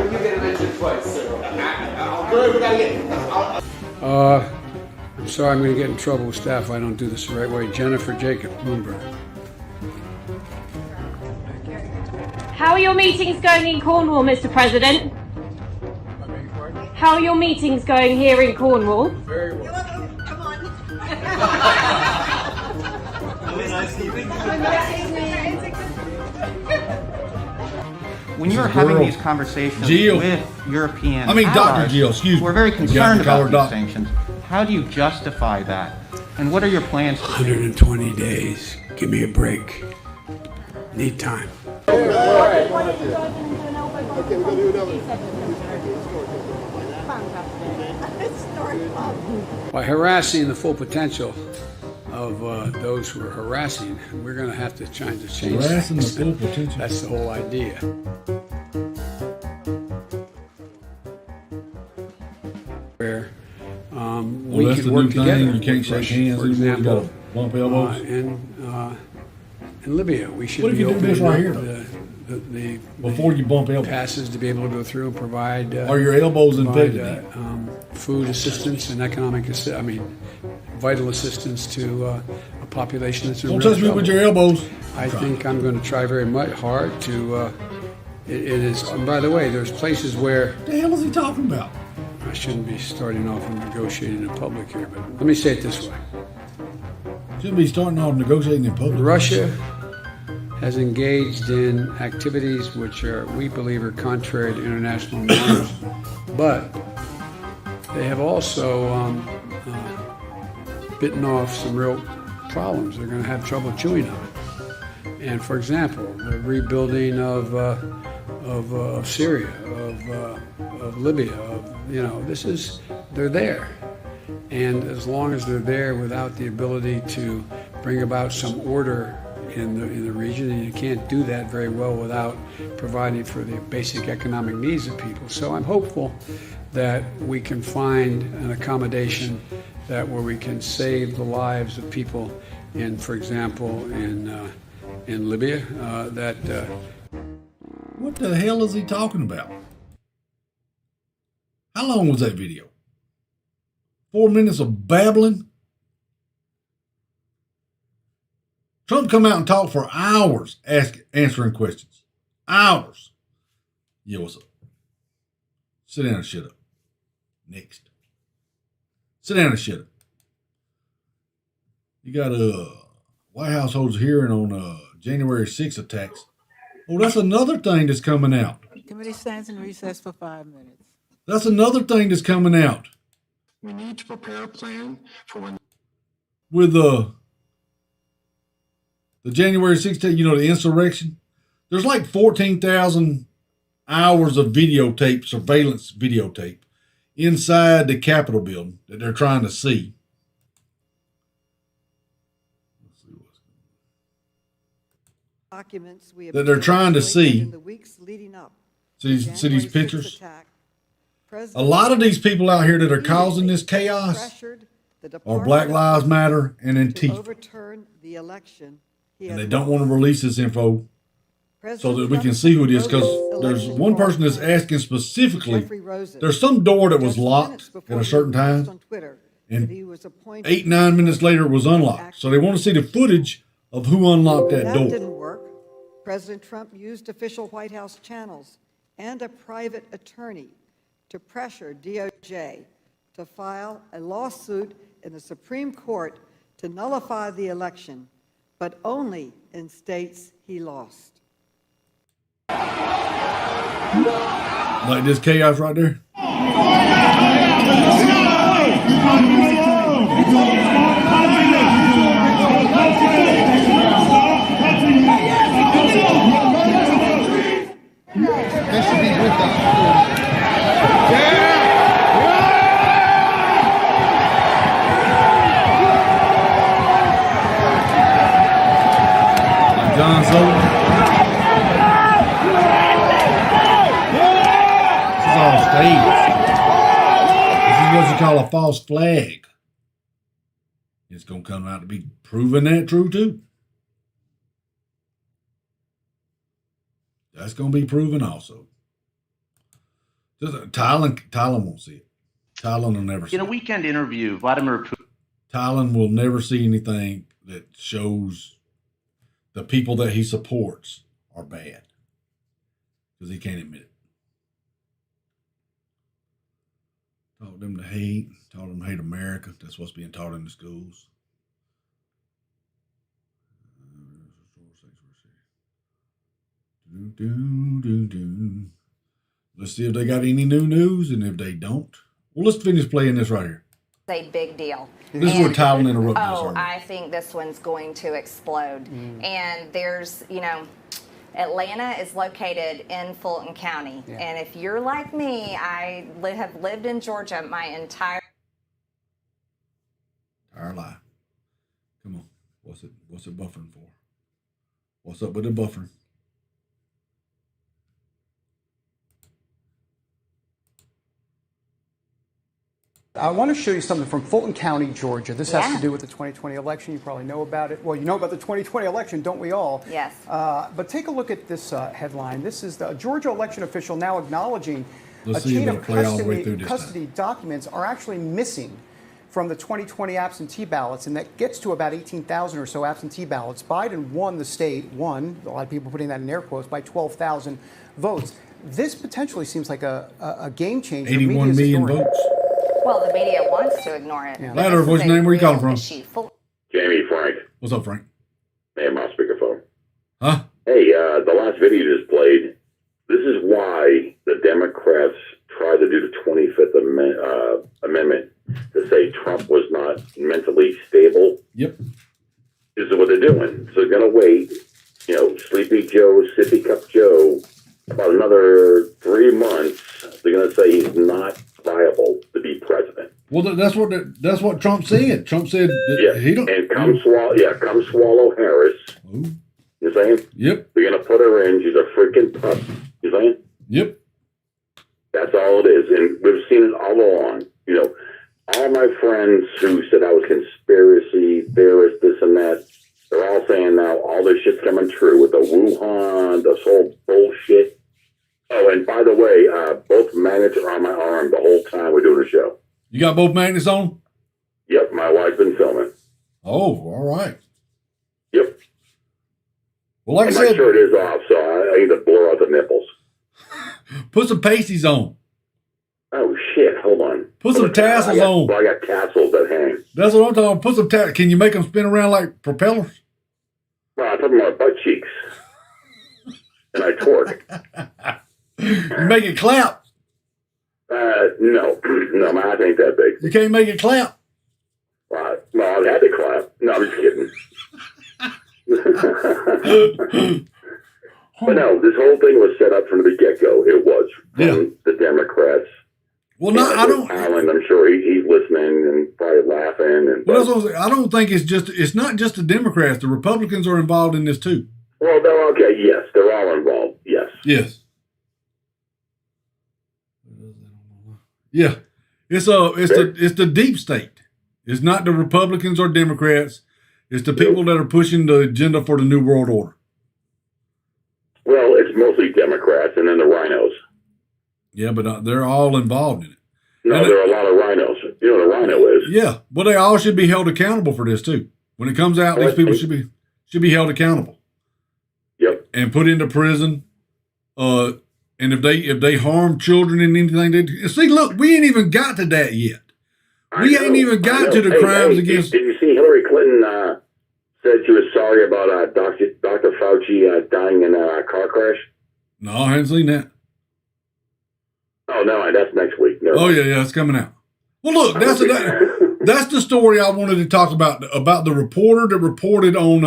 you get mentioned twice, so I'll go over that again. I'm sorry, I'm going to get in trouble with staff if I don't do this the right way. Jennifer Jacob, Bloomberg. How are your meetings going in Cornwall, Mr. President? How are your meetings going here in Cornwall? Very well. Come on. When you're having these conversations with European Dr. Jill, excuse me. We're very concerned about these sanctions. How do you justify that? And what are your plans? 120 days. Give me a break. Need time. By harassing the full potential of those who are harassing, we're going to have to try to change. Harassing the full potential. That's the whole idea. Where we can work together. You can't shake hands. For example, you got to bump elbows. In Libya, we should what if be you do this right here? Before you bump elbows, passes to be able to go through and provide. Are your elbows infected? Food assistance and economic vital assistance to a population that's in real trouble. Don't touch me with your elbows. I think I'm going to try very much hard to. It is. And by the way, there's places where. What the hell is he talking about? I shouldn't be starting off and negotiating in public here, but let me say it this way. Shouldn't be starting off negotiating in public. Russia has engaged in activities which we believe are contrary to international norms, but they have also bitten off some real problems. They're going to have trouble chewing on it. And for example, the rebuilding of Syria, of Libya, they're there. And as long as they're there without the ability to bring about some order in the region, and you can't do that very well without providing for the basic economic needs of people. So I'm hopeful that we can find an accommodation where we can save the lives of people for example, in Libya. What the hell is he talking about? How long was that video? 4 minutes of babbling? Trump come out and talk for hours answering questions. Hours. Yeah, what's up? Sit down and shut up. Next. Sit down and shut up. You got White House holds a hearing on January 6th attacks. Oh, that's another thing that's coming out. Committee stands in recess for 5 minutes. That's another thing that's coming out. We need to prepare a plan for when. with the January 16th, the insurrection, there's like 14,000 hours of videotape, surveillance videotape, inside the Capitol building that they're trying to see. Documents we that they're trying to see. in the weeks leading up. See these pictures? A lot of these people out here that are causing this chaos are Black Lives Matter and Antifa. Overturn the election. And they don't want to release this info so that we can see who it is, because there's one person that's asking specifically. There's some door that was locked at a certain time, and 8-9 minutes later it was unlocked. So they want to see the footage of who unlocked that door. That didn't work. President Trump used official White House channels and a private attorney to pressure DOJ to file a lawsuit in the Supreme Court to nullify the election, but only in states he lost. Like this chaos right there? They should be with us. John Sullivan. This is all staged. This is what you call a false flag. It's going to come out to be proving that true too. That's going to be proven also. Thailand won't see it. Thailand will never see it. In a weekend interview, Vladimir Putin. Thailand will never see anything that shows the people that he supports are bad. Because he can't admit it. Taught them to hate. Taught them to hate America. That's what's being taught in the schools. Let's see if they got any new news, and if they don't, well, let's finish playing this right here. A big deal. This is where Thailand interrupted us. Oh, I think this one's going to explode. And there's, Atlanta is located in Fulton County. Yeah. And if you're like me, I have lived in Georgia my entire life. Come on. What's it buffering for? What's up with the buffering? I want to show you something from Fulton County, Georgia. This has to do with the 2020 election. You probably know about it. Well, you know about the 2020 election, don't we all? Yes. But take a look at this headline. This is the Georgia election official now acknowledging a chain of custody documents are actually missing from the 2020 absentee ballots, and that gets to about 18,000 or so absentee ballots. Biden won the state, a lot of people putting that in air quotes, by 12,000 votes. This potentially seems like a game changer. 81 million votes. Well, the media wants to ignore it. Yeah. Ladder, what's your name? Where you calling from? Jamie, Frank. What's up, Frank? Hey, I'm on speakerphone. Huh? Hey, the last video you just played, this is why the Democrats tried to do the 25th Amendment to say Trump was not mentally stable. Yep. This is what they're doing. So they're going to wait, Sleepy Joe, Sippy Cup Joe, about another 3 months. They're going to say he's not viable to be president. Well, that's what Trump said. Trump said he don't. And come swallow Harris. Ooh. You saying? Yep. They're gonna put her in. She's a freaking pup. You saying? Yep. That's all it is, and we've seen it all along. All my friends who said I was conspiracy theorist, this and that, they're all saying now all this shit's coming true with the Wuhan, this whole bullshit. Oh, and by the way, both magnets are on my arm the whole time we're doing the show. You got both magnets on? Yep, my wife's been filming. Oh, all right. Yep. Well, like and I said, my shirt is off, so I need to blur out the nipples. Put some pasties on. Oh, shit, hold on. Put some tassels on. Well, I got tassels that hang. That's what I'm talking about. Put some tassels. Can you make them spin around like propellers? Well, I put them on my butt cheeks. And I twerk. You make it clap. No, my eyes ain't that big. You can't make it clap. Well, I had to clap. No, I'm just kidding. But no, this whole thing was set up from the get-go. It was from the Democrats. Well, no, I don't. Alan, I'm sure he's listening and probably laughing. And I don't think it's not just the Democrats. The Republicans are involved in this too. Well, they're okay. Yes, they're all involved. Yes. Yes. Yeah, it's the deep state. It's not the Republicans or Democrats. It's the people that are pushing the agenda for the New World Order. Well, it's mostly Democrats and then the rhinos. Yeah, but they're all involved in it. No, there are a lot of rhinos. You know what a rhino is? Yeah, well, they all should be held accountable for this too. When it comes out, these people should be held accountable. Yep. And put into prison. And if they harm children in anything they do, see, look, we ain't even got to that yet. We ain't even got to the crimes against. Did you see Hillary Clinton said she was sorry about Dr. Fauci dying in a car crash? No, I haven't seen that. Oh no, that's next week. No. Yeah, it's coming out. Well, look, that's the story I wanted to talk about the reporter that reported on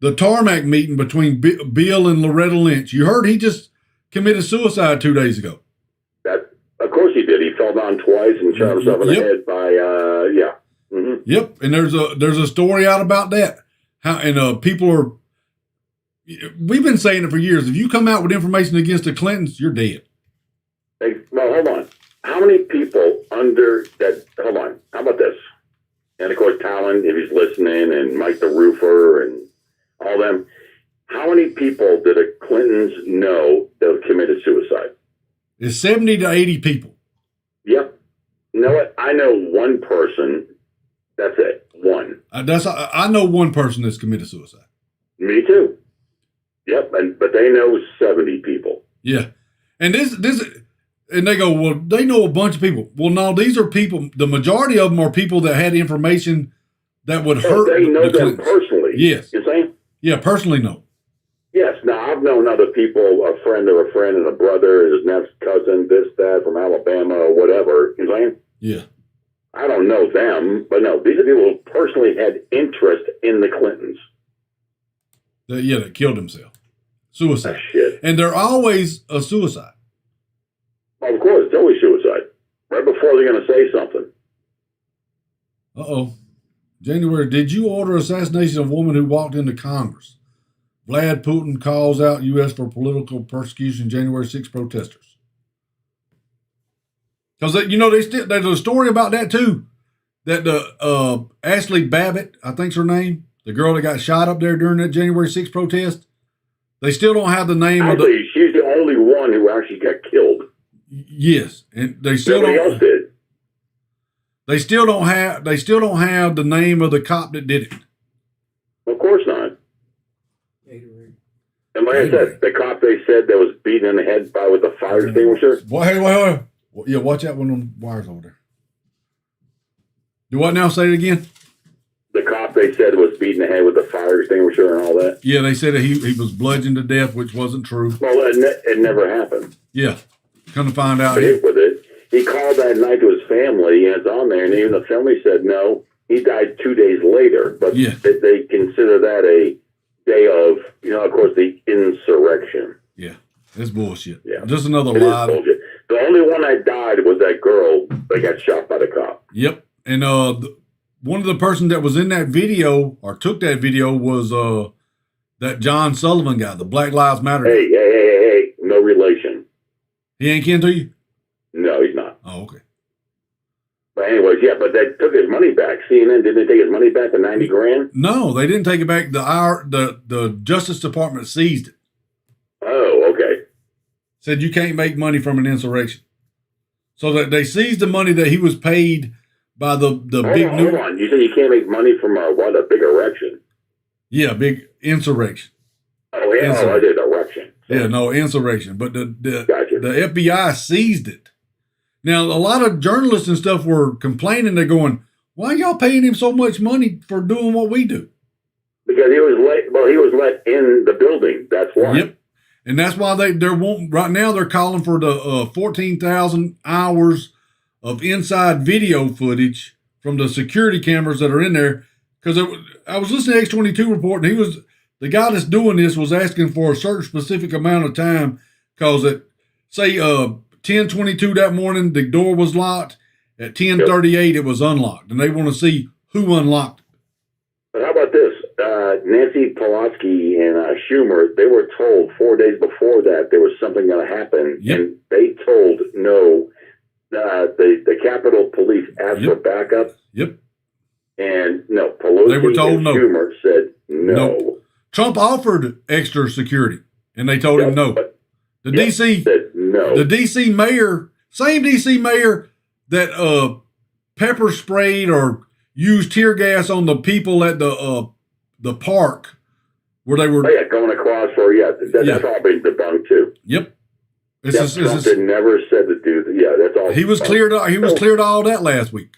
the tarmac meeting between Bill and Loretta Lynch. You heard he just committed suicide 2 days ago. Of course he did. He fell down twice and shot himself in the head by Mm-hmm. Yep, and there's a story out about that. People are. We've been saying it for years. If you come out with information against the Clintons, you're dead. Well, hold on. How many people under that? Hold on. How about this? And of course, Talon, if he's listening, and Mike the Roofer, and all them. How many people do the Clintons know that have committed suicide? It's 70 to 80 people. Yep. You know what? I know one person. That's it. One. I know one person that's committed suicide. Me too. Yep. But they know 70 people. Yeah. And and they go, well, they know a bunch of people. Well, no, these are people. The majority of them are people that had information that would hurt. They know them personally. Yes. You saying? Yeah, personally no. Yes. Now, I've known other people, a friend of a friend and a brother, his next cousin, this, that, from Alabama or whatever. You know what I'm saying? Yeah. I don't know them, but no, these are people who personally had interest in the Clintons. That killed themselves. Suicide. Shit. And they're always a suicide. Well, of course, it's always suicide. Right before they're going to say something. Uh-oh. January, did you order assassination of a woman who walked into Congress? Vlad Putin calls out U.S. for political persecution, January 6 protesters. Because, there's a story about that, too. That the Ashley Babbitt, I think's her name, the girl that got shot up there during that January 6 protest, they still don't have the name of the... She's the only one who actually got killed. Yes, and they still Nobody else did. They still don't have the name of the cop that did it. Of course not. And like I said, the cop they said that was beaten in the head with a fire extinguisher. Wait. Yeah, watch out when them wires over there. Do what now? Say it again. The cop they said was beaten in the head with a fire extinguisher and all that. Yeah, they said that he was bludgeoned to death, which wasn't true. Well, it never happened. Yeah, come to find out. With it. He called that night to his family, and it's on there, and even the family said no. He died 2 days later, but they consider that a day of, of course, the insurrection. Yeah, it's bullshit. Yeah, just another lie. Bullshit. The only one that died was that girl that got shot by the cop. Yep, and one of the persons that was in that video or took that video was that John Sullivan guy, the Black Lives Matter. Hey, no relation. He ain't kin to you? No, he's not. Oh, okay. But anyways, but they took his money back. CNN, didn't they take his money back, the $90,000? No, they didn't take it back. The Justice Department seized it. Oh, okay. Said you can't make money from an insurrection. So that they seized the money that he was paid by the big new. Hold on, you said you can't make money from a big erection? Yeah, big insurrection. Oh, yeah, I did erection. Yeah, no, insurrection. But the gotcha. The FBI seized it. Now, a lot of journalists and stuff were complaining. They're going, why are y'all paying him so much money for doing what we do? Because he was let in the building. That's why. Yep. And that's why they're wanting, right now they're calling for the 14,000 hours of inside video footage from the security cameras that are in there. Because I was listening to X22 report, and the guy that's doing this was asking for a certain specific amount of time because at, say, 10:22 that morning, the door was locked. At 10:38, it was unlocked, and they want to see who unlocked it. But how about this? Nancy Pelosi and Schumer, they were told 4 days before that there was something going to happen, and they told no. The Capitol Police asked for backup. Yep. And no, Pelosi they were told and Schumer said no. Trump offered extra security, and they told him no. The DC said no. The DC mayor, same DC mayor that pepper sprayed or used tear gas on the people at the park where they were going across for that's all been debunked too. Yep. Trump never said to do that. That's all. He was cleared. He was cleared all that last week.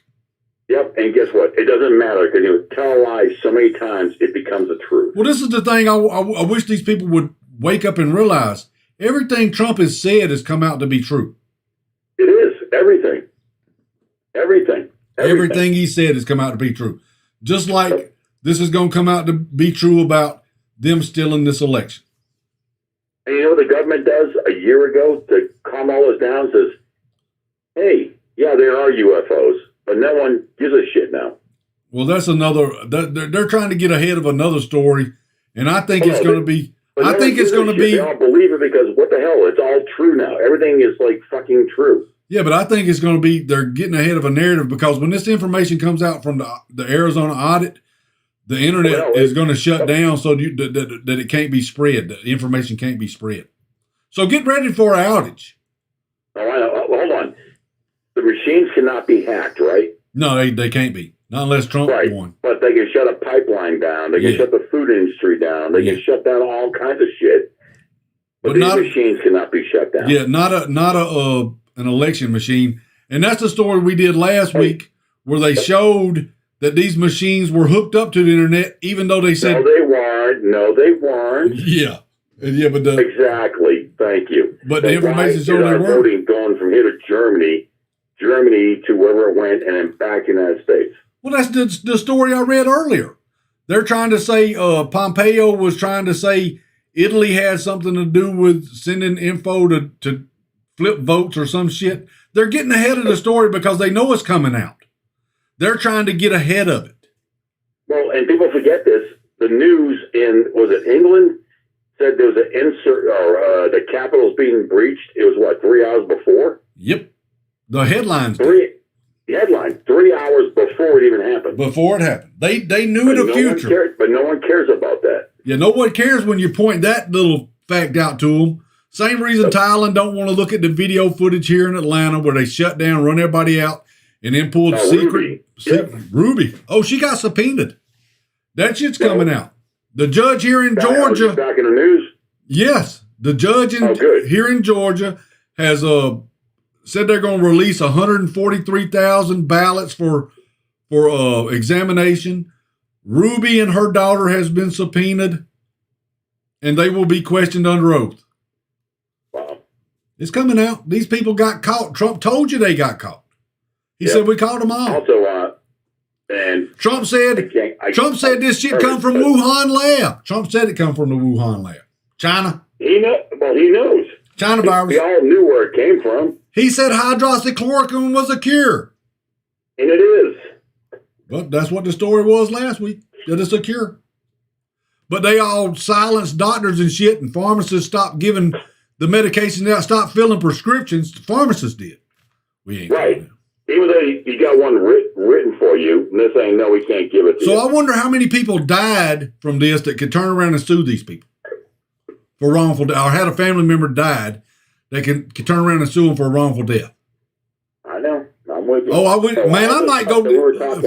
Yep, and guess what? It doesn't matter because you tell a lie so many times it becomes a truth. Well, this is the thing. I wish these people would wake up and realize everything Trump has said has come out to be true. It is everything. Everything he said has come out to be true. Just like this is going to come out to be true about them stealing this election. And you know what the government does a year ago to calm all this down? Says, hey, yeah, there are UFOs, but no one gives a shit now. Well, that's another. They're trying to get ahead of another story, and I think it's going to be. I think it's going to be. They all believe it because what the hell? It's all true now. Everything is like fucking true. Yeah, but I think it's going to be. They're getting ahead of a narrative because when this information comes out from the Arizona audit, the internet is going to shut down so that it can't be spread. The information can't be spread. So get ready for an outage. Oh, I know. Hold on. The machines cannot be hacked, right? No, they can't be. Not unless Trump won. But they can shut a pipeline down. They can shut the food industry down. They can shut down all kinds of shit. But these machines cannot be shut down. Yeah, not an election machine. And that's the story we did last week where they showed that these machines were hooked up to the internet, even though they said... No, they weren't. Yeah. Yeah, but exactly. Thank you. But the information showed they were. Voting going from here to Germany to wherever it went, and then back to the United States. Well, that's the story I read earlier. They're trying to say, Pompeo was trying to say Italy had something to do with sending info to flip votes or some shit. They're getting ahead of the story because they know it's coming out. They're trying to get ahead of it. Well, and people forget this. The news was it England, said there was an insert, or the Capitol's being breached. It was, 3 hours before? Yep. The headlines. The headline, 3 hours before it even happened. Before it happened. They knew the future. But no one cares about that. Yeah, no one cares when you point that little fact out to them. Same reason Thailand don't want to look at the video footage here in Atlanta where they shut down, run everybody out, and then pulled secret Ruby. Oh, she got subpoenaed. That shit's coming out. The judge here in Georgia. Back in the news? Yes. The judge here in Georgia has said they're going to release 143,000 ballots for examination. Ruby and her daughter has been subpoenaed, and they will be questioned under oath. Wow. It's coming out. These people got caught. Trump told you they got caught. He said we caught them all. Also, and Trump said this shit come from Wuhan lab. Trump said it come from the Wuhan lab. China. He knows. China virus. We all knew where it came from. He said hydroxychloroquine was a cure. And it is. But that's what the story was last week, that it's a cure. But they all silenced doctors and shit, and pharmacists stopped giving the medication out, stopped filling prescriptions. The pharmacists did. We ain't right. Even though you got one written for you, and they're saying, no, we can't give it to you. So I wonder how many people died from this that could turn around and sue these people for wrongful death, or had a family member died, they can turn around and sue them for a wrongful death. I know. I'm with you. Oh, I might go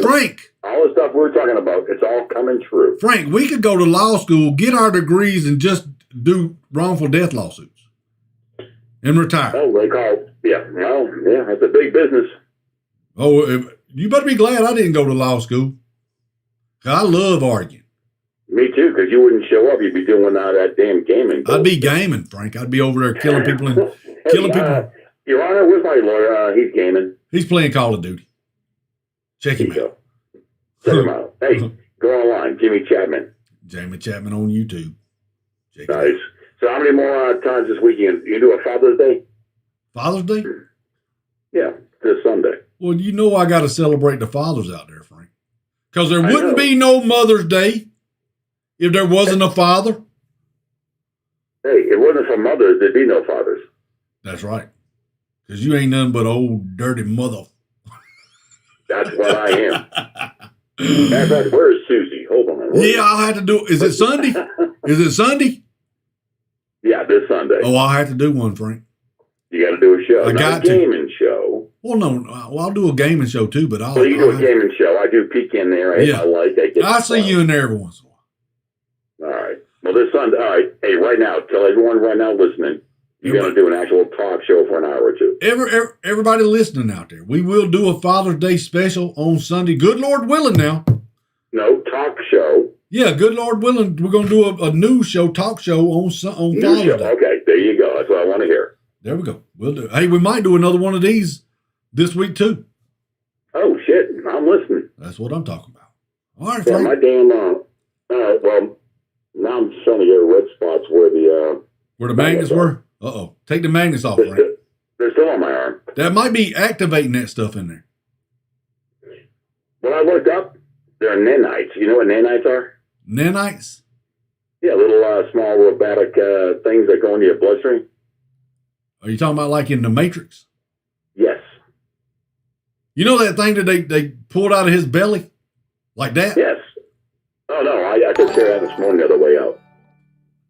Frank. All the stuff we're talking about, it's all coming true. Frank, we could go to law school, get our degrees, and just do wrongful death lawsuits and retire. Oh, they call it, it's a big business. Oh, you better be glad I didn't go to law school. I love arguing. Me too, because you wouldn't show up. You'd be doing all that damn gaming. I'd be gaming, Frank. I'd be over there killing people and killing people. Your Honor, where's my lawyer? He's gaming. He's playing Call of Duty. Check him out. Check him out. Hey, go online. Jimmy Chapman. Jamie Chapman on YouTube. Nice. So how many more times this weekend? You do a Father's Day? Father's Day? Yeah, this Sunday. Well, you know I got to celebrate the fathers out there, Frank. Because there wouldn't be no Mother's Day if there wasn't a father. Hey, if it wasn't for mothers, there'd be no fathers. That's right. Because you ain't nothing but old dirty mother. That's what I am. Where's Susie? Hold on. Yeah, I'll have to do. Is it Sunday? Is it Sunday? Yeah, this Sunday. Oh, I'll have to do one, Frank. You got to do a show. I got a gaming show. Well, no, I'll do a gaming show too, but I'll. So you do a gaming show. I do peek in there. Yeah. I see you in there every once in a while. All right. Well, this Sunday. All right. Hey, right now, tell everyone right now listening, you're going to do an actual talk show for an hour or two. Everybody listening out there, we will do a Father's Day special on Sunday. Good Lord willing now. No, talk show. Yeah, good Lord willing, we're going to do a news show, talk show on Father's Day. Okay, there you go. That's what I want to hear. There we go. We'll do. Hey, we might do another one of these this week too. Oh shit, I'm listening. That's what I'm talking about. All right, Frank. My damn. Well, now I'm starting to get red spots where the magnets were. Take the magnets off, Frank. They're still on my arm. That might be activating that stuff in there. When I looked up, they're nanites. You know what nanites are? Nanites? Yeah, little small robotic things that go into your bloodstream. Are you talking about like in the Matrix? Yes. You know that thing that they pulled out of his belly? Like that? Yes. Oh, no, I took care of that this morning the other way out.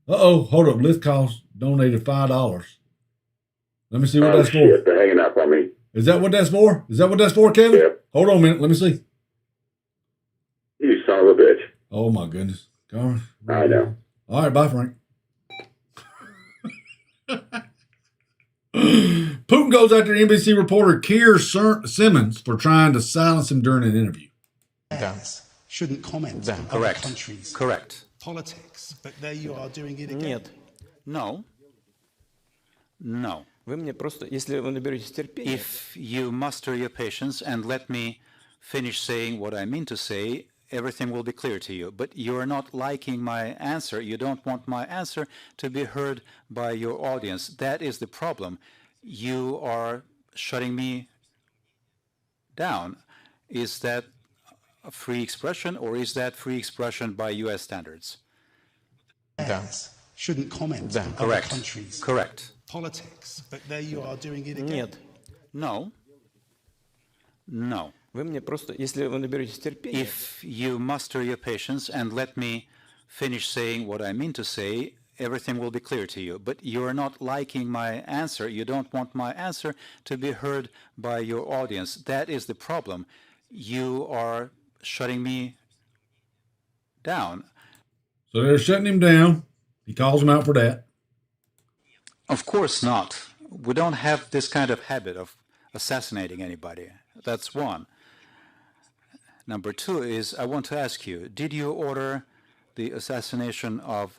Hold up. List cost donated $5. Let me see what that's for. Shit, they're hanging up on me. Is that what that's for? Is that what that's for, Kevin? Yep. Hold on a minute. Let me see. You son of a bitch. Oh, my goodness. Go on. I know. All right, bye, Frank. Putin goes after NBC reporter Keir Simmons for trying to silence him during an interview. Shouldn't comment on other countries' politics, but there you are doing it again. Нет. No. No. Вы мне просто, если вы наберетесь терпения. If you muster your patience and let me finish saying what I mean to say, everything will be clear to you. But you are not liking my answer. You don't want my answer to be heard by your audience. That is the problem. You are shutting me down. Is that a free expression, or is that free expression by U.S. standards? Shouldn't comment on other countries' politics, but there you are doing it again. Нет. No. No. Вы мне просто, если вы наберетесь терпения. If you muster your patience and let me finish saying what I mean to say, everything will be clear to you. But you are not liking my answer. You don't want my answer to be heard by your audience. That is the problem. You are shutting me down. So they're shutting him down. He calls him out for that. Of course not. We don't have this kind of habit of assassinating anybody. That's one. Number two is, I want to ask you, did you order the assassination of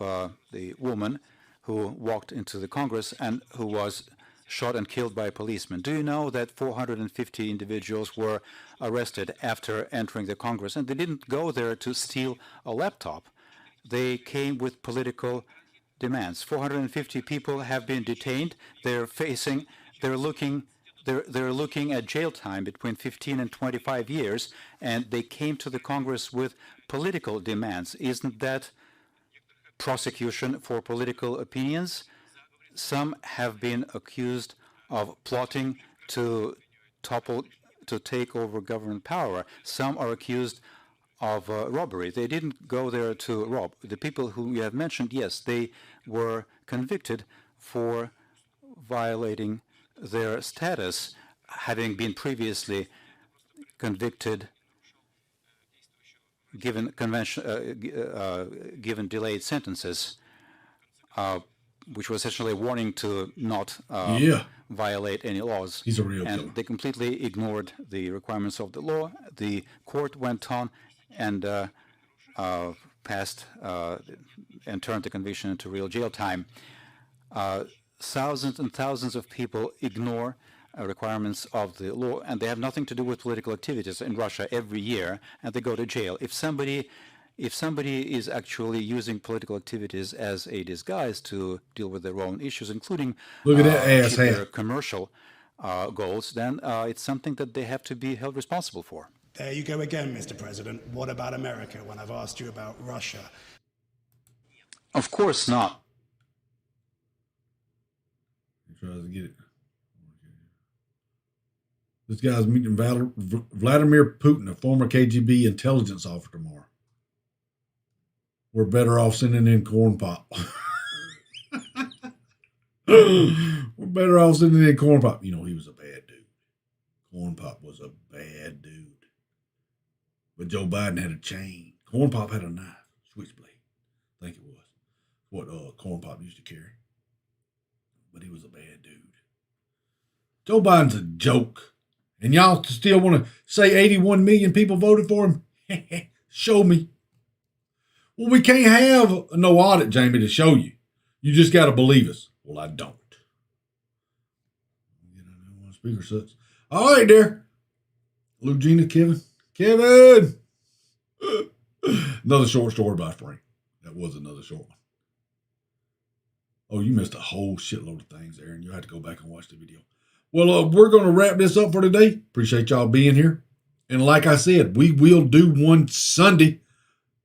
the woman who walked into the Congress and who was shot and killed by a policeman? Do you know that 450 individuals were arrested after entering the Congress? And they didn't go there to steal a laptop. They came with political demands. 450 people have been detained. They're looking at jail time between 15 and 25 years, and they came to the Congress with political demands. Isn't that prosecution for political opinions? Some have been accused of plotting to take over government power. Some are accused of robbery. They didn't go there to rob. The people whom you have mentioned, yes, they were convicted for violating their status, having been previously convicted, given delayed sentences, which was essentially a warning to not violate any laws. He's a real and killer. They completely ignored the requirements of the law. The court went on and passed and turned the conviction into real jail time. Thousands and thousands of people ignore requirements of the law, and they have nothing to do with political activities in Russia every year, and they go to jail. If somebody is actually using political activities as a disguise to deal with their own issues, including their commercial goals, then it's something that they have to be held responsible for. There you go again, Mr. President. What about America when I've asked you about Russia? Of course not. He tries to get it. This guy's meeting Vladimir Putin, a former KGB intelligence officer, tomorrow. We're better off sending in corn pop. We're better off sending in corn pop. You know, he was a bad dude. Corn pop was a bad dude. But Joe Biden had a chain. Corn pop had a knife, switchblade. I think it was what corn pop used to carry. But he was a bad dude. Joe Biden's a joke. And y'all still want to say 81 million people voted for him? Show me. Well, we can't have no audit, Jamie, to show you. You just got to believe us. Well, I don't. Speaker sucks. All right, there. Lugina, Kevin. Another short story by Frank. That was another short one. Oh, you missed a whole shitload of things there, and you'll have to go back and watch the video. Well, we're going to wrap this up for today. Appreciate y'all being here. And like I said, we will do one Sunday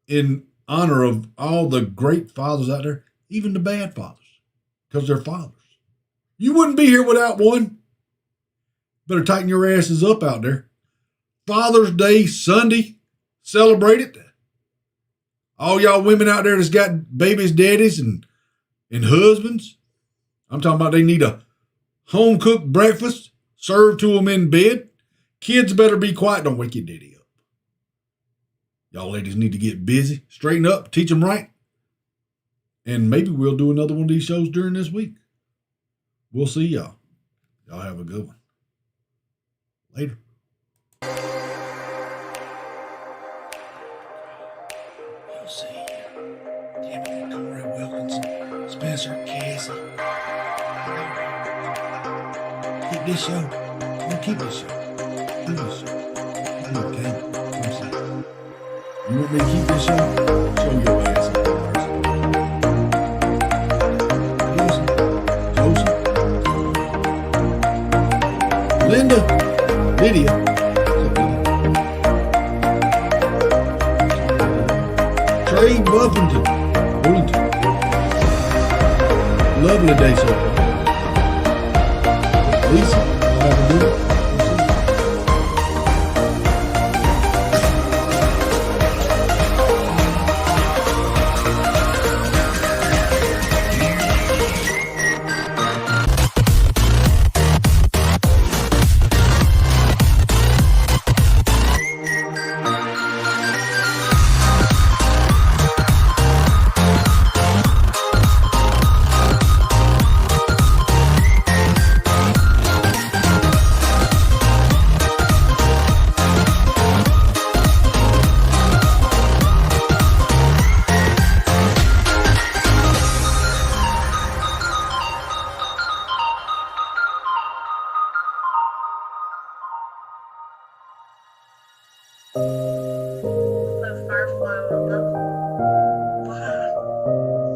in honor of all the great fathers out there, even the bad fathers, because they're fathers. You wouldn't be here without one. Better tighten your asses up out there. Father's Day Sunday, celebrate it. All y'all women out there that's got babies, daddies, and husbands, I'm talking about they need a home-cooked breakfast served to them in bed. Kids better be quiet. Don't wake your daddy up. Y'all ladies need to get busy, straighten up, teach them right. And maybe we'll do another one of these shows during this week. We'll see y'all. Y'all have a good one. Later. We'll see. Timothy, Corey Wilkinson, Spencer Casey. Keep this show. We'll keep this show. Keep this show. You okay? I'm sorry. You want me to keep this show? Show your ass up first. Listen. Joseph. Linda. Lydia. Trey Buffington. Lovely day so far. Lisa, have a good one.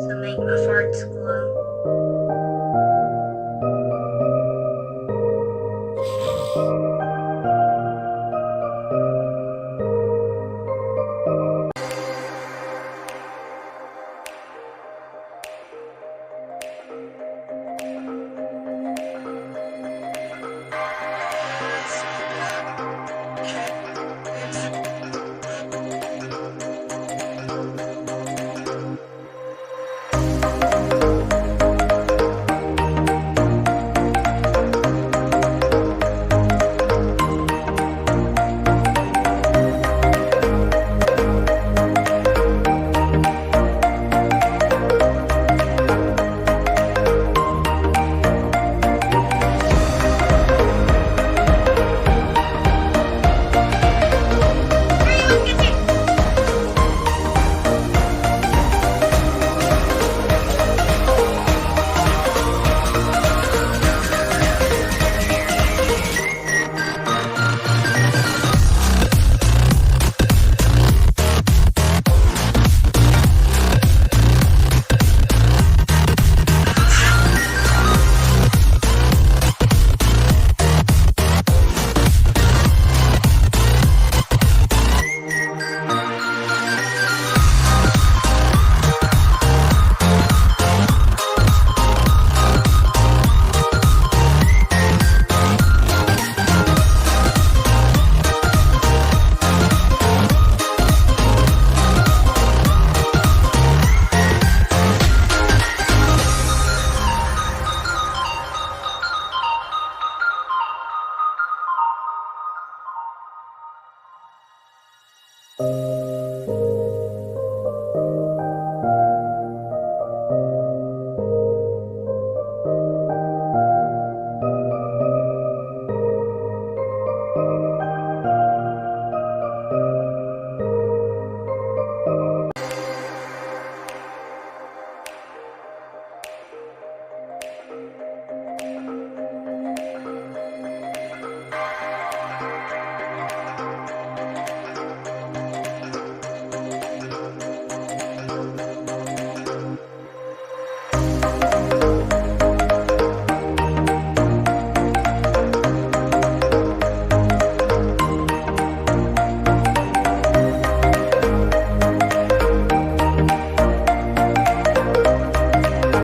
To make my farts glow.